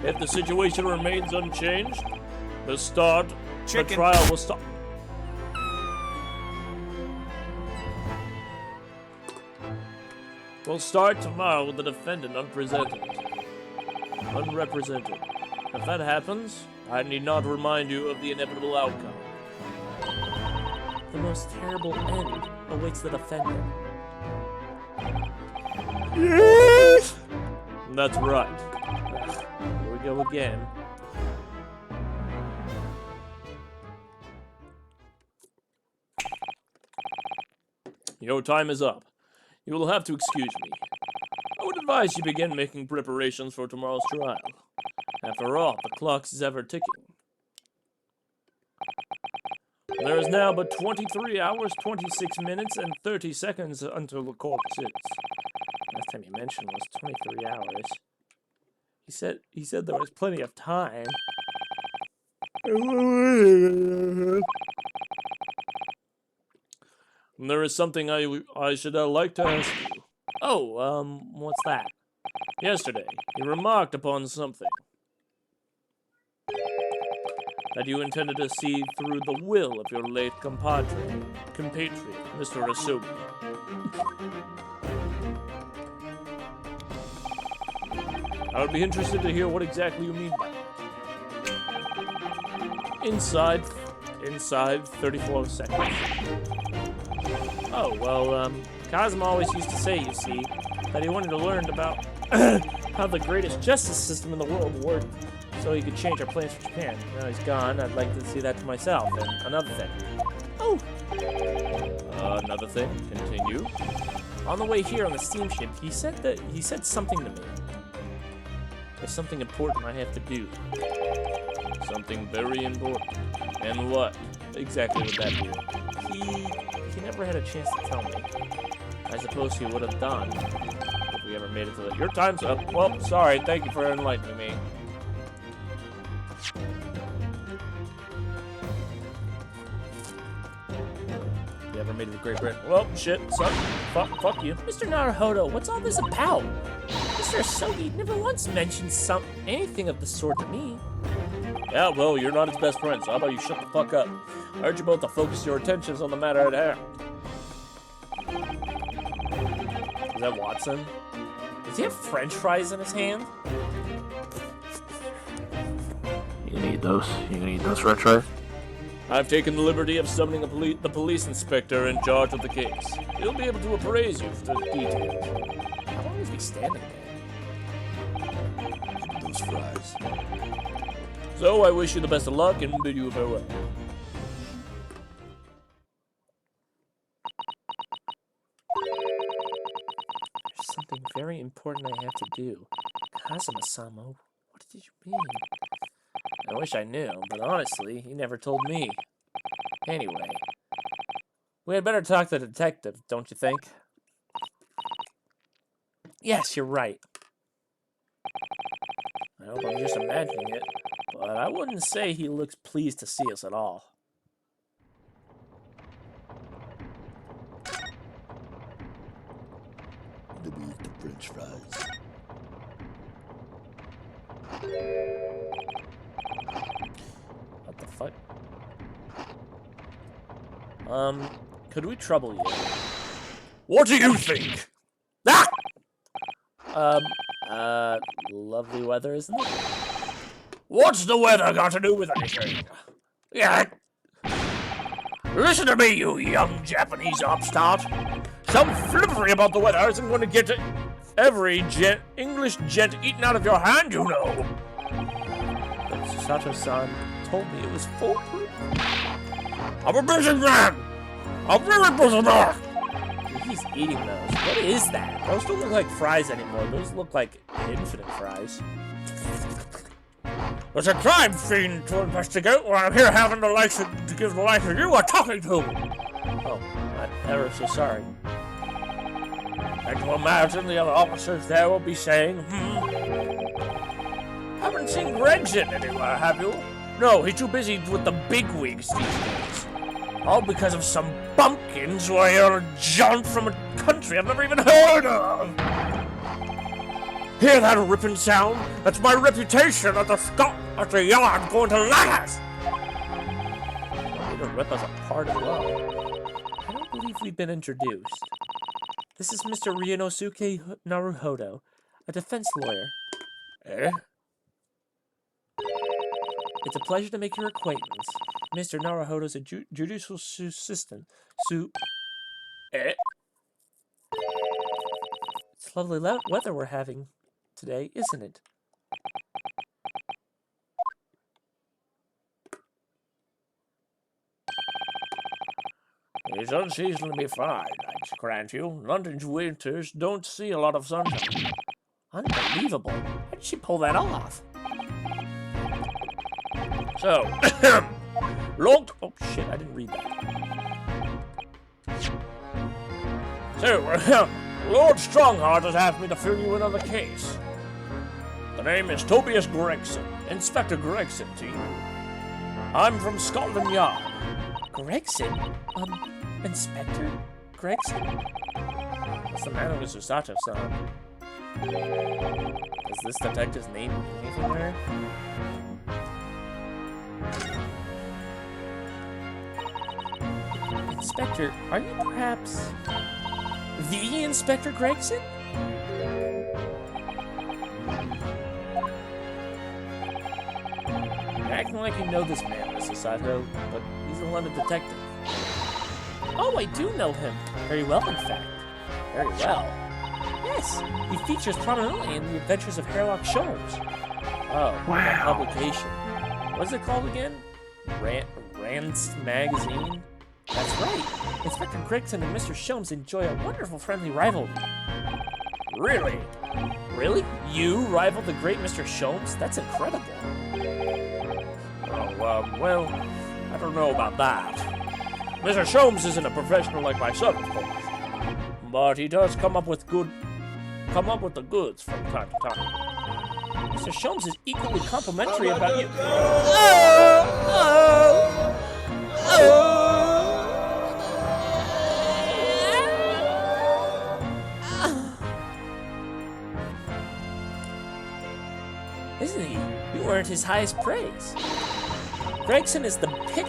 If the situation remains unchanged, the trial will start. We'll start tomorrow with the defendant unrepresented. If that happens, I need not remind you of the inevitable outcome. The most terrible end awaits the defendant. Yes! That's right. Here we go again. Your time is up. You will have to excuse me. I would advise you begin making preparations for tomorrow's trial. After all, the clock is ever ticking. There is now but 23 hours, 26 minutes, and 30 seconds until the court sits. Last time you mentioned was 23 hours. He said there was plenty of time. There is something I should like to ask you. Oh, what's that? Yesterday, you remarked upon something. That you intended to see through the will of your late compatriot, Mr. Asugi. I would be interested to hear what exactly you mean by that. Inside 34 seconds. Oh, well, Kazuma always used to say, you see, that he wanted to learn about how the greatest justice system in the world worked so he could change our plans for Japan. Now he's gone, I'd like to see that for myself. And another thing. Oh! Another thing? Continue. On the way here on the steamship, he said something to me. There's something important I have to do. Something very important. And what exactly would that be? He never had a chance to tell me. I suppose he would have done if we ever made it to the... Your time's up. Well, sorry. Thank you for enlightening me. You ever made it to Great Britain? Well, shit. Fuck you. Mr. Naruhodo, what's all this about? Mr. Asogi never once mentioned anything of the sort to me. Yeah, well, you're not his best friend, so how about you shut the fuck up? I urge you both to focus your attentions on the matter at hand. Is that Watson? Does he have French fries in his hand? You gonna eat those? You gonna eat those French fries? I've taken the liberty of summoning the police inspector in charge of the case. He'll be able to appraise you for the details. How long is he standing there? Those fries. So I wish you the best of luck and bid you farewell. There's something very important I have to do. Kazuma-sama, what did you mean? I wish I knew, but honestly, he never told me. Anyway, we had better talk to the detective, don't you think? Yes, you're right. I hope I'm just imagining it, but I wouldn't say he looks pleased to see us at all. Let me eat the French fries. What the fuck? Could we trouble you? What do you think? Lovely weather, isn't it? What's the weather got to do with anything? Yeah. Listen to me, you young Japanese upstart. Some flippery about the weather isn't going to get every English gent eaten out of your hand, you know. But Sato-san told me it was foolproof. I'm a busy man. I'm very busy man. He's eating those. What is that? Those don't look like fries anymore. Those look like infinite fries. There's a crime scene to investigate while I'm here having the license to give the license you are talking to. Oh, I'm ever so sorry. I can imagine the other officers there will be saying, Haven't seen Gregson anywhere, have you? No, he's too busy with the bigwigs these days. All because of some bumpkins who are here jumped from a country I've never even heard of. Hear that ripping sound? That's my reputation at the yard going to last. You're gonna rip us apart as well. I don't believe we've been introduced. This is Mr. Ryunosuke Naruhodo, a defense lawyer. Eh? It's a pleasure to make your acquaintance. Mr. Naruhodo is a judicial assistant. Eh? It's lovely weather we're having today, isn't it? It's unseasonably fine, I grant you. London's winters don't see a lot of sunshine. Unbelievable. How did she pull that off? So, oh shit, I didn't read that. So, Lord Strongheart has asked me to fill you in on the case. The name is Tobias Gregson, Inspector Gregson to you. I'm from Scotland Yard. Gregson? Inspector Gregson? What's the matter with Susato-san? Does this detective's name mean anything to her? Inspector, are you perhaps the Inspector Gregson? Acting like you know this man, Mrs. Sato, but he's a London detective. Oh, I do know him. Very well, in fact. Very well. Yes, he features prominently in the adventures of Sherlock Sholmes. Oh, that publication. What's it called again? Rand's Magazine? That's right. Inspector Gregson and Mr. Sholmes enjoy a wonderful friendly rivalry. Really? Really? You rival the great Mr. Sholmes? That's incredible. Oh, well, I don't know about that. Mr. Sholmes isn't a professional like myself, of course. But he does come up with the goods from time to time. Mr. Sholmes is equally complimentary about you. Isn't he? You earned his highest praise. Gregson is the pick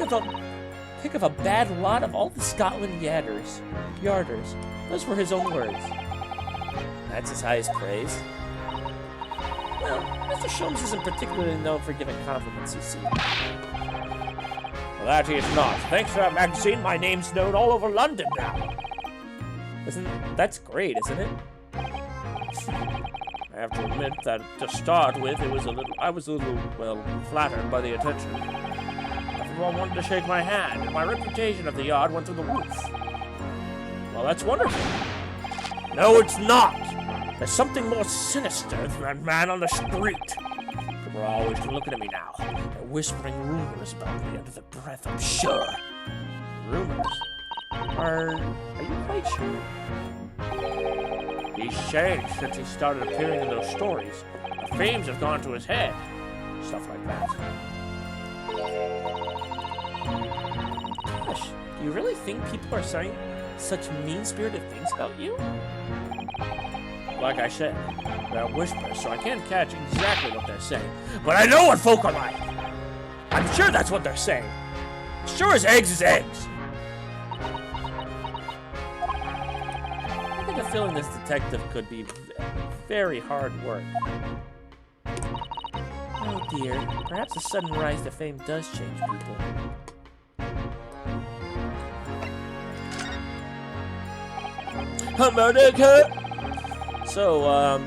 of a bad lot of all the Scotland Yarders. Those were his own words. That's his highest praise. Well, Mr. Sholmes isn't particularly known for giving compliments, you see. Well, that he is not. Thanks to that magazine, my name's known all over London now. That's great, isn't it? I have to admit that to start with, I was a little, well, flattered by the attention. Everyone wanted to shake my hand, and my reputation at the yard went through the roof. Well, that's wonderful. No, it's not. There's something more sinister than that man on the street. People are always looking at me now. They're whispering rumors about me under their breath, I'm sure. Rumors? Are you quite sure? He's changed since he started appearing in those stories. The fames have gone to his head. Stuff like that. Gosh, do you really think people are saying such mean-spirited things about you? Like I said, they're whispers, so I can't catch exactly what they're saying. But I know what folk are like! I'm sure that's what they're saying. Sure as eggs is eggs! I get a feeling this detective could be very hard work. Oh dear, perhaps a sudden rise to fame does change people. America! So,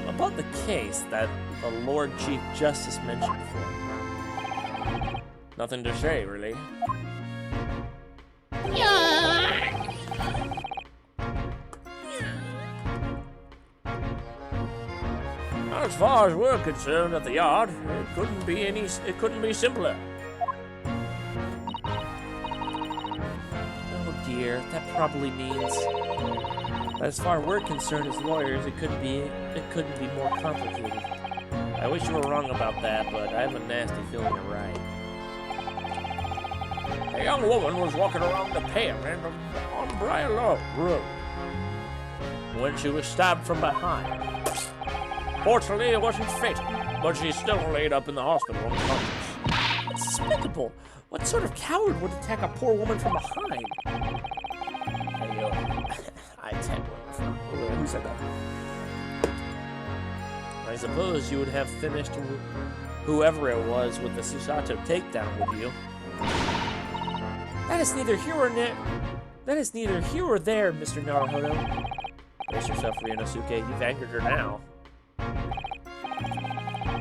about the case that the Lord Chief Justice mentioned before. Nothing to say, really. As far as we're concerned at the yard, it couldn't be simpler. Oh dear. here, that probably means that as far as we're concerned as lawyers, it couldn't be more complicated. I wish you were wrong about that, but I have a nasty feeling you're right. A young woman was walking around the pavement on Briarlow Road When she was stabbed from behind. Fortunately, it wasn't fatal, but she's still laid up in the hospital unconscious. Despicable! What sort of coward would attack a poor woman from behind? Hey, yo. I attack women from... Who said that? I suppose you would have finished whoever it was with the Susato takedown, would you? That is neither here or there. That is neither here or there, Mr. Naruhodo. Brace yourself, Ryunosuke. You've angered her now.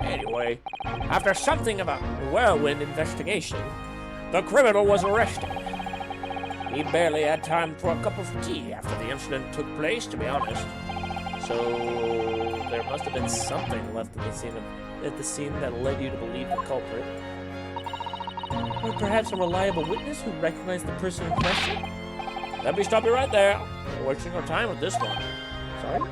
Anyway, after something of a whirlwind investigation, the criminal was arrested. He barely had time for a cup of tea after the incident took place, to be honest. So there must have been something left at the scene that led you to believe the culprit. Or perhaps a reliable witness who recognized the person in question? Let me stop you right there. You're wasting your time with this one. Sorry?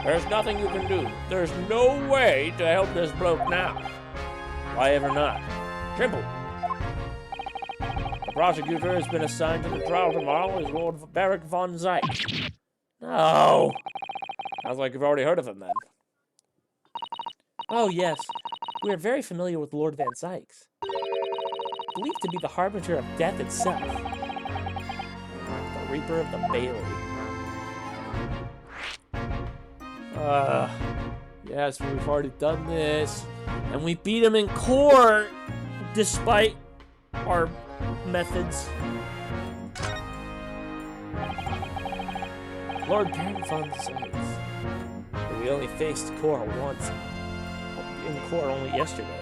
There's nothing you can do. There's no way to help this bloke now. Why ever not? Simple. The prosecutor has been assigned to the trial tomorrow as Lord Barak von Zych. No! Sounds like you've already heard of him then. Oh, yes. We are very familiar with Lord Van Zykes. Believed to be the harbinger of death itself. The Reaper of the Bailey. Yes, we've already done this. And we beat him in court, despite our methods. Lord Baron von Zykes. We only faced Cora once. In court only yesterday.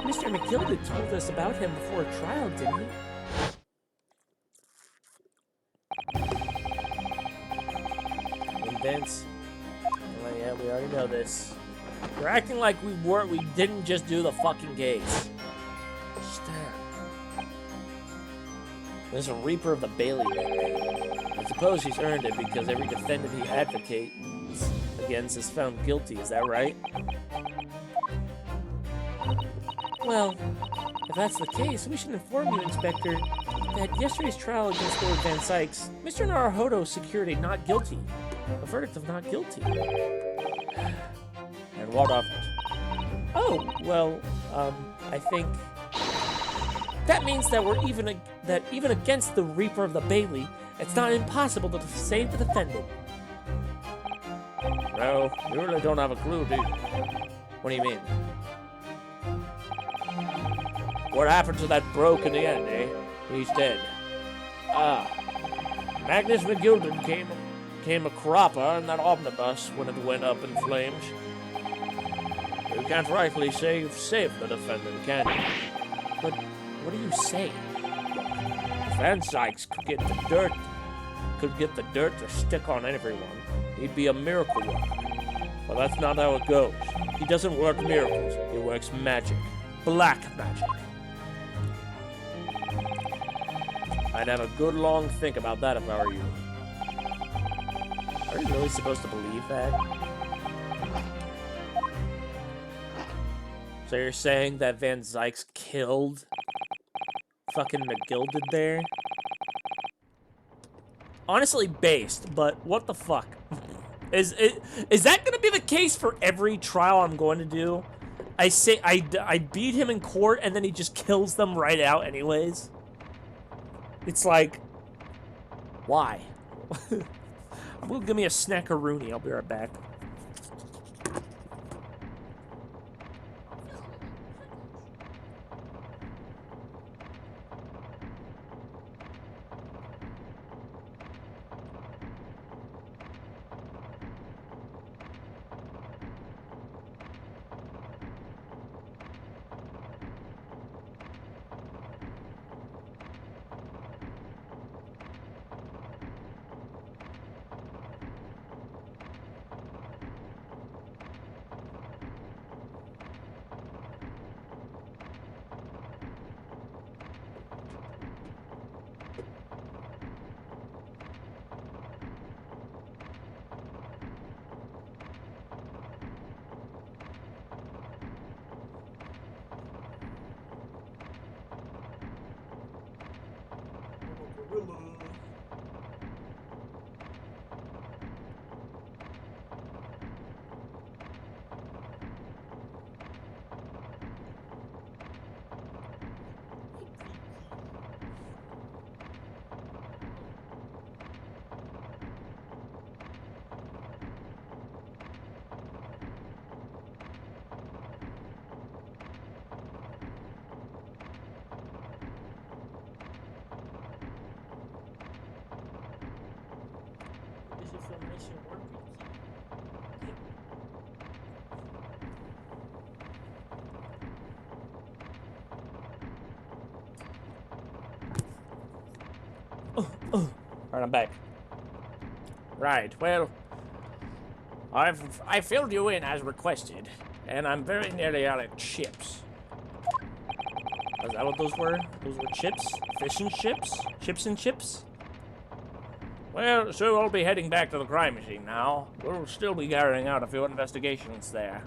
Mr. McGilded told us about him before a trial, didn't he? And Vince. Oh yeah, we already know this. We're acting like we didn't just do the fucking case. Stan. There's a Reaper of the Bailey nickname. I suppose he's earned it because every defendant he advocates against is found guilty, is that right? Well, if that's the case, we should inform you, Inspector, that yesterday's trial against Lord Van Zykes, Mr. Naruhodo secured a not guilty. A verdict of not guilty. And what of it? Oh, well, I think... That means that we're even against the Reaper of the Bailey, it's not impossible to save the defendant. No, you really don't have a clue, do you? What do you mean? What happened to that bloke in the end, eh? He's dead. Magnus McGilded came a cropper in that omnibus when it went up in flames. You can't rightly say you've saved the defendant, can you? But what are you saying? Van Zykes could get the dirt to stick on everyone. He'd be a miracle worker. But that's not how it goes. He doesn't work miracles. He works magic. Black magic. I'd have a good long think about that if I were you. Are you really supposed to believe that? So you're saying that Van Zykes killed fucking McGilded there? Honestly based, but what the fuck? Is that gonna be the case for every trial I'm going to do? I say I beat him in court and then he just kills them right out anyways? It's like, why? Well, give me a snackaroonie. I'll be right back. shouldn't work. Alright, I'm back. Right, well, I filled you in as requested, and I'm very nearly out of chips. Is that what those were? Those were chips? Fish and chips? Chips and chips? Well, so I'll be heading back to the crime machine now. We'll still be carrying out a few investigations there.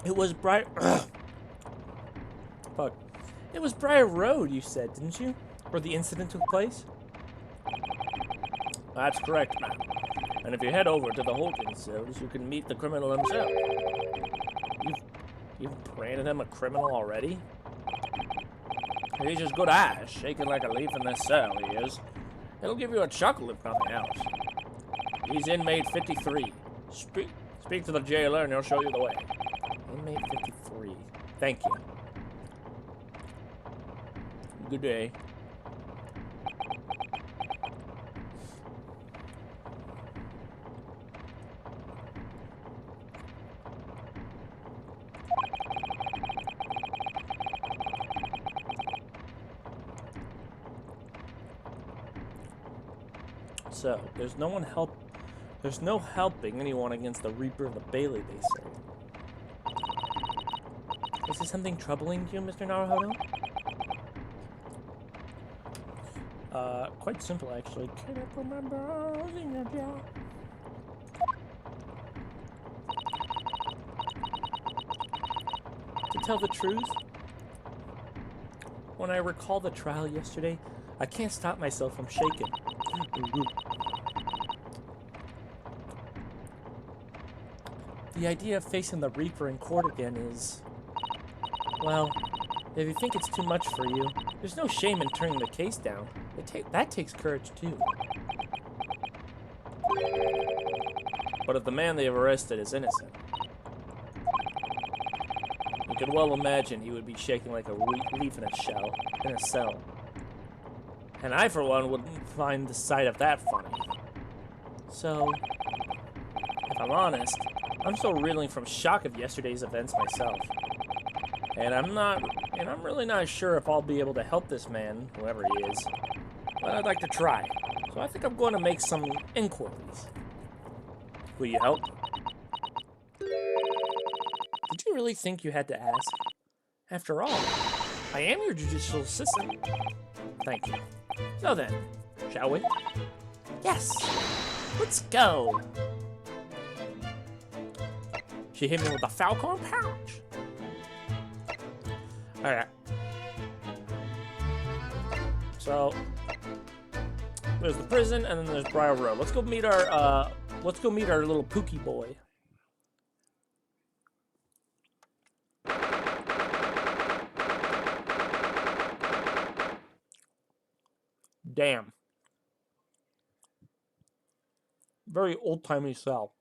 It was Briar... Fuck. It was Briar Road, you said, didn't you? Where the incident took place? That's correct, ma'am. And if you head over to the holding cells, you can meet the criminal himself. You've branded him a criminal already? He's as good as, shaking like a leaf in this cell, he is. It'll give you a chuckle if nothing else. He's inmate 53. Speak to the jailer and he'll show you the way. Inmate 53. Thank you. Good day. So, there's no helping anyone against the Reaper of the Bailey, they say. Is this something troubling you, Mr. Naruhodo? Quite simple, actually. Can't remember losing your job. To tell the truth, when I recall the trial yesterday, I can't stop myself from shaking. The idea of facing the Reaper in court again is... Well, if you think it's too much for you, there's no shame in turning the case down. That takes courage, too. But if the man they have arrested is innocent, you can well imagine he would be shaking like a leaf in a cell. And I, for one, wouldn't find the sight of that funny. So, if I'm honest, I'm still reeling from shock of yesterday's events myself. And I'm really not sure if I'll be able to help this man, whoever he is. But I'd like to try. So I think I'm going to make some inquiries. Will you help? Did you really think you had to ask? After all, I am your judicial assistant. Thank you. So then, shall we? Yes! Let's go! She hit me with a Falcon pouch. Alright. So, there's the prison, and then there's Briar Road. Let's go meet our little Pookie boy. Damn. Very old-timey cell.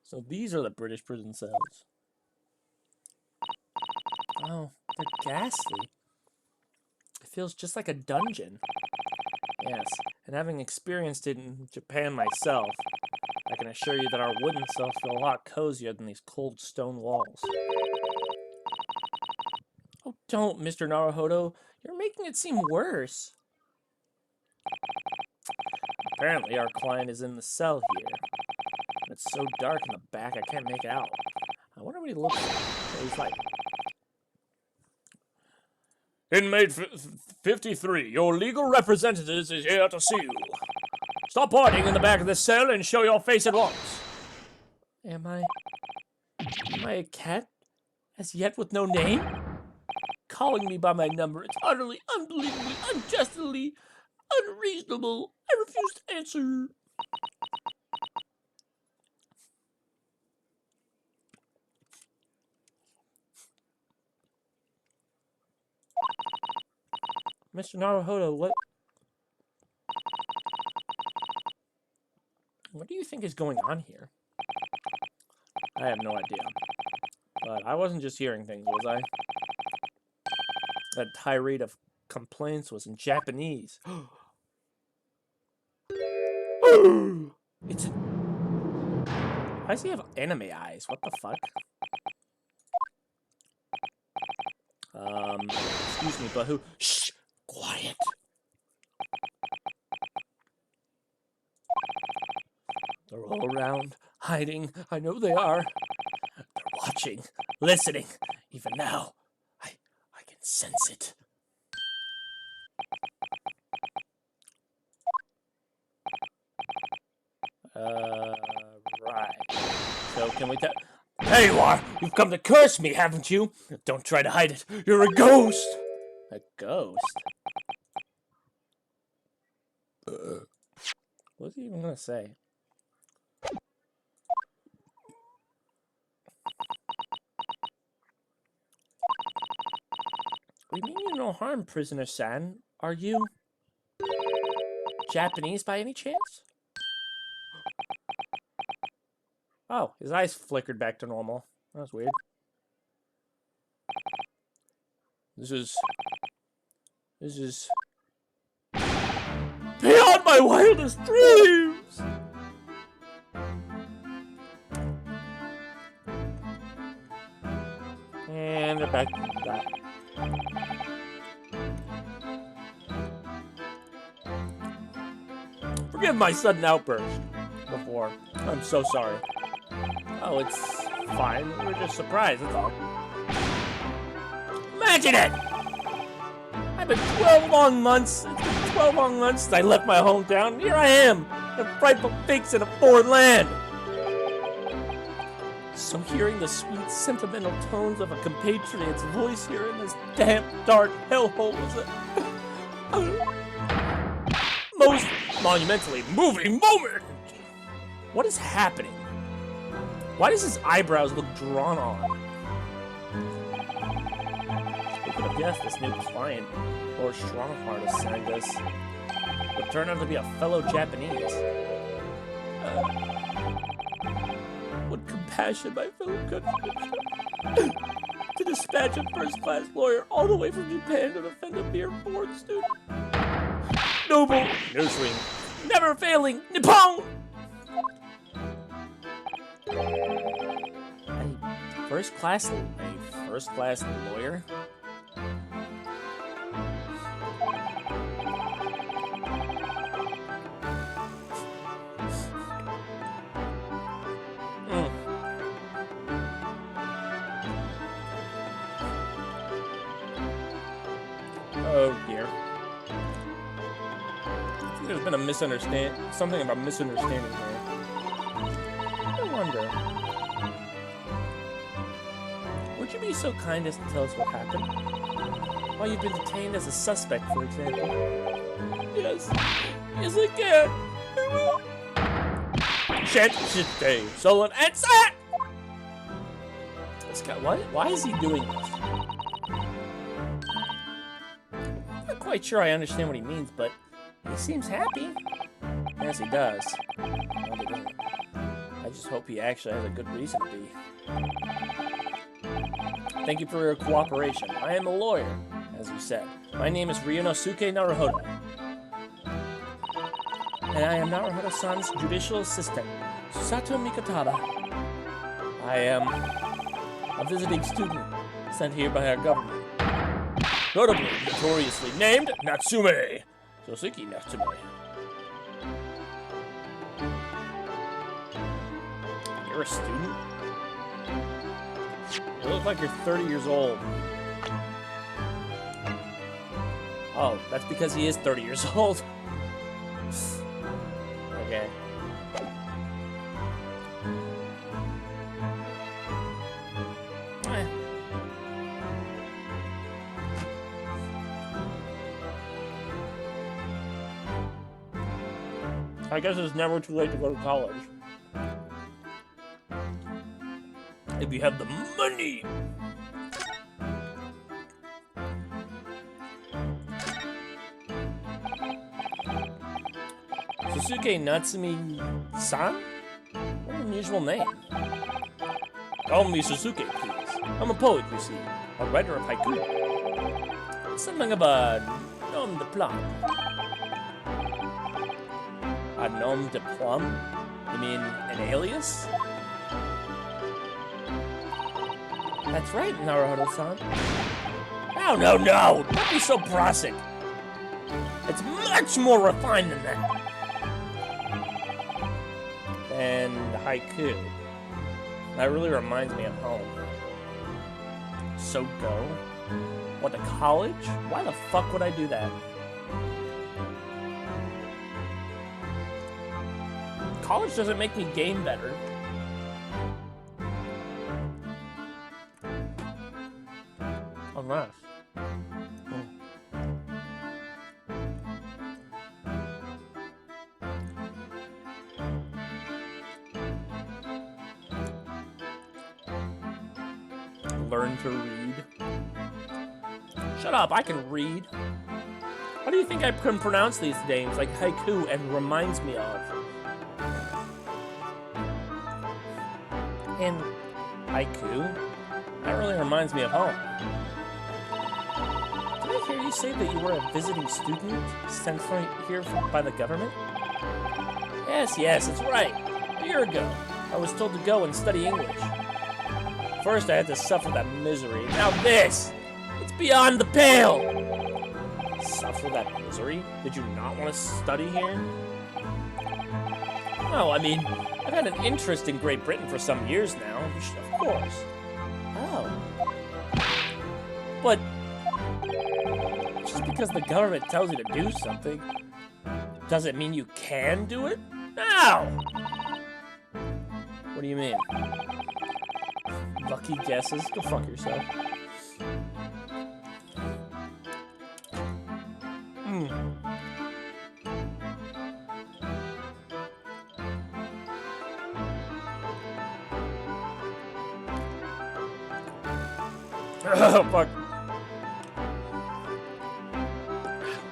So these are the British prison cells. Oh, they're ghastly. It feels just like a dungeon. Yes, and having experienced it in Japan myself, I can assure you that our wooden cells feel a lot cozier than these cold stone walls. Oh, don't, Mr. Naruhodo. You're making it seem worse. Apparently, our client is in the cell here. It's so dark in the back, I can't make out. I wonder what he looks like. What he's like. Inmate 53, your legal representative is here to see you. Stop hiding in the back of the cell and show your face at once. Am I a cat? As yet with no name? Calling me by my number, it's utterly, unbelievably, unjustly, unreasonable. I refuse to answer. Mr. Naruhodo, What do you think is going on here? I have no idea. But I wasn't just hearing things, was I? That tirade of complaints was in Japanese. It's a... Why does he have anime eyes? What the fuck? Excuse me, but who? Shh! Quiet! They're all around, hiding. I know they are. They're watching, listening. Even now, I can sense it. Right. So can we tell? There you are! You've come to curse me, haven't you? Don't try to hide it. You're a ghost! A ghost? What's he even gonna say? We mean you no harm, Prisoner-san. Are you Japanese by any chance? Oh, his eyes flickered back to normal. That was weird. This is beyond my wildest dreams! And they're back to that. Forgive my sudden outburst before. I'm so sorry. Oh, it's fine. We were just surprised, that's all. Imagine it! I've been 12 long months. It's been 12 long months since I left my hometown. And here I am, a frightful fix in a foreign land. So hearing the sweet, sentimental tones of a compatriot's voice here in this damp, dark hellhole was a most monumentally moving moment. What is happening? Why does his eyebrows look drawn on? Who could have guessed this new client, Lord Strongheart, assigned us, would turn out to be a fellow Japanese? What compassion, my fellow countrymen, to dispatch a first-class lawyer all the way from Japan to defend a mere foreign student. Noble, nurturing, never failing, Nippon! A first-class lawyer? Oh dear. I think there's been a something about misunderstanding here. I wonder. Would you be so kind as to tell us what happened? Why you've been detained as a suspect, for example? Yes. Yes, I can. I will. Shit, Solon, answer! This guy, why is he doing this? I'm not quite sure I understand what he means, but he seems happy. Yes, he does. I just hope he actually has a good reason to be. Thank you for your cooperation. I am a lawyer, as you said. My name is Ryunosuke Naruhodo. And I am Naruhodo-san's judicial assistant, Susato Mikotada. I am a visiting student sent here by our government. Notably, notoriously named Natsume. Sosuke Natsume. You're a student? You look like you're 30 years old. Oh, that's because he is 30 years old. Okay. I guess it's never too late to go to college. If you have the money. Susuke Natsumi-san? What an unusual name. Call me Susuke, please. I'm a poet, you see. A writer of haiku. Something of a nom de plume. A nom de plume? You mean an alias? That's right, Naruhodo-san. No, no, no! Don't be so prosaic. It's much more refined than that. And haiku. That really reminds me of home. So go? What, to college? Why the fuck would I do that? College doesn't make me game better. Unless. Learn to read. Shut up, I can read. How do you think I can pronounce these names like haiku and reminds me of? And haiku? That really reminds me of home. Did I hear you say that you were a visiting student sent here by the government? Yes, that's right. A year ago, I was told to go and study English. First, I had to suffer that misery. Now this! It's beyond the pale! Suffer that misery? Did you not want to study here? No, I mean, I've had an interest in Great Britain for some years now. Of course. Oh. But just because the government tells you to do something, doesn't mean you can do it? No! What do you mean? Lucky guesses? Go fuck yourself. Oh, fuck.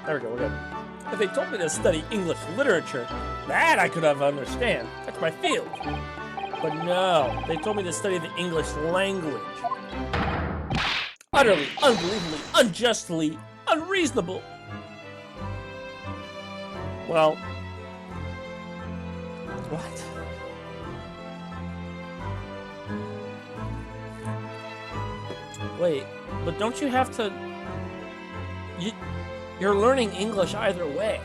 There we go, we're good. If they told me to study English literature, that I could have understand. That's my field. But no, they told me to study the English language. Utterly, unbelievably, unjustly, unreasonable. Well, what? Wait, but don't you have to... You're learning English either way.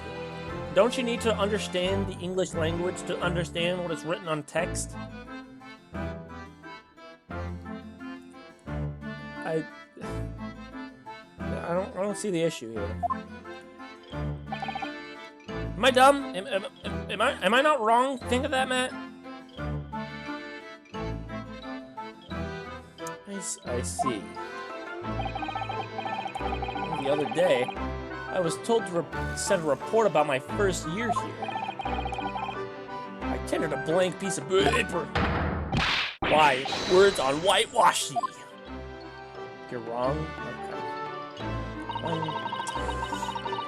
Don't you need to understand the English language to understand what is written on text? I don't see the issue here. Am I dumb? Am I not wrong? Think of that, Matt. I see. The other day, I was told to send a report about my first year here. I tendered a blank piece of paper. Why? Words on whitewashy. You're wrong? Okay.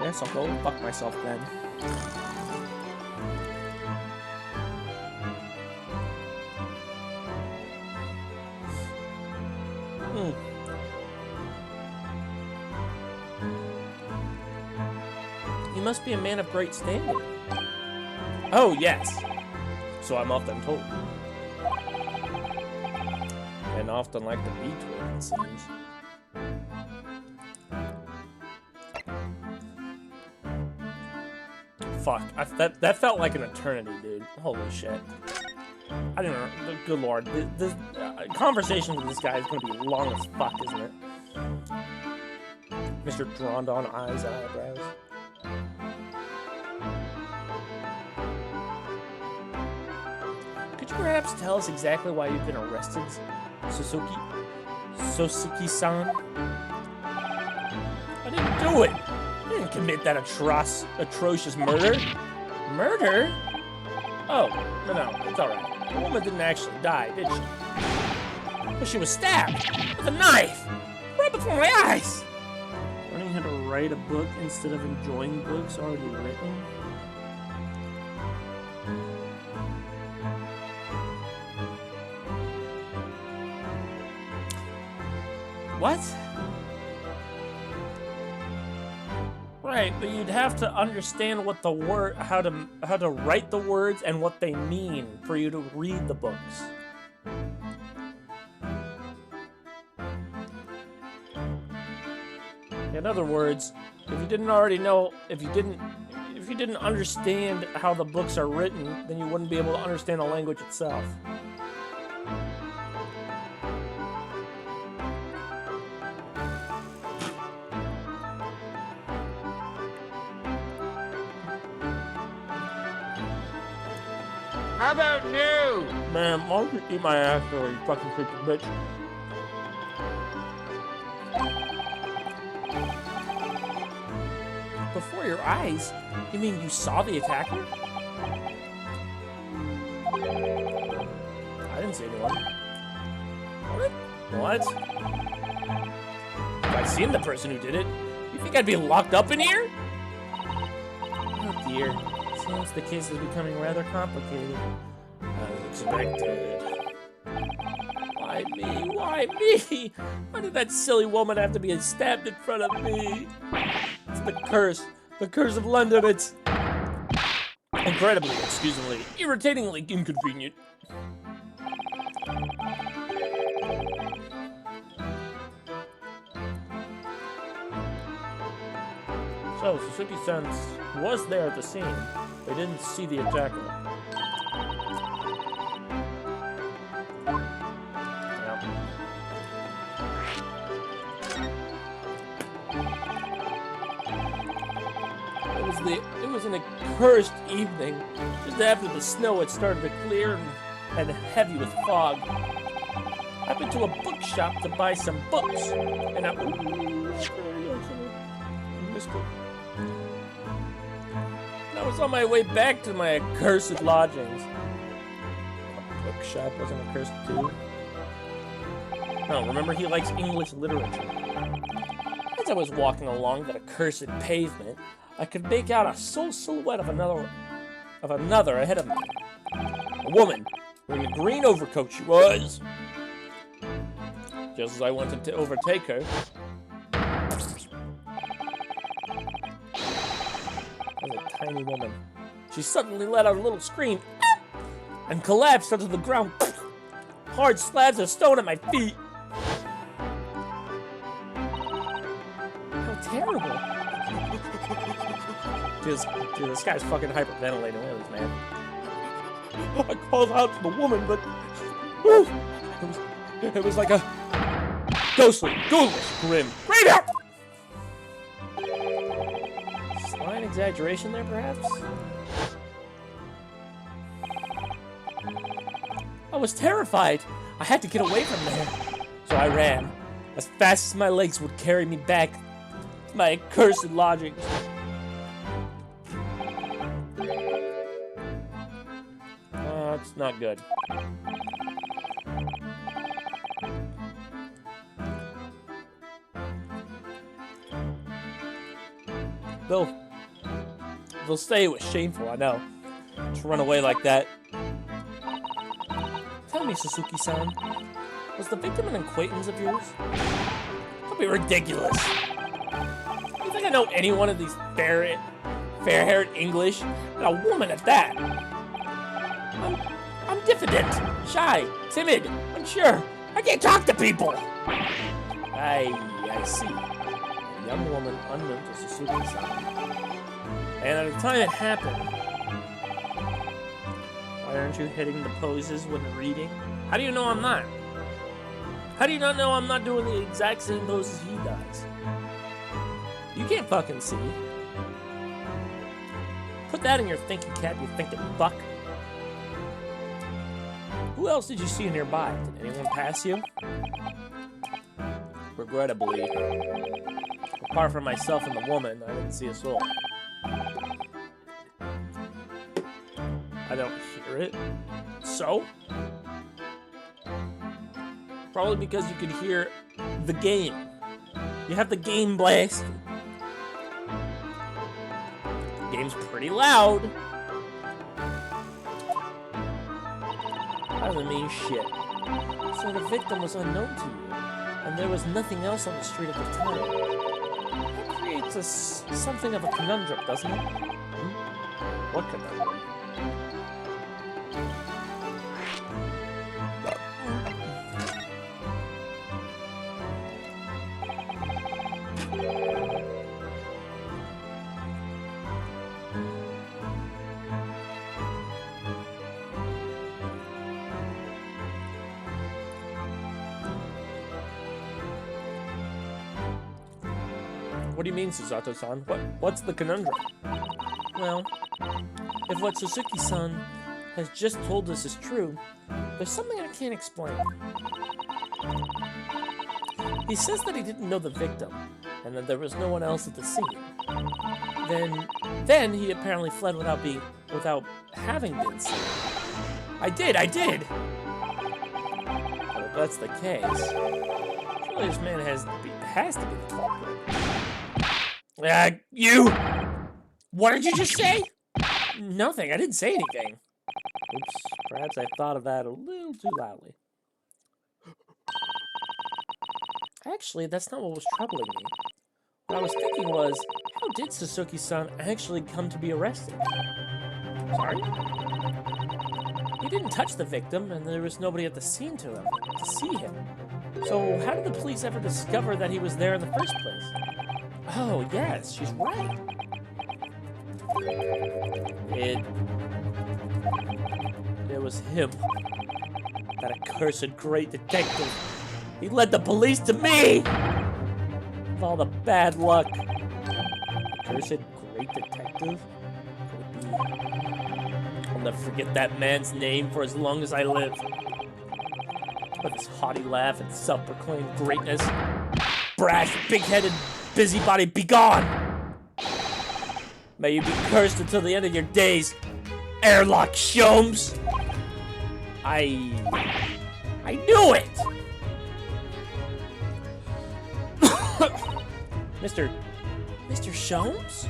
Guess I'll go fuck myself then. You must be a man of great standing. Oh, yes. So I'm often told. And often like to be told, it seems. Fuck. That felt like an eternity, dude. Holy shit. I don't know. Good lord. The conversation with this guy is going to be long as fuck, isn't it? Mr. Drawn-on eyes and eyebrows. Could you perhaps tell us exactly why you've been arrested, Sosuke-san? I didn't do it! I didn't commit that atrocious murder. Murder? Oh, no, it's alright. The woman didn't actually die, did she? But she was stabbed with a knife! Right before my eyes! Learning how to write a book instead of enjoying books already written? What? Right, but you'd have to understand what the word, how to write the words and what they mean for you to read the books. In other words, if you didn't already know, if you didn't understand how the books are written, then you wouldn't be able to understand the language itself. How about new? Man, why don't you eat my ass, you fucking creepy bitch? Before your eyes? You mean you saw the attacker? I didn't see anyone. What? If I'd seen the person who did it, you think I'd be locked up in here? Oh dear. Seems the case is becoming rather complicated. As expected. Why me? Why me? Why did that silly woman have to be stabbed in front of me? It's the curse. The curse of London. It's incredibly, excusably, irritatingly inconvenient. So, Suzuki-san was there at the scene. They didn't see the attacker. It was an accursed evening, just after the snow had started to clear and heavy with fog. I've been to a bookshop to buy some books, and I was on my way back to my accursed lodgings. A bookshop wasn't accursed too. No, remember he likes English literature. As I was walking along that accursed pavement, I could make out a silhouette of another ahead of me. A woman, wearing a green overcoat she was. Just as I wanted to overtake her, that was a tiny woman. She suddenly let out a little scream and collapsed onto the ground. Hard slabs of stone at my feet. How terrible. Dude, this guy's fucking hyperventilating. Look at this, man. I called out to the woman, but it was like a ghostly, ghoulish grim. Right out! Slight exaggeration there, perhaps? I was terrified. I had to get away from there. So I ran, as fast as my legs would carry me back to my accursed lodgings. That's not good. They'll say it was shameful, I know. To run away like that. Tell me, Suzuki-san, was the victim an acquaintance of yours? Don't be ridiculous. You think I know any one of these fair-haired English? And a woman at that. I'm diffident, shy, timid, unsure. I can't talk to people. I see. A young woman unknown to Suzuki-san. And at the time it happened, why aren't you hitting the poses when reading? How do you know I'm not? How do you not know I'm not doing the exact same poses he does? You can't fucking see. Put that in your thinking cap, you thinking buck. Who else did you see nearby? Did anyone pass you? Regrettably, apart from myself and the woman, I didn't see a soul. I don't hear it. So? Probably because you can hear the game. You have the game blasted. The game's pretty loud. That doesn't mean shit. So the victim was unknown to you. and there was nothing else on the street at the time. That creates something of a conundrum, doesn't it? What conundrum? What do you mean, Susato-san? What's the conundrum? Well, if what Suzuki-san has just told us is true, there's something I can't explain. He says that he didn't know the victim, and that there was no one else at the scene. Then he apparently fled without having been seen. I did! But if that's the case, surely this man has to be the culprit. You! What did you just say? Nothing, I didn't say anything. Oops, perhaps I thought of that a little too loudly. Actually, that's not what was troubling me. What I was thinking was, how did Suzuki-san actually come to be arrested? Sorry? He didn't touch the victim, and there was nobody at the scene to see him. So how did the police ever discover that he was there in the first place? Oh, yes, she's right. It was him. That accursed great detective. He led the police to me! With all the bad luck. Accursed great detective? Could it be? I'll never forget that man's name for as long as I live. With his haughty laugh and self-proclaimed greatness. Brash, big-headed busybody, be gone! May you be cursed until the end of your days, Airlock Sholmes! I knew it! Mr. Sholmes?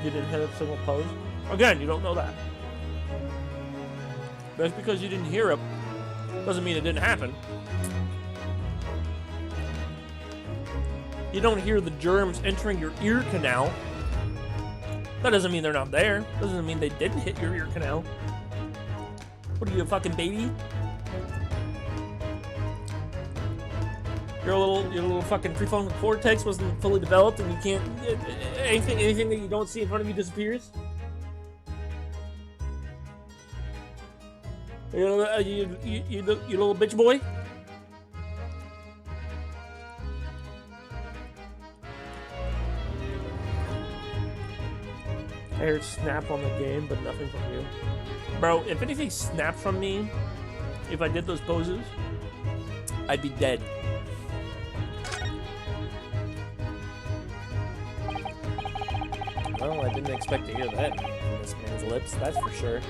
You didn't hit a single pose? Again, you don't know that. Just because you didn't hear it doesn't mean it didn't happen. You don't hear the germs entering your ear canal. That doesn't mean they're not there. Doesn't mean they didn't hit your ear canal. What are you, a fucking baby? Your little fucking prefrontal cortex wasn't fully developed, and you can't anything that you don't see in front of you disappears. You little bitch boy. I heard snap on the game, but nothing from you. Bro, if anything snapped from me, if I did those poses, I'd be dead. Well, I didn't expect to hear that from this man's lips, that's for sure.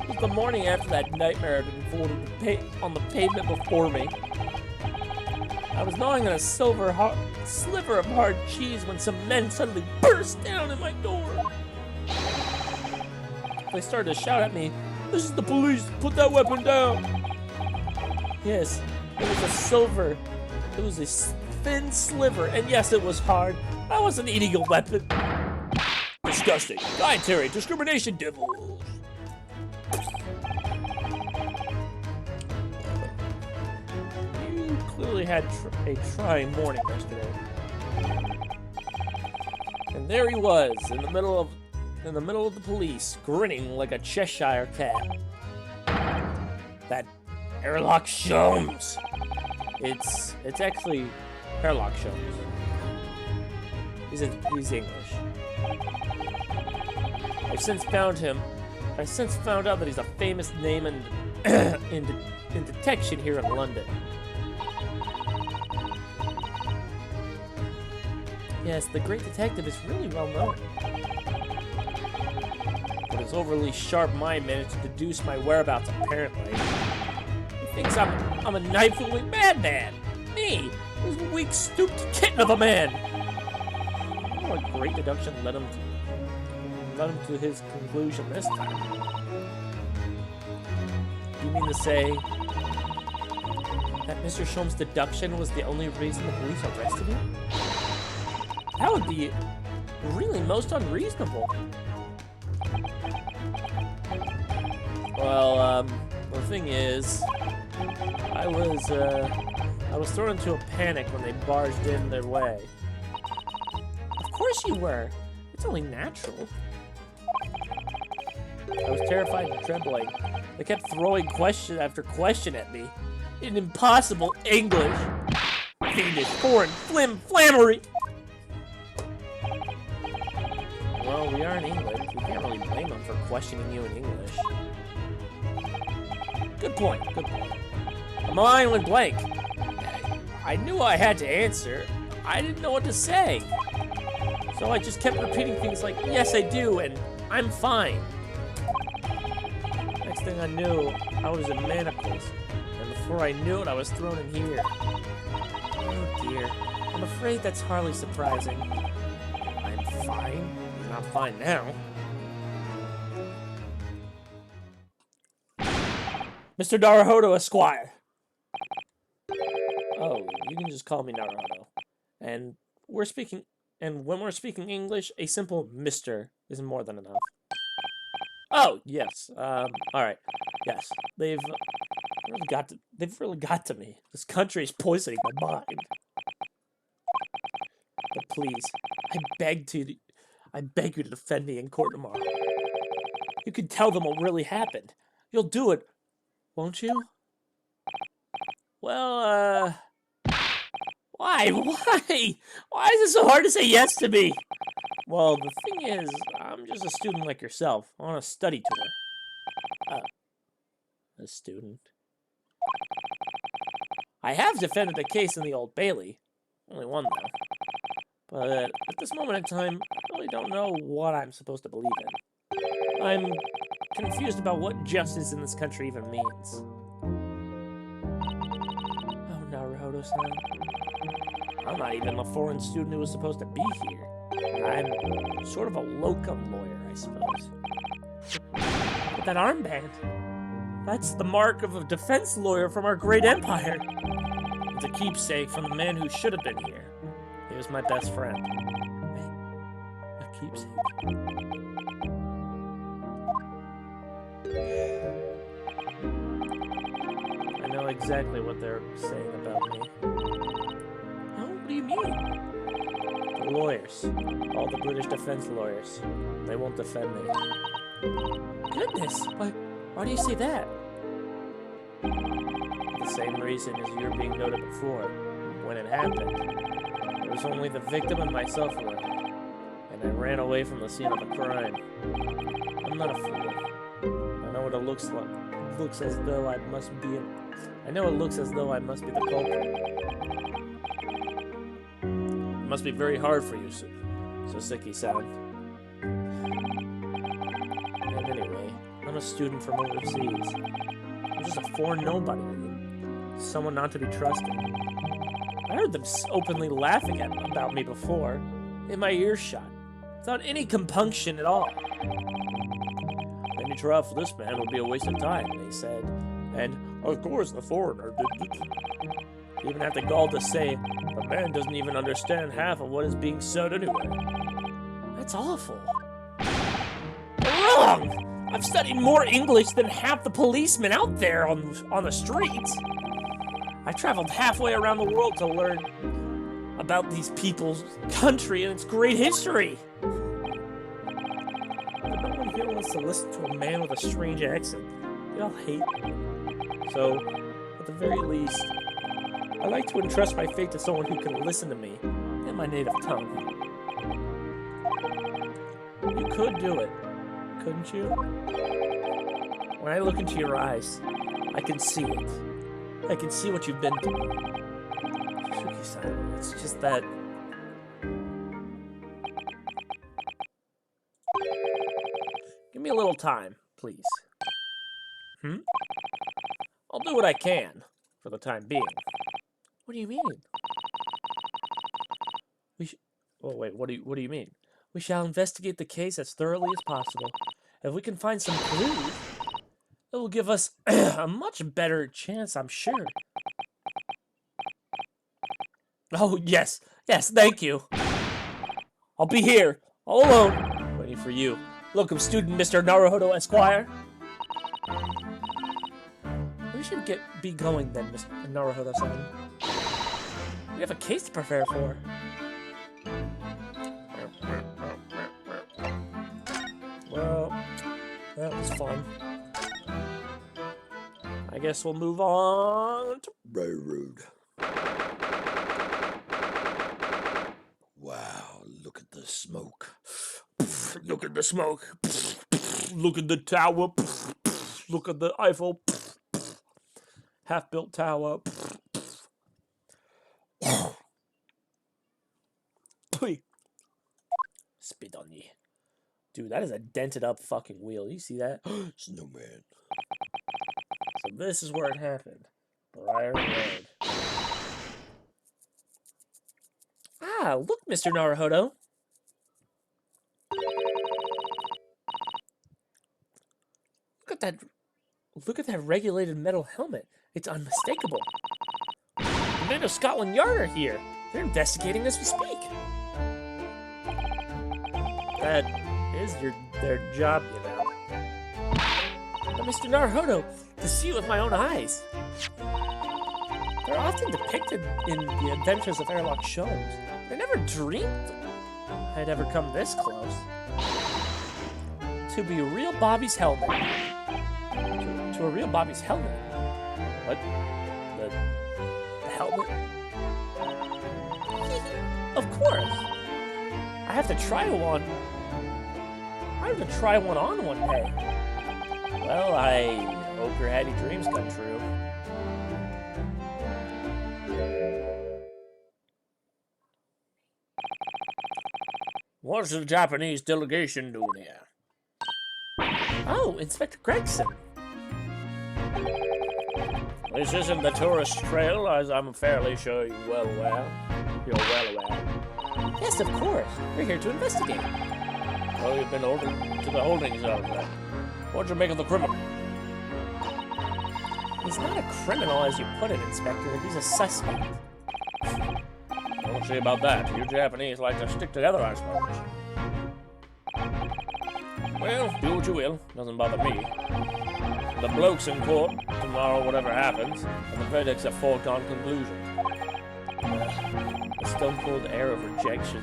It was the morning after that nightmare had unfolded on the pavement before me. I was gnawing on a sliver of hard cheese when some men suddenly burst down in my door. They started to shout at me, "This is the police! Put that weapon down!" Yes, it was a silver. It was a thin sliver, and yes, it was hard. I wasn't eating a weapon. Disgusting. Dietary discrimination devils. You clearly had a trying morning yesterday. And there he was, in the middle of the police, grinning like a Cheshire cat. That Airlock Sholmes. It's actually Airlock Sholmes. He's English. I've since found out that he's a famous name in detection here in London. Yes, the great detective is really well known. What his overly sharp mind managed to deduce my whereabouts, apparently. He thinks I'm a knife-wielding madman. Me, who's a weak, stooped kitten of a man. What great deduction led him to his conclusion this time. You mean to say that Mr. Sholmes' deduction was the only reason the police arrested him? That would be really most unreasonable. Well, the thing is, I was thrown into a panic when they barged in their way. Of course you were. It's only natural. I was terrified and trembling. They kept throwing question after question at me in impossible English. Fiendish, foreign, flammery. Well, we are in England. We can't really blame them for questioning you in English. Good point, good point. My mind went blank. I knew I had to answer. I didn't know what to say. So I just kept repeating things like, yes, I do, and I'm fine. Next thing I knew, I was in manacles. And before I knew it, I was thrown in here. Oh dear. I'm afraid that's hardly surprising. I'm fine? I'm not fine now. Mr. Naruhodo, Esquire. Oh, you can just call me Naruhodo. And when we're speaking English, a simple Mr. is more than enough. Oh, yes. Alright. Yes. They've really got to me. This country is poisoning my mind. But please, I beg you to defend me in court tomorrow. You can tell them what really happened. You'll do it, won't you? Well, why? Why is it so hard to say yes to me? Well, the thing is, I'm just a student like yourself, on a study tour. A student? I have defended a case in the Old Bailey. Only one, though. But at this moment in time, I really don't know what I'm supposed to believe in. I'm confused about what justice in this country even means. Oh, Naruhodo-san. I'm not even a foreign student who was supposed to be here. I'm sort of a locum lawyer, I suppose. But that armband, that's the mark of a defense lawyer from our great empire. It's a keepsake from the man who should have been here. He was my best friend. Hey, a keepsake? I know exactly what they're saying about me. Oh, what do you mean? The lawyers. All the British defense lawyers. They won't defend me. Goodness! Why do you say that? The same reason as you're being noted before. When it happened, there was only the victim and myself around. And I ran away from the scene of the crime. I'm not a fool. I know what it looks like. It looks as though I must be the culprit. It must be very hard for you, Soseki-san. And anyway, I'm a student from overseas. I'm just a foreign nobody. Someone not to be trusted. I heard them openly laughing about me before, in my earshot, without any compunction at all. Any trial for this man would be a waste of time, they said. And, of course, the foreigner didn't. They even have the gall to say, the man doesn't even understand half of what is being said anyway. That's awful. Wrong! I've studied more English than half the policemen out there on the streets. I traveled halfway around the world to learn about these people's country and its great history. But no one here wants to listen to a man with a strange accent. They all hate me. So, at the very least, I like to entrust my fate to someone who can listen to me in my native tongue. You could do it, couldn't you? When I look into your eyes, I can see it. I can see what you've been through. Shuki-san, it's just that... Give me me a little time, please. I'll do what I can for the time being. What do you mean? Oh wait, what do you mean? We shall investigate the case as thoroughly as possible. If we can find some clues, it will give us a much better chance, I'm sure. Oh, yes, thank you. I'll be here, all alone, waiting for you. Welcome, student Mr. Naruhodo Esquire. We should be going then, Mr. Naruhodo-san. We have a case to prepare for. Well, that was fun. I guess we'll move on to Railroad. Wow, look at the smoke. look at the smoke. Look at the tower. Look at the Eiffel. Half-built tower. Spit on ye. Dude, that is a dented up fucking wheel. You see that? Snowman. So this is where it happened. Briar Road. Ah, look, Mr. Naruhodo. Look at that regulated metal helmet. It's unmistakable. The men of Scotland Yard are here. They're investigating as we speak. That is their job, you know. But Mr. Naruhodo, to see it with my own eyes. They're often depicted in the adventures of Airlock Sholmes. I never dreamed I'd ever come this close. To be a real Bobby's helmet. To a real Bobby's helmet. What? The helmet? Of course. I have to try one. I have to try one on one day. Well, I hope your happy dreams come true. What's the Japanese delegation doing here? Oh, Inspector Gregson. This isn't the tourist trail, as I'm fairly sure you're well aware. Yes, of course. We're here to investigate. Oh, you've been ordered to the holdings of that. What'd you make of the criminal? He's not a criminal, as you put it, Inspector. He's a suspect. I don't see about that. You Japanese like to stick together, I suppose. Well, do what you will. Doesn't bother me. The bloke's in court tomorrow, whatever happens, and the verdict's a foregone conclusion. A stone-cold air of rejection.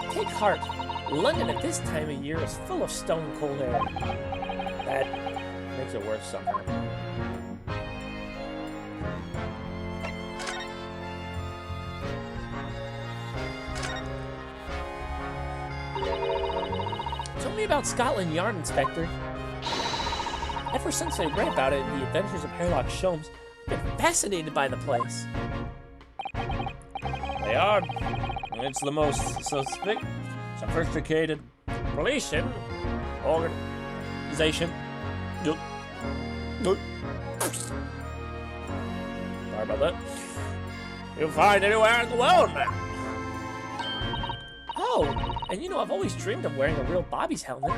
Take heart. London at this time of year is full of stone-cold air. That makes it worse somehow. Tell me about Scotland Yard, Inspector. Ever since I read about it in The Adventures of Airlock Sholmes, I've been fascinated by the place. The Yard? It's the most sophisticated policing organization. Sorry about that. You'll find anywhere in the world now. Oh, and you know, I've always dreamed of wearing a real Bobby's helmet.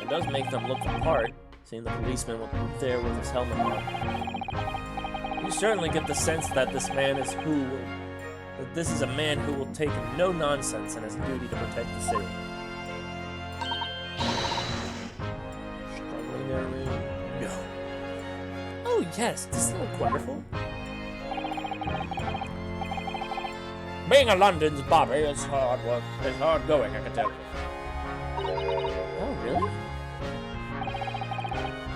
It does make them look the part, seeing the policeman there with his helmet on. You certainly get the sense that this is a man who will take no nonsense and has a duty to protect the city. Struggling there, really? No. Oh yes, does this look wonderful? Being a London's Bobby is hard work. It's hard going, I can tell you. Oh, really?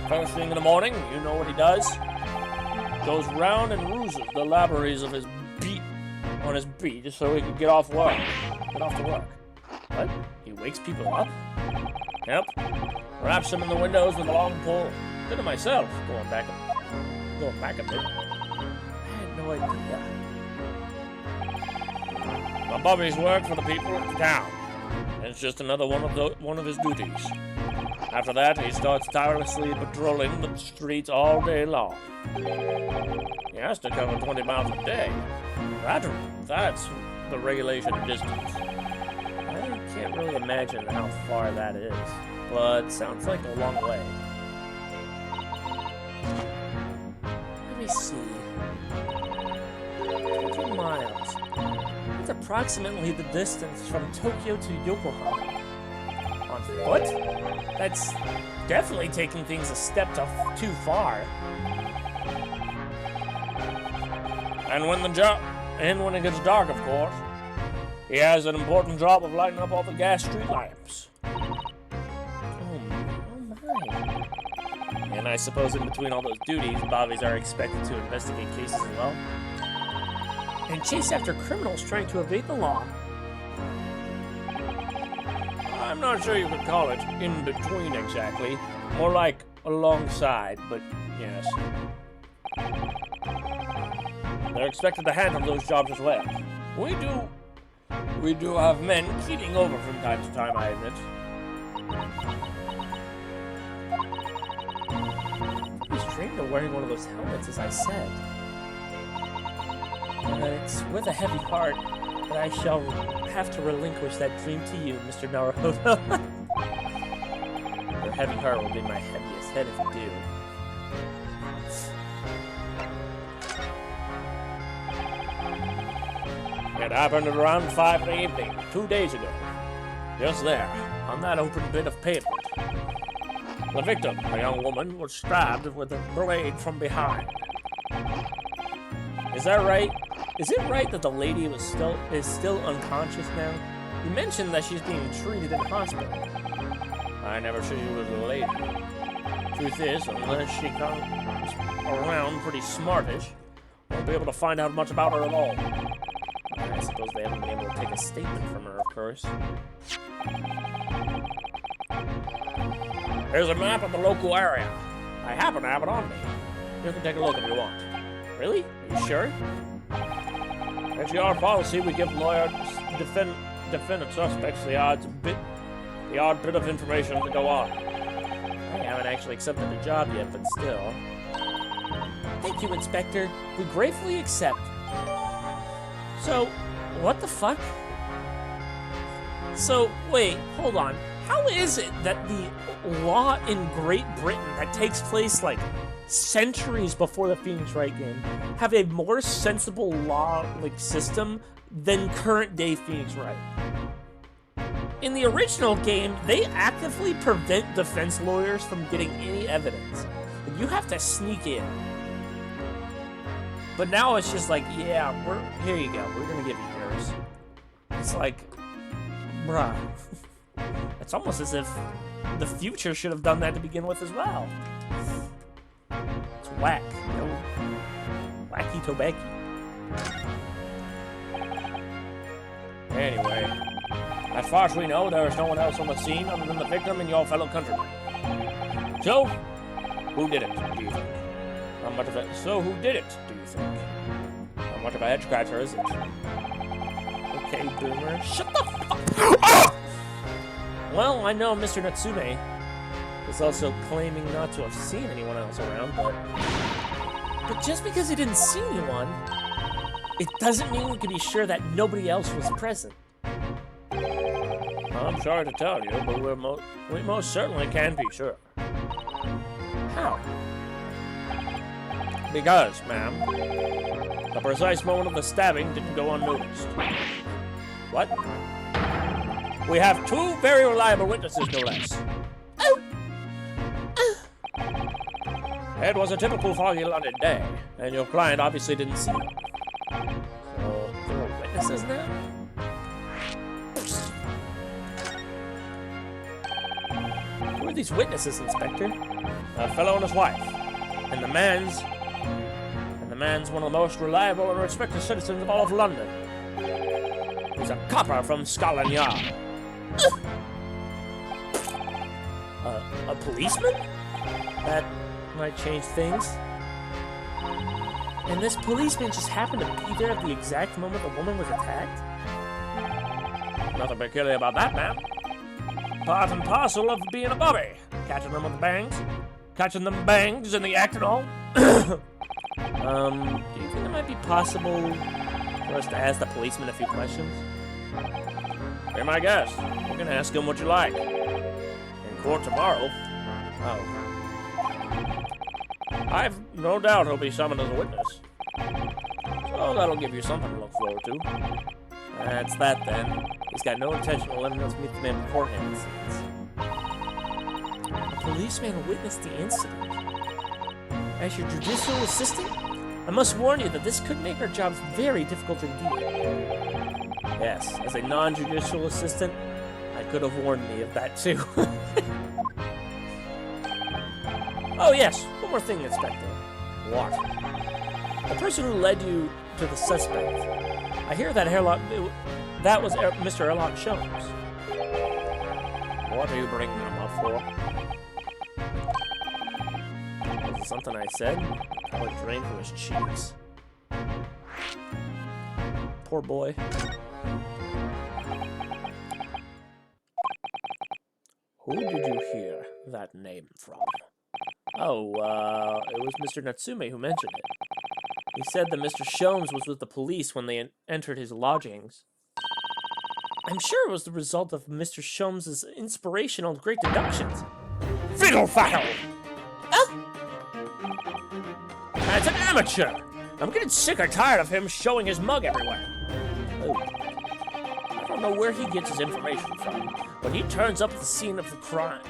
First thing in the morning, you know what he does? Goes round and ruses the libraries of his beat just so he can get off to work. What? He wakes people up? Yep. Wraps them in the windows with a long pole. Did it myself, going back a bit. I had no idea. My Bobby's work for the people of the town. It's just another one of his duties. After that, he starts tirelessly patrolling the streets all day long. He has to cover 20 miles a day. That's the regulation distance. I can't really imagine how far that is, but sounds like a long way. Let me see. 20 miles. That's approximately the distance from Tokyo to Yokohama. On foot? That's definitely taking things a step too far. And when it gets dark, of course, he has an important job of lighting up all the gas street lamps. Oh my. And I suppose in between all those duties, bobbies are expected to investigate cases as well. And chase after criminals trying to evade the law. I'm not sure you could call it in between exactly. More like alongside, but yes. They're expected to handle those jobs as well. We do have men keeping over from time to time, I admit. He's dreamed of wearing one of those helmets, as I said. It's with a heavy heart that I shall have to relinquish that dream to you, Mr. Naruhodo. Your heavy heart will be my heaviest head if you do. It happened at around 5 in the evening, 2 days ago. Just there, on that open bit of pavement. The victim, a young woman, was stabbed with a blade from behind. Is that right? Is it right that the lady is still unconscious now? You mentioned that she's being treated in hospital. I never said she was a lady. Truth is, unless she comes around pretty smartish, won't be able to find out much about her at all. I suppose they haven't been able to take a statement from her, of course. Here's a map of the local area. I happen to have it on me. You can take a look if you want. Really? Are you sure? It's our policy. We give lawyers, defendant suspects the odd bit of information to go on. I haven't actually accepted the job yet, but still. Thank you, Inspector. We gratefully accept. So, what the fuck? So, wait, hold on. How is it that the law in Great Britain that takes place, like, centuries before the Phoenix Wright game have a more sensible law, like, system than current-day Phoenix Wright? In the original game, they actively prevent defense lawyers from getting any evidence. You have to sneak in. But now it's just like, yeah, here you go. We're gonna give you yours. It's like, bruh. It's almost as if the future should have done that to begin with as well. It's whack, you know? Wacky tobacco. Anyway, as far as we know, there is no one else on the scene other than the victim and your fellow countrymen. So, who did it, do you think? So who did it, do you think? How much of a head scratcher is it? Okay, Boomer. Shut the fuck up! Well, I know Mr. Natsume is also claiming not to have seen anyone else around, but just because he didn't see anyone, it doesn't mean we can be sure that nobody else was present. I'm sorry to tell you, but we most certainly can be sure. How? Because, ma'am, the precise moment of the stabbing didn't go unnoticed. What? We have 2 very reliable witnesses, no less. It was a typical foggy London day, and your client obviously didn't see them. So, there are witnesses now? Who are these witnesses, Inspector? A fellow and his wife. And the man's one of the most reliable and respected citizens of all of London. He's a copper from Scotland Yard. A policeman? That might change things. And this policeman just happened to be there at the exact moment the woman was attacked? Nothing peculiar about that, man. Part and parcel of being a bobby. Catching them with the bangs. Catching them bangs in the act and all. Do you think it might be possible for us to ask the policeman a few questions? Be my guest. We're gonna ask him what you like. In court tomorrow. Oh. I've no doubt he'll be summoned as a witness. So that'll give you something to look forward to. That's that then. He's got no intention of letting us meet the man beforehand, it seems. The policeman witnessed the incident. As your judicial assistant, I must warn you that this could make our jobs very difficult indeed. Yes, as a non-judicial assistant, I could have warned me of that too. Oh yes, one more thing, Inspector. What? The person who led you to the suspect. I hear that that was Mr. Erlock Sholmes. What are you bringing him up for? Was it something I said? Color drained from his cheeks. Poor boy. Who did you hear that name from? Oh, it was Mr. Natsume who mentioned it. He said that Mr. Sholmes was with the police when they entered his lodgings. I'm sure it was the result of Mr. Sholmes' inspirational great deductions. Fiddle-faddle! Oh! That's an amateur! I'm getting sick or tired of him showing his mug everywhere. Oh. I don't know where he gets his information from, but he turns up at the scene of the crime.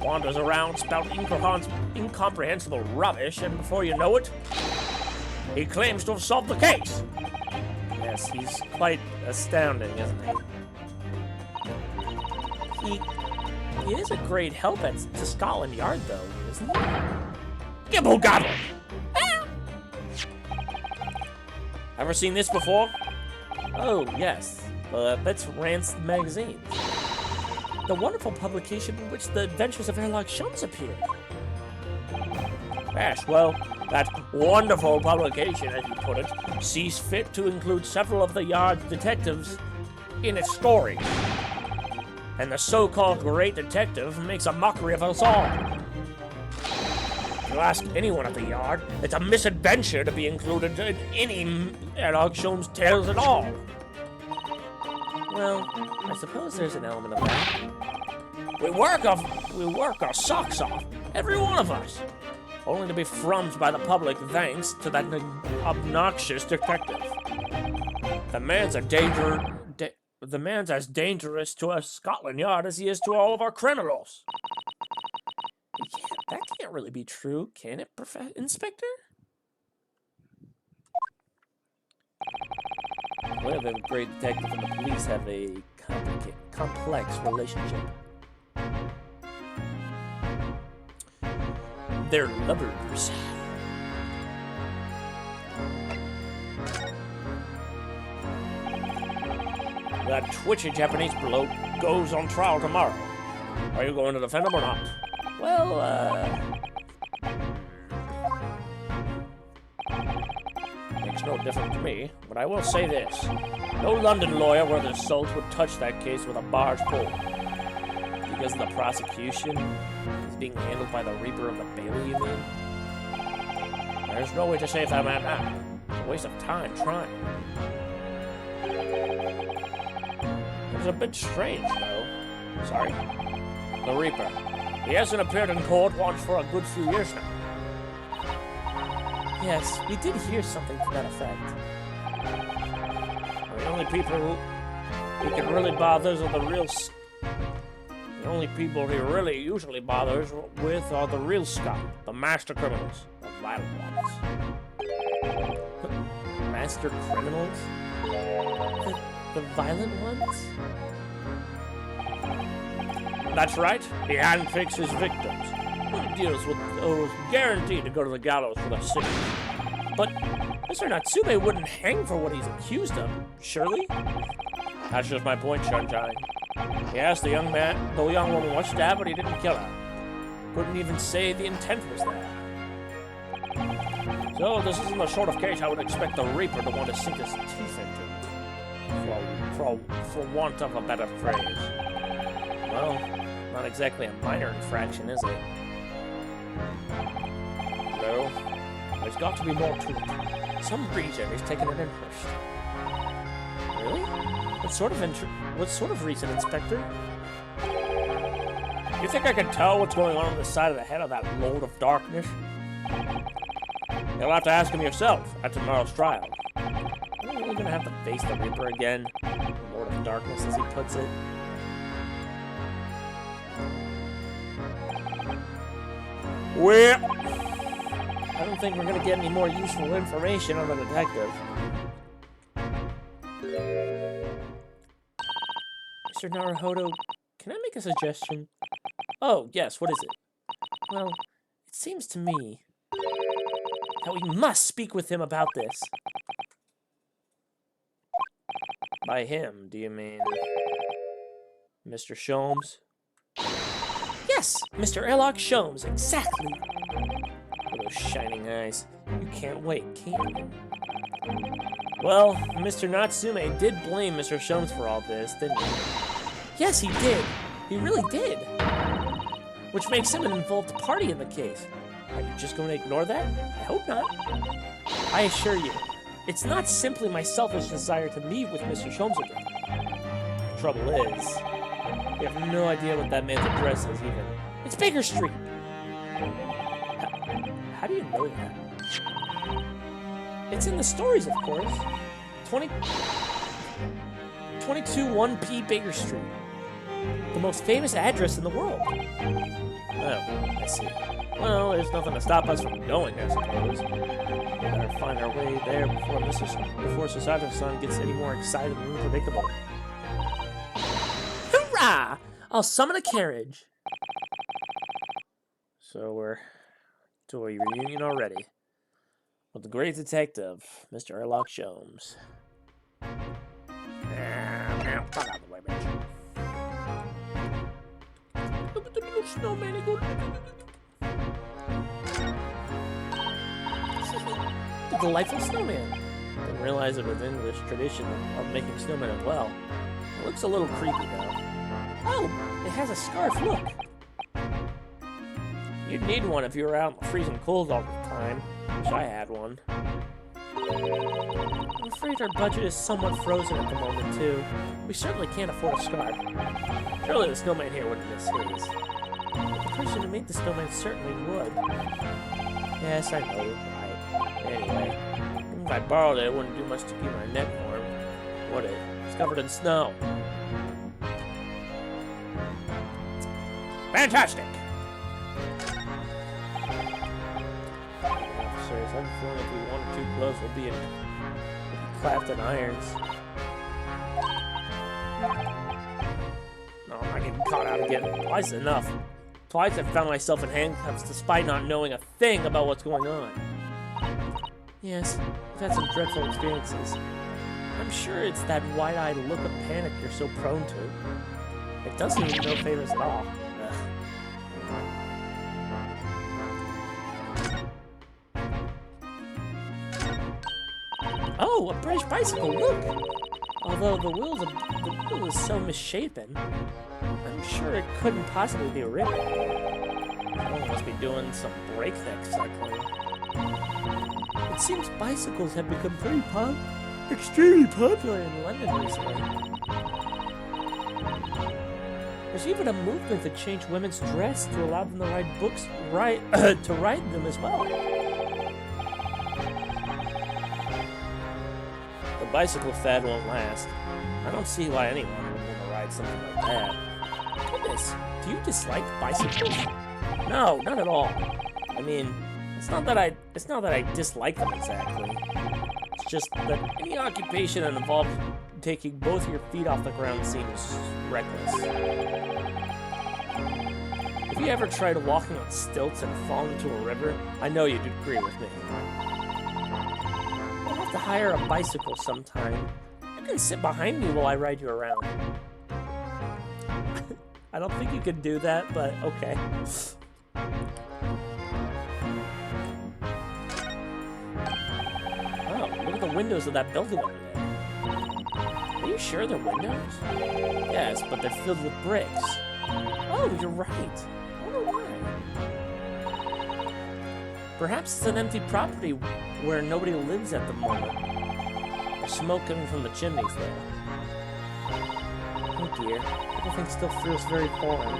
Wanders around spouting incomprehensible rubbish, and before you know it, he claims to have solved the case. Yes, he's quite astounding, isn't he? He is a great help to Scotland Yard, though, isn't he? Gibble gobble! Ah! Ever seen this before? Oh, yes. That's Rance Magazine. The wonderful publication in which the adventures of Erlock Sholmes appeared. Yes, well, that wonderful publication, as you put it, sees fit to include several of the Yard's detectives in its story. And the so-called great detective makes a mockery of us all. If you ask anyone at the Yard, it's a misadventure to be included in any Erlock Sholmes tales at all. Well, I suppose there's an element of that. We work our socks off, every one of us, only to be frummed by the public thanks to that obnoxious detective. The man's as dangerous to us Scotland Yard as he is to all of our criminals. That can't really be true, can it, Inspector? Well, the great detective and the police have a complex relationship. They're lovers. That twitchy Japanese bloke goes on trial tomorrow. Are you going to defend him or not? Well, makes no difference to me, but I will say this. No London lawyer worth his salt would touch that case with a barge pole. Because the prosecution is being handled by the Reaper of the Bailey, you mean? There's no way to save that man now. It's a waste of time trying. It's a bit strange, though. Sorry. The Reaper. He hasn't appeared in court once for a good few years now. Yes, we did hear something to that effect. The only people who can really bother are the only people he really usually bothers with are the real scum, the master criminals, the violent ones. Master criminals? The violent ones? That's right, he handpicks his victims. He deals with those guaranteed to go to the gallows for their sins. But Mr. Natsume wouldn't hang for what he's accused of, surely? That's just my point, Sunshine. Yes, the young woman was stabbed, but he didn't kill her. Couldn't even say the intent was there. So this isn't the sort of case I would expect the Reaper to want to sink his teeth into. for want of a better phrase. Well, not exactly a minor infraction, is it? No, there's got to be more to it. Some reason he's taken an interest. Really? What sort of reason, Inspector? You think I can tell what's going on the side of the head of that Lord of Darkness? You'll have to ask him yourself at tomorrow's trial. Are we really gonna have to face the Reaper again? The Lord of Darkness, as he puts it. Well, I don't think we're gonna get any more useful information on the detective. Mr. Naruhodo, can I make a suggestion? Oh, yes, what is it? Well, it seems to me that we must speak with him about this. By him, do you mean Mr. Sholmes? Yes, Mr. Airlock Sholmes, exactly. With those shining eyes. You can't wait, can you? Well, Mr. Natsume did blame Mr. Sholmes for all this, didn't he? Yes, he did. He really did. Which makes him an involved party in the case. Are you just going to ignore that? I hope not. I assure you, it's not simply my selfish desire to meet with Mr. Sholmes again. The trouble is, we have no idea what that man's address is even. It's Baker Street. How do you know that? It's in the stories, of course. 22 1P Baker Street. The most famous address in the world. Oh, I see. Well, there's nothing to stop us from going, I suppose. We better find our way there before Susato-san gets any more excited and unpredictable. Hurrah! I'll summon a carriage. So we're to a reunion already. With the great detective, Mr. Airlock Sholmes. Fuck out of the way, bitch. Snowman, the delightful snowman. Didn't realize it was English tradition of making snowmen as well. It looks a little creepy though. Oh, it has a scarf, look. You'd need one if you were out in the freezing cold all the time. Wish I had one. I'm afraid our budget is somewhat frozen at the moment too. We certainly can't afford a scarf. Surely the snowman here wouldn't miss his. The person who made the snowman certainly would. Yes, I know, right. Anyway, if I borrowed it, it wouldn't do much to keep my neck warm, would it? It's covered in snow. Fantastic! Officers, I'm feeling if we wander too close, we'll be clapped in irons. No, I'm not getting caught out again. Twice is enough. Twice I've found myself in handcuffs despite not knowing a thing about what's going on. Yes, I've had some dreadful experiences. I'm sure it's that wide-eyed look of panic you're so prone to. It doesn't do no favors at all. Oh, a British bicycle, look! Although the wheel is so misshapen, I'm sure it couldn't possibly be a ribbon. Someone must be doing some breakneck cycling. It seems bicycles have become extremely popular in London recently. There's even a movement to change women's dress to allow them to ride to ride them as well. The bicycle fad won't last. I don't see why anyone would want to ride something like that. Goodness, do you dislike bicycles? No, not at all. I mean, it's not that I dislike them exactly. It's just that any occupation that involves taking both your feet off the ground seems reckless. If you ever tried walking on stilts and fall into a river, I know you'd agree with me. I'll have to hire a bicycle sometime. You can sit behind me while I ride you around. I don't think you can do that, but okay. Oh, look at the windows of that building over there. Are you you sure they're windows? Yes, but they're filled with bricks. Oh, you're right. I wonder why. Perhaps it's an empty property where nobody lives at the moment. There's smoke coming from the chimneys, though. Oh dear, everything still feels very foreign.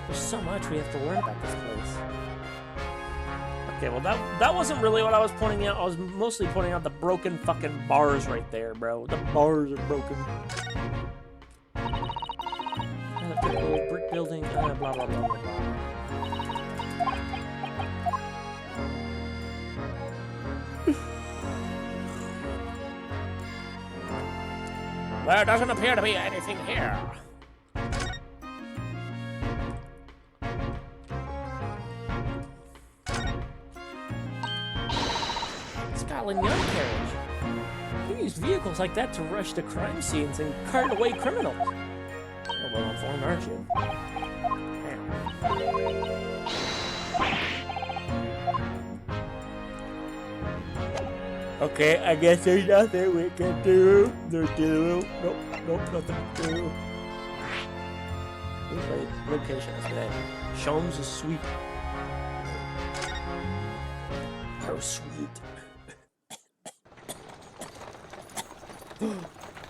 There's so much we have to learn about this place. Okay, well that wasn't really what I was pointing out. I was mostly pointing out the broken fucking bars right there, bro. The bars are broken. And a typical brick building, blah blah blah blah blah. There doesn't appear to be anything here. Scotland Yard carriage. You use vehicles like that to rush to crime scenes and cart away criminals. You're well informed, aren't you? Okay, I guess there's nothing we can do. Nope, nothing to do. Wait, location is today. Sholmes is sweet. How sweet.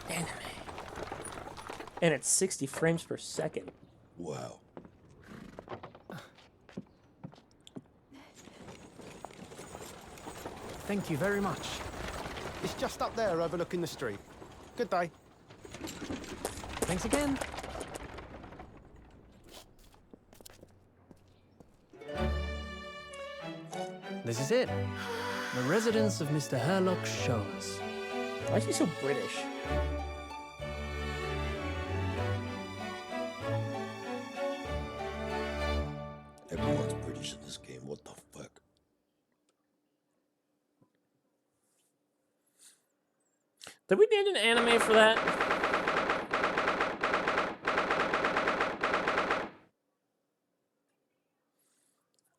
Anime. And it's 60 frames per second. Wow. Thank you very much. It's just up there overlooking the street. Good day. Thanks again. This is it. The residence of Mr. Herlock Sholmes. Why is he so British? Everyone's British in this game. What the fuck? Did we need an anime for that?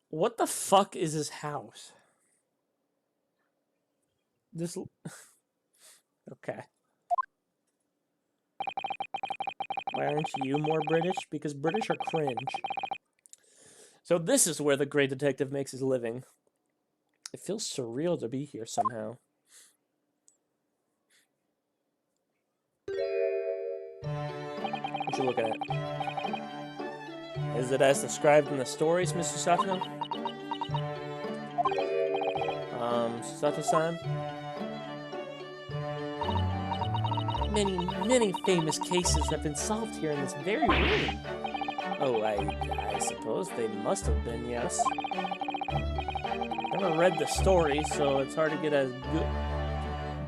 What the fuck is his house? This... Okay. Why aren't you more British? Because British are cringe. So this is where the great detective makes his living. It feels surreal to be here somehow. What you looking at? Is it as described in the stories, Mr. Sato? Sato-san? Many famous cases have been solved here in this very room. Oh, I suppose they must have been, yes. Never read the story, so it's hard to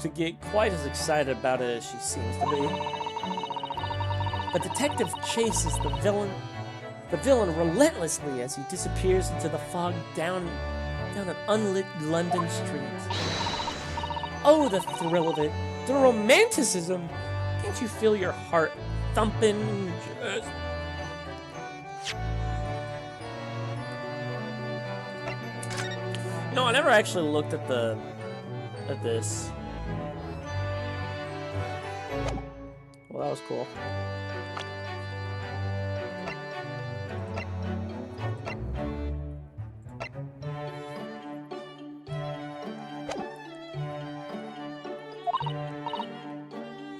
get quite as excited about it as she seems to be. The detective chases the villain relentlessly as he disappears into the fog down an unlit London street. Oh, the thrill of it. The romanticism! Can't you feel your heart thumping? No, I never actually looked at this. Well, that was cool.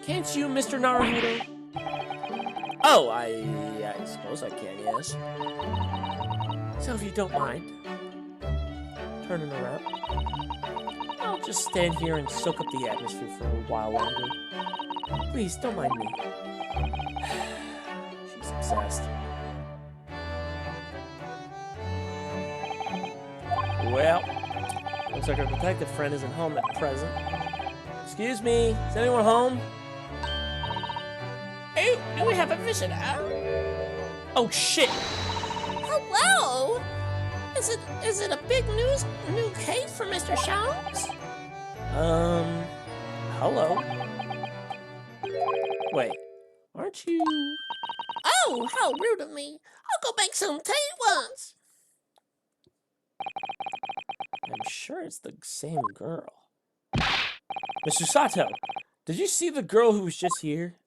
Can't you, Mr. Naruhodo? Oh, I suppose I can, yes. So if you don't mind turning around, I'll just stand here and soak up the atmosphere for a while longer. Please, don't mind me. She's obsessed. Well, looks like our detective friend isn't home at present. Excuse me, is anyone home? Oh, do we have a visitor? Oh shit! Hello? Is it a big new case for Mr. Sholmes? Hello? Wait, aren't you... Oh, how rude of me. I'll go make some tea once. I'm sure it's the same girl. Mr. Sato, did you see the girl who was just here?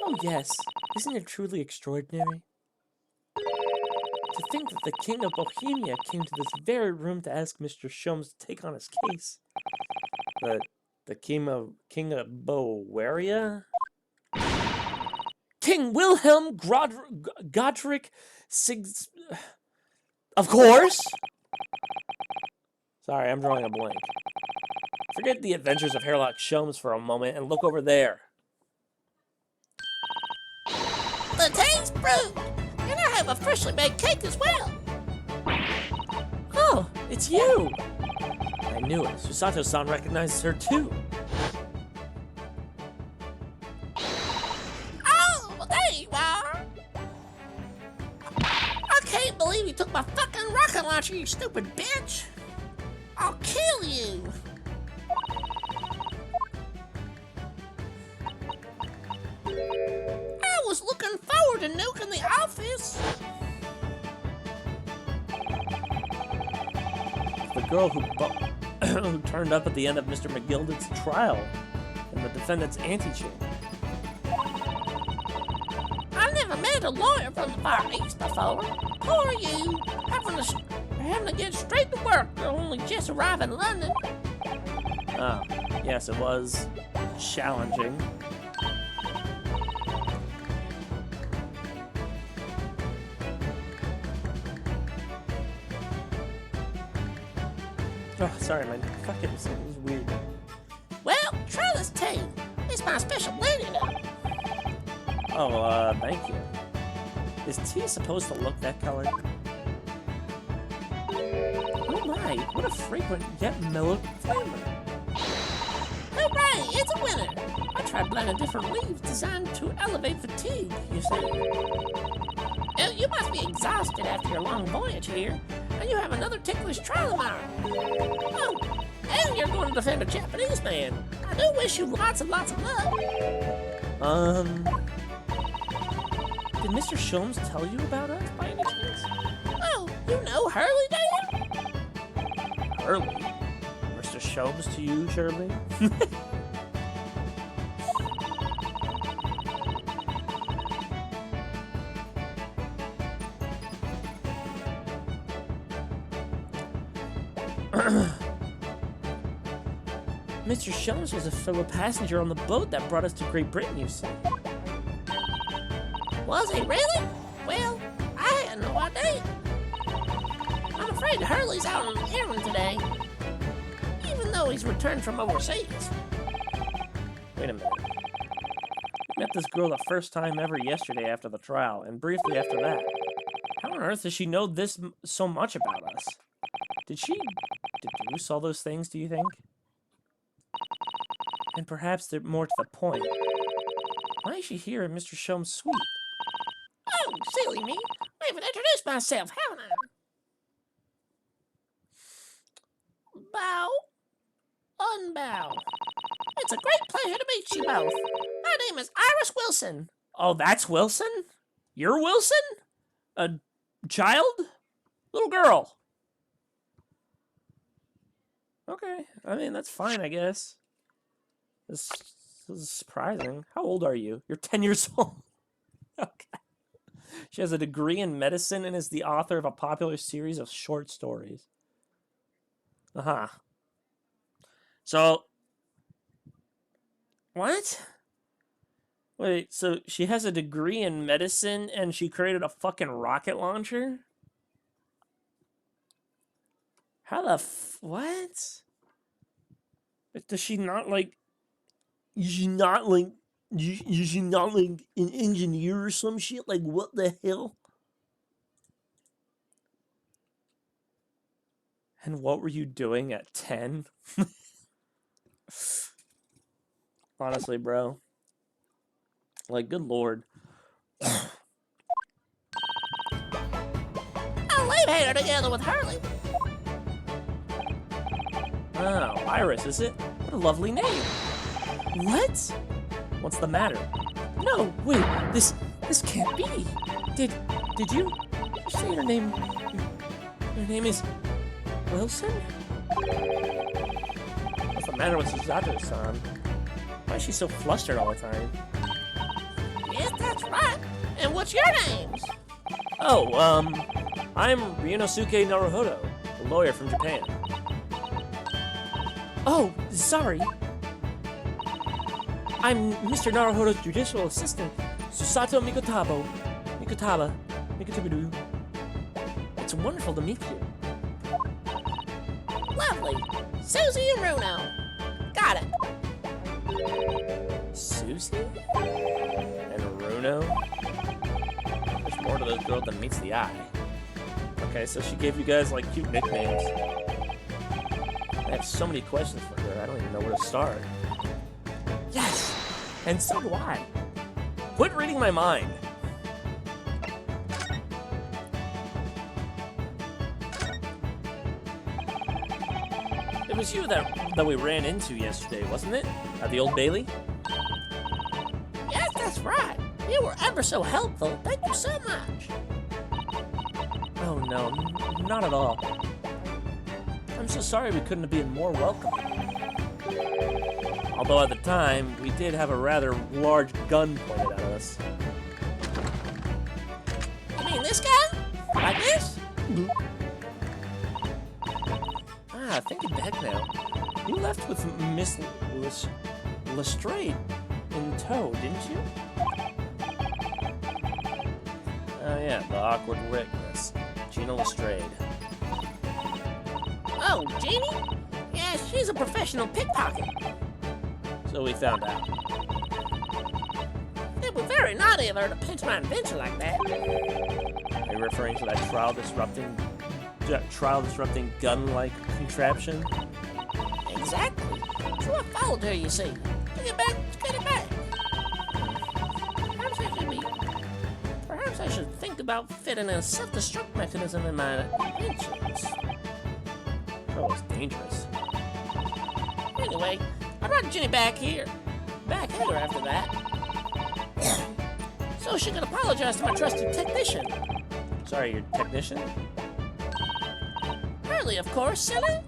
Oh yes, isn't it truly extraordinary? To think that the King of Bohemia came to this very room to ask Mr. Sholmes to take on his case. The King of Bowaria? King Wilhelm Godric Sigs... Of course! Sorry, I'm drawing a blank. Forget the adventures of Herlock Sholmes for a moment and look over there. The tea's brewed, and I have a freshly made cake as well. Oh, it's you! I knew it. Susato-san recognizes her too. Oh, well, there you are. I can't believe you took my fucking rocket launcher, you stupid bitch. I'll kill you. I was looking forward to nuking the office. The girl who turned up at the end of Mr. McGilden's trial in the defendant's antechamber. I never met a lawyer from the Far East before. Who are you? Having to get straight to work, only just arrived in London. Oh, yes, it was challenging. Oh, sorry, my fucking was weird. Well, try this tea. It's my special blend, Oh, thank you. Is tea supposed to look that color? Oh my, what a fragrant yet mellow flavor. Hooray, it's a winner. I tried blending different leaves designed to elevate fatigue, you see. Oh, you must be exhausted after your long voyage here, and you have another ticklish trial tomorrow. Oh, and you're going to defend a Japanese man. I do wish you lots and lots of luck. Did Mr. Sholmes tell you about us by any chance? Oh, you know Hurley, do you? Shirley? Mr. Sholmes to you, Shirley? Mr. Sholmes was a fellow passenger on the boat that brought us to Great Britain, you see. Was he really? Well, I had no idea. I'm afraid Hurley's out on an errand today, even though he's returned from overseas. Wait a minute. We met this girl the first time ever yesterday after the trial, and briefly after that. How on earth does she know this so much about us? Did she deduce all those things, do you think? And perhaps they're more to the point. Why is she here in Mr. Sholmes' suite? Oh, silly me. I haven't introduced myself, haven't I? Bow. Unbow. It's a great pleasure to meet you both. My name is Iris Wilson. Oh, that's Wilson? You're Wilson? A child? Little girl? Okay, I mean, that's fine, I guess. This is surprising. How old are you? You're 10 years old. Okay. She has a degree in medicine and is the author of a popular series of short stories. Uh-huh. So, what? Wait, so she has a degree in medicine and she created a fucking rocket launcher? How the what? Does she not like... Is she not like an engineer or some shit? Like, what the hell? And what were you doing at 10? Honestly, bro. Like, good lord. I'll leave here together with Hurley. Oh, Iris, is it? What a lovely name. What? What's the matter? No, wait, this can't be. Did you say your name? Your name is Wilson? What's the matter with Susato-san? Why is she so flustered all the time? Yeah, What's your names? Oh, I'm Ryunosuke Naruhodo, a lawyer from Japan. Oh, sorry. I'm Mr. Naruhodo's judicial assistant, Susato Mikotaba. It's wonderful to meet you. Lovely. Susie and Runo. Got it. Susie? And Runo? There's more to those girls than meets the eye. Okay, so she gave you guys, like, cute nicknames. I have so many questions for her, I don't even know where to start. Yes! And so do I. Quit reading my mind. It was you that we ran into yesterday, wasn't it? At the Old Bailey? Yes, that's right. You were ever so helpful. Thank you so much. Oh no, not at all. I'm so sorry we couldn't have been more welcome. Although at the time, we did have a rather large gun pointed at us. You mean this guy? Like this? Thinking back now, you left with Miss Lestrade in tow, didn't you? Oh yeah, the awkward witness, Gina Lestrade. Oh, Jeannie? Yeah, she's a professional pickpocket. So we found out. It was very naughty of her to pinch my invention like that. Are you referring to that trial disrupting gun-like contraption? Exactly. So I followed her, you see. To get back. Perhaps I should think about fitting a self-destruct mechanism in my inventions. Oh, it's dangerous. Anyway, I brought Ginny back here. Back at her after that. So she could apologize to my trusted technician. Sorry, your technician? Hurley, of course, silly.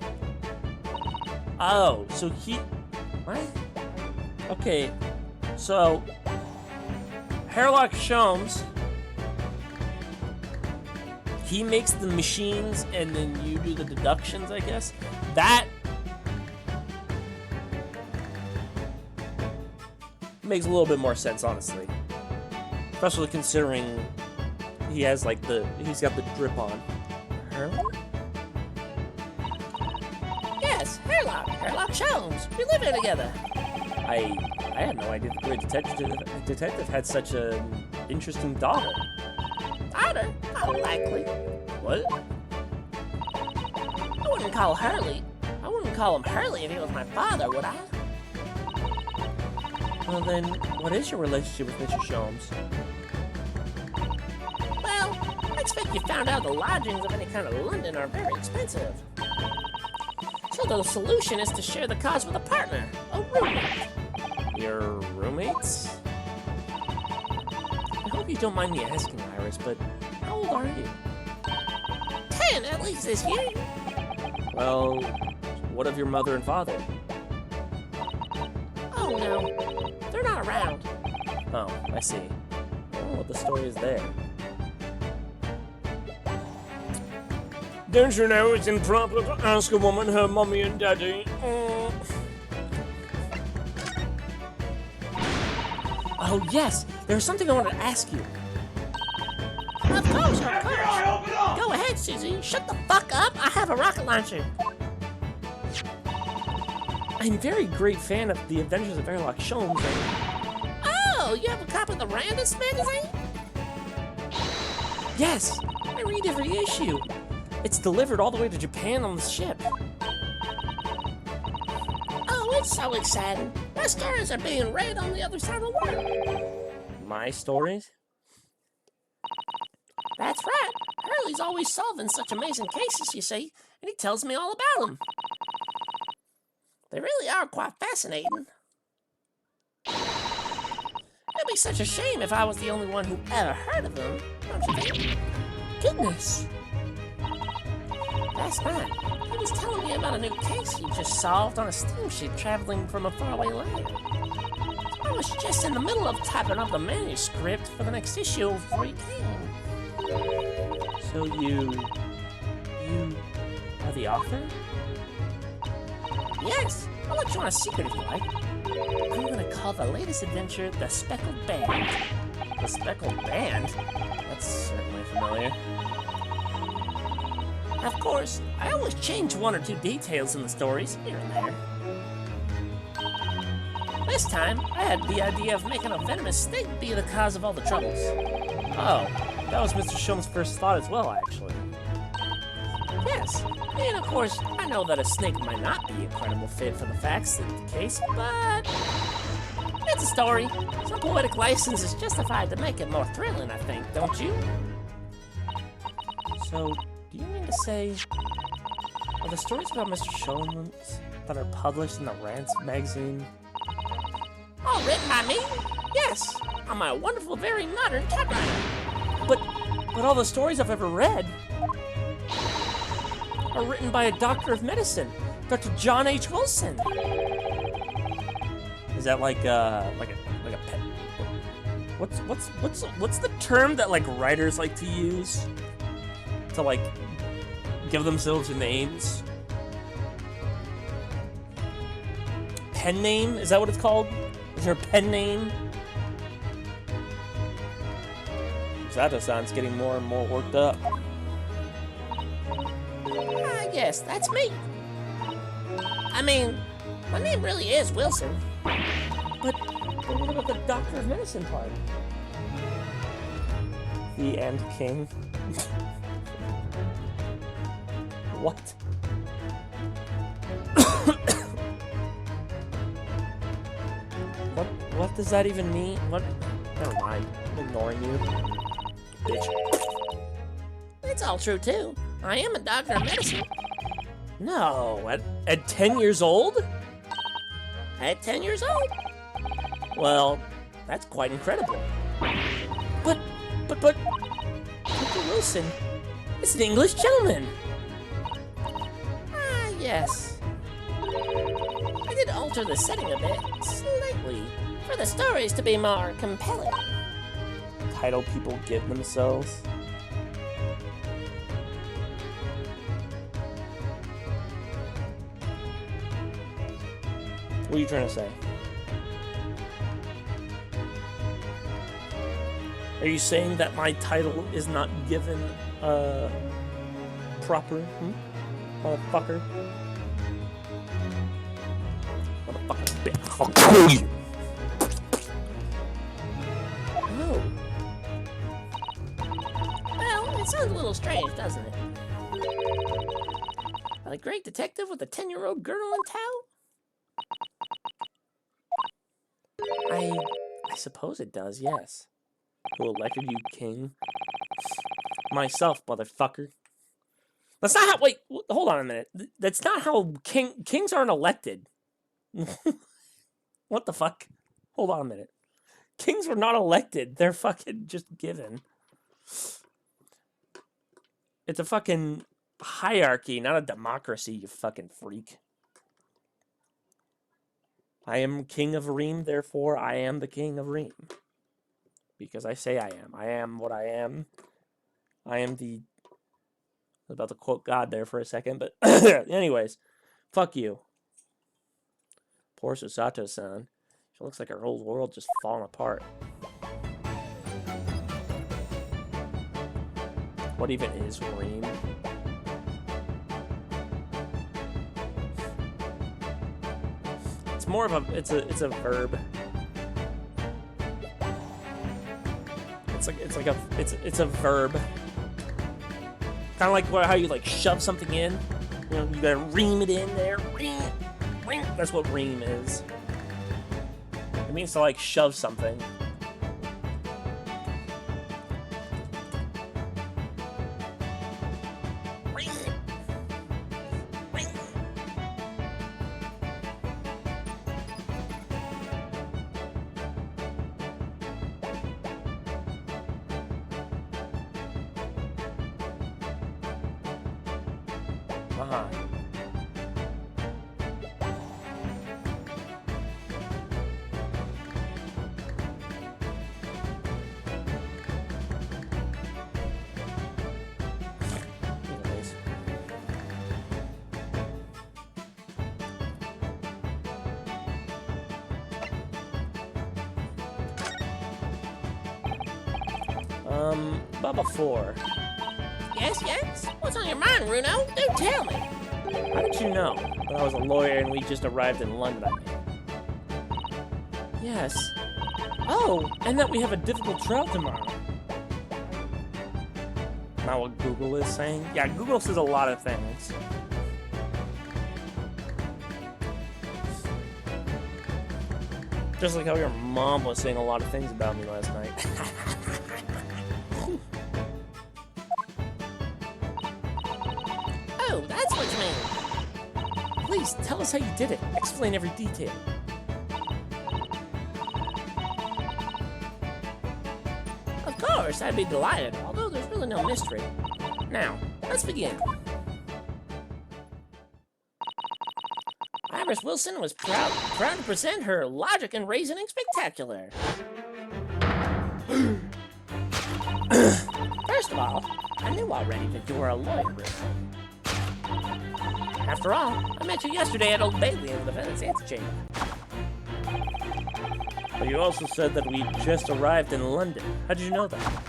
Oh, so he... What? Okay, so... Hairlock Sholmes... He makes the machines, and then you do the deductions, I guess? That... makes a little bit more sense, honestly. Especially considering he has, like, he's got the drip on. Hairlock? Hairlock Sholmes. We live here together. I had no idea the great detective had such an interesting daughter. Daughter? Unlikely. What? I wouldn't call Hurley. I wouldn't call him Hurley if he was my father, would I? Well then, what is your relationship with Mr. Sholmes? Well, I expect you found out the lodgings of any kind of London are very expensive. So the solution is to share the cost with a partner, a roommate. Your roommates? I hope you don't mind me asking, Iris, but how old are you? 10 at least this year. Well, what of your mother and father? Oh no, they're not around. Oh, I see. Oh, the story is there. Don't you know it's improper to ask a woman her mommy and daddy? Oh, yes! There's something I wanted to ask you. Of course. Go ahead, Susie. Shut the fuck up. I have a rocket launcher. I'm a very great fan of The Adventures of Hairlock Sholmes. Oh, you have a copy of the Randus magazine? Yes! I read every issue. It's delivered all the way to Japan on the ship. Oh, it's so exciting. My stories are being read on the other side of the world. My stories? That's right. Hurley's always solving such amazing cases, you see, and he tells me all about them. They really are quite fascinating. It'd be such a shame if I was the only one who ever heard of them, don't you think? Goodness! Last night, he was telling me about a new case he just solved on a steamship traveling from a faraway land. I was just in the middle of typing up the manuscript for the next issue of Free King. So you are the author? Yes, I'll let you on a secret if you like. I'm gonna call the latest adventure The Speckled Band. The Speckled Band? That's certainly familiar. Of course, I always change one or two details in the stories, here and there. This time, I had the idea of making a venomous snake be the cause of all the troubles. Oh, that was Mr. Shone's first thought as well, actually. Yes, and of course, I know that a snake might not be a credible fit for the facts of the case, but it's a story. Some poetic license is justified to make it more thrilling, I think, don't you? So, do you mean to say, are the stories about Mr. Shone that are published in the Rants magazine? All written by me? Yes, on my wonderful, very modern typewriter. But all the stories I've ever read are written by a doctor of medicine, Dr. John H. Wilson. Is that like a pet? What's the term that like writers like to use to like give themselves names? Pen name? Is that what it's called? Is there a pen name? Zato-san's getting more and more worked up. Yes, that's me. I mean, my name really is Wilson. But what about the doctor of medicine part? The and king. What? What does that even mean? What? Never mind. I'm ignoring you. Bitch. It's all true, too. I am a doctor of medicine. No, at 10 years old? At 10 years old. Well, that's quite incredible. But, Dr. Wilson, it's an English gentleman. Ah, yes. I did alter the setting a bit, slightly, for the stories to be more compelling. Title people give themselves. What are you trying to say? Are you saying that my title is not given proper? Motherfucker. Motherfucker, bitch. I'll kill you. No. Well, it sounds a little strange, doesn't it? A great detective with a 10-year-old girl in tow? I suppose it does, yes. Who elected you king? Myself, motherfucker. That's not how. Wait, hold on a minute. That's not how kings aren't elected. What the fuck? Hold on a minute. Kings were not elected. They're fucking just given. It's a fucking hierarchy, not a democracy, you fucking freak. I am king of Reem, therefore I am the king of Reem. Because I say I am. I am what I am. I am the... I was about to quote God there for a second, but... Anyways, fuck you. Poor Susato-san. She looks like her whole world just falling apart. What even is Reem? It's more of a... It's a verb. It's a verb. Kind of like how you like shove something in. You know, you gotta ream it in there. Ream, ream. That's what ream is. It means to like shove something. Bubba 4. Yes, yes? What's on your mind, Runo? Do tell me. How did you know that I was a lawyer and we just arrived in London? Yes. Oh, and that we have a difficult trial tomorrow. Not what Google is saying? Yeah, Google says a lot of things. Just like how your mom was saying a lot of things about me last night. Oh, that's what you mean. Please, tell us how you did it. Explain every detail. Of course, I'd be delighted, although there's really no mystery. Now, let's begin. Iris Wilson was proud to present her logic and reasoning spectacular. First of all, I knew already that you were a lawyer, Runo. After all, I met you yesterday at Old Bailey in the defendant's antechamber. But you also said that we just arrived in London. How did you know that?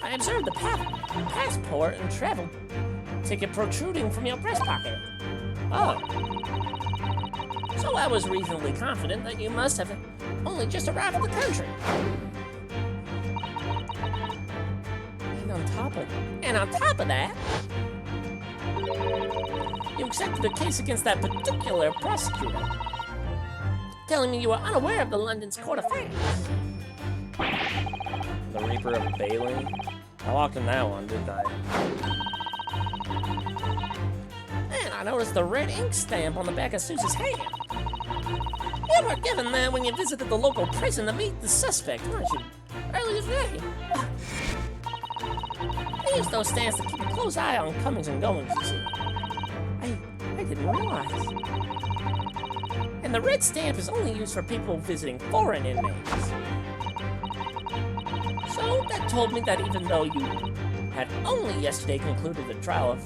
I observed the passport and travel ticket protruding from your breast pocket. Oh. So I was reasonably confident that you must have only just arrived in the country. And on top of that, you accepted the case against that particular prosecutor, telling me you were unaware of the London's court affairs. The Reaper of Bailey? I walked in that one, didn't I? And I noticed the red ink stamp on the back of Susan's hand. You were given that when you visited the local prison to meet the suspect, weren't you? Earlier today. I used those stamps to keep a close eye on comings and goings, you see. I didn't realize. And the red stamp is only used for people visiting foreign inmates. So that told me that even though you had only yesterday concluded the trial of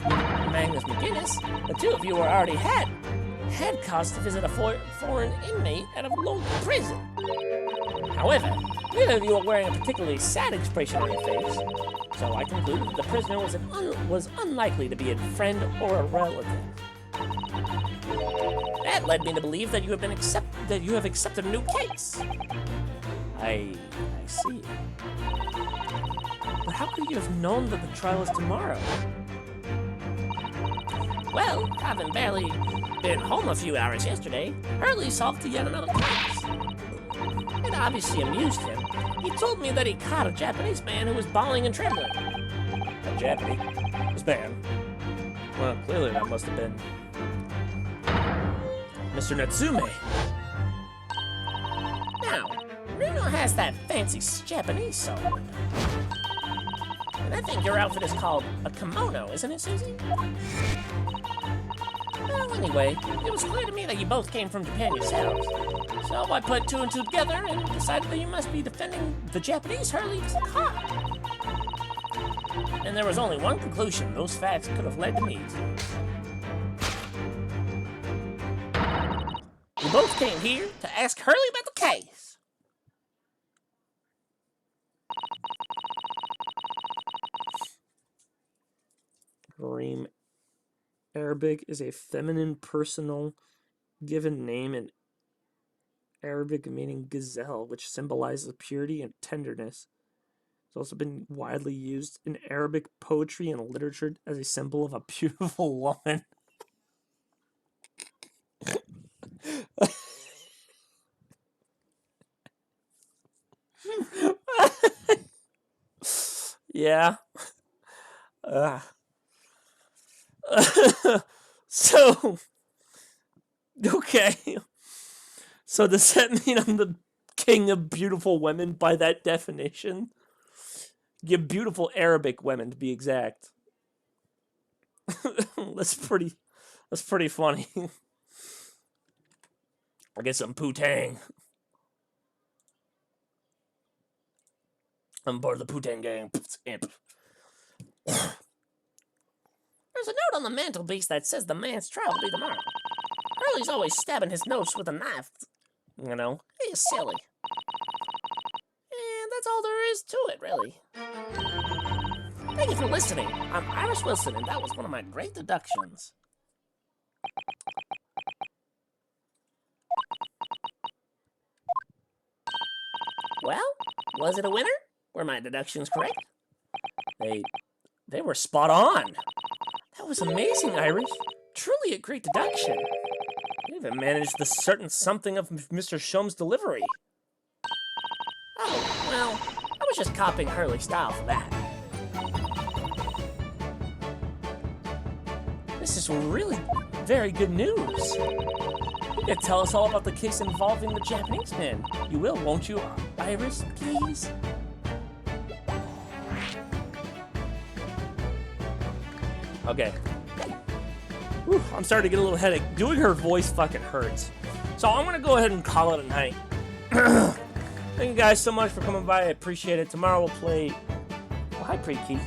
Magnus McGinnis, the two of you were already had cause to visit a foreign inmate at a local prison. However, neither of you were wearing a particularly sad expression on your face, so I concluded that the prisoner was unlikely to be a friend or a relative. That led me to believe that you have accepted a new case. I see. But how could you have known that the trial is tomorrow? Well, having barely been home a few hours yesterday, Hurley solved yet another case. It obviously amused him. He told me that he caught a Japanese man who was bawling and trembling. A Japanese man? Well, clearly that must have been Mr. Natsume. Now, Runo has that fancy Japanese sword. And I think your outfit is called a kimono, isn't it, Susie? Well, anyway, it was clear to me that you both came from Japan yourselves. So I put two and two together and decided that you must be defending the Japanese Hurley was caught. And there was only one conclusion those facts could have led to me to. We both came here to ask Hurley about the case. Reem Arabic is a feminine personal given name in Arabic meaning gazelle, which symbolizes purity and tenderness. It's also been widely used in Arabic poetry and literature as a symbol of a beautiful woman. Yeah. So, okay. So does that mean I'm the king of beautiful women by that definition? Yeah, beautiful Arabic women to be exact. That's pretty funny. I get some Putang. I'm part of the Putang gang. There's a note on the mantelpiece that says the man's trial will be tomorrow. Hurley's always stabbing his nose with a knife. You know? He's silly. And that's all there is to it, really. Thank you for listening. I'm Iris Wilson, and that was one of my great deductions. Well, was it a winner? Were my deductions correct? They were spot on. That was amazing, Irish. Truly a great deduction. You even managed the certain something of Mr. Shum's delivery. Oh, well, I was just copying Hurley's style for that. This is really very good news. You could tell us all about the case involving the Japanese man. You will, won't you, Iris, please? Okay. Whew, I'm starting to get a little headache. Doing her voice fucking hurts. So I'm going to go ahead and call it a night. Thank you guys so much for coming by. I appreciate it. Tomorrow we'll play... Oh, hi, Pretty Keith.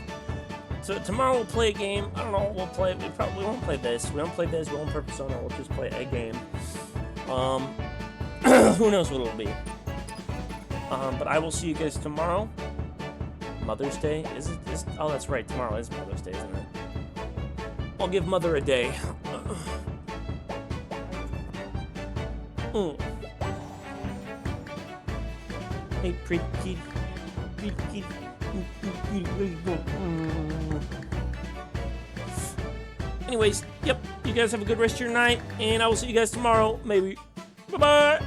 So tomorrow we'll play a game. I don't know. We'll play... We won't play this. We don't play this. We won't play Persona. We'll just play a game. Who knows what it'll be. But I will see you guys tomorrow. Mother's Day? Is it? Oh, that's right. Tomorrow is Mother's Day, isn't it? I'll give Mother a day. Hey, pretty kid. Pretty kid. Anyways, yep. You guys have a good rest of your night, and I will see you guys tomorrow, maybe. Bye-bye.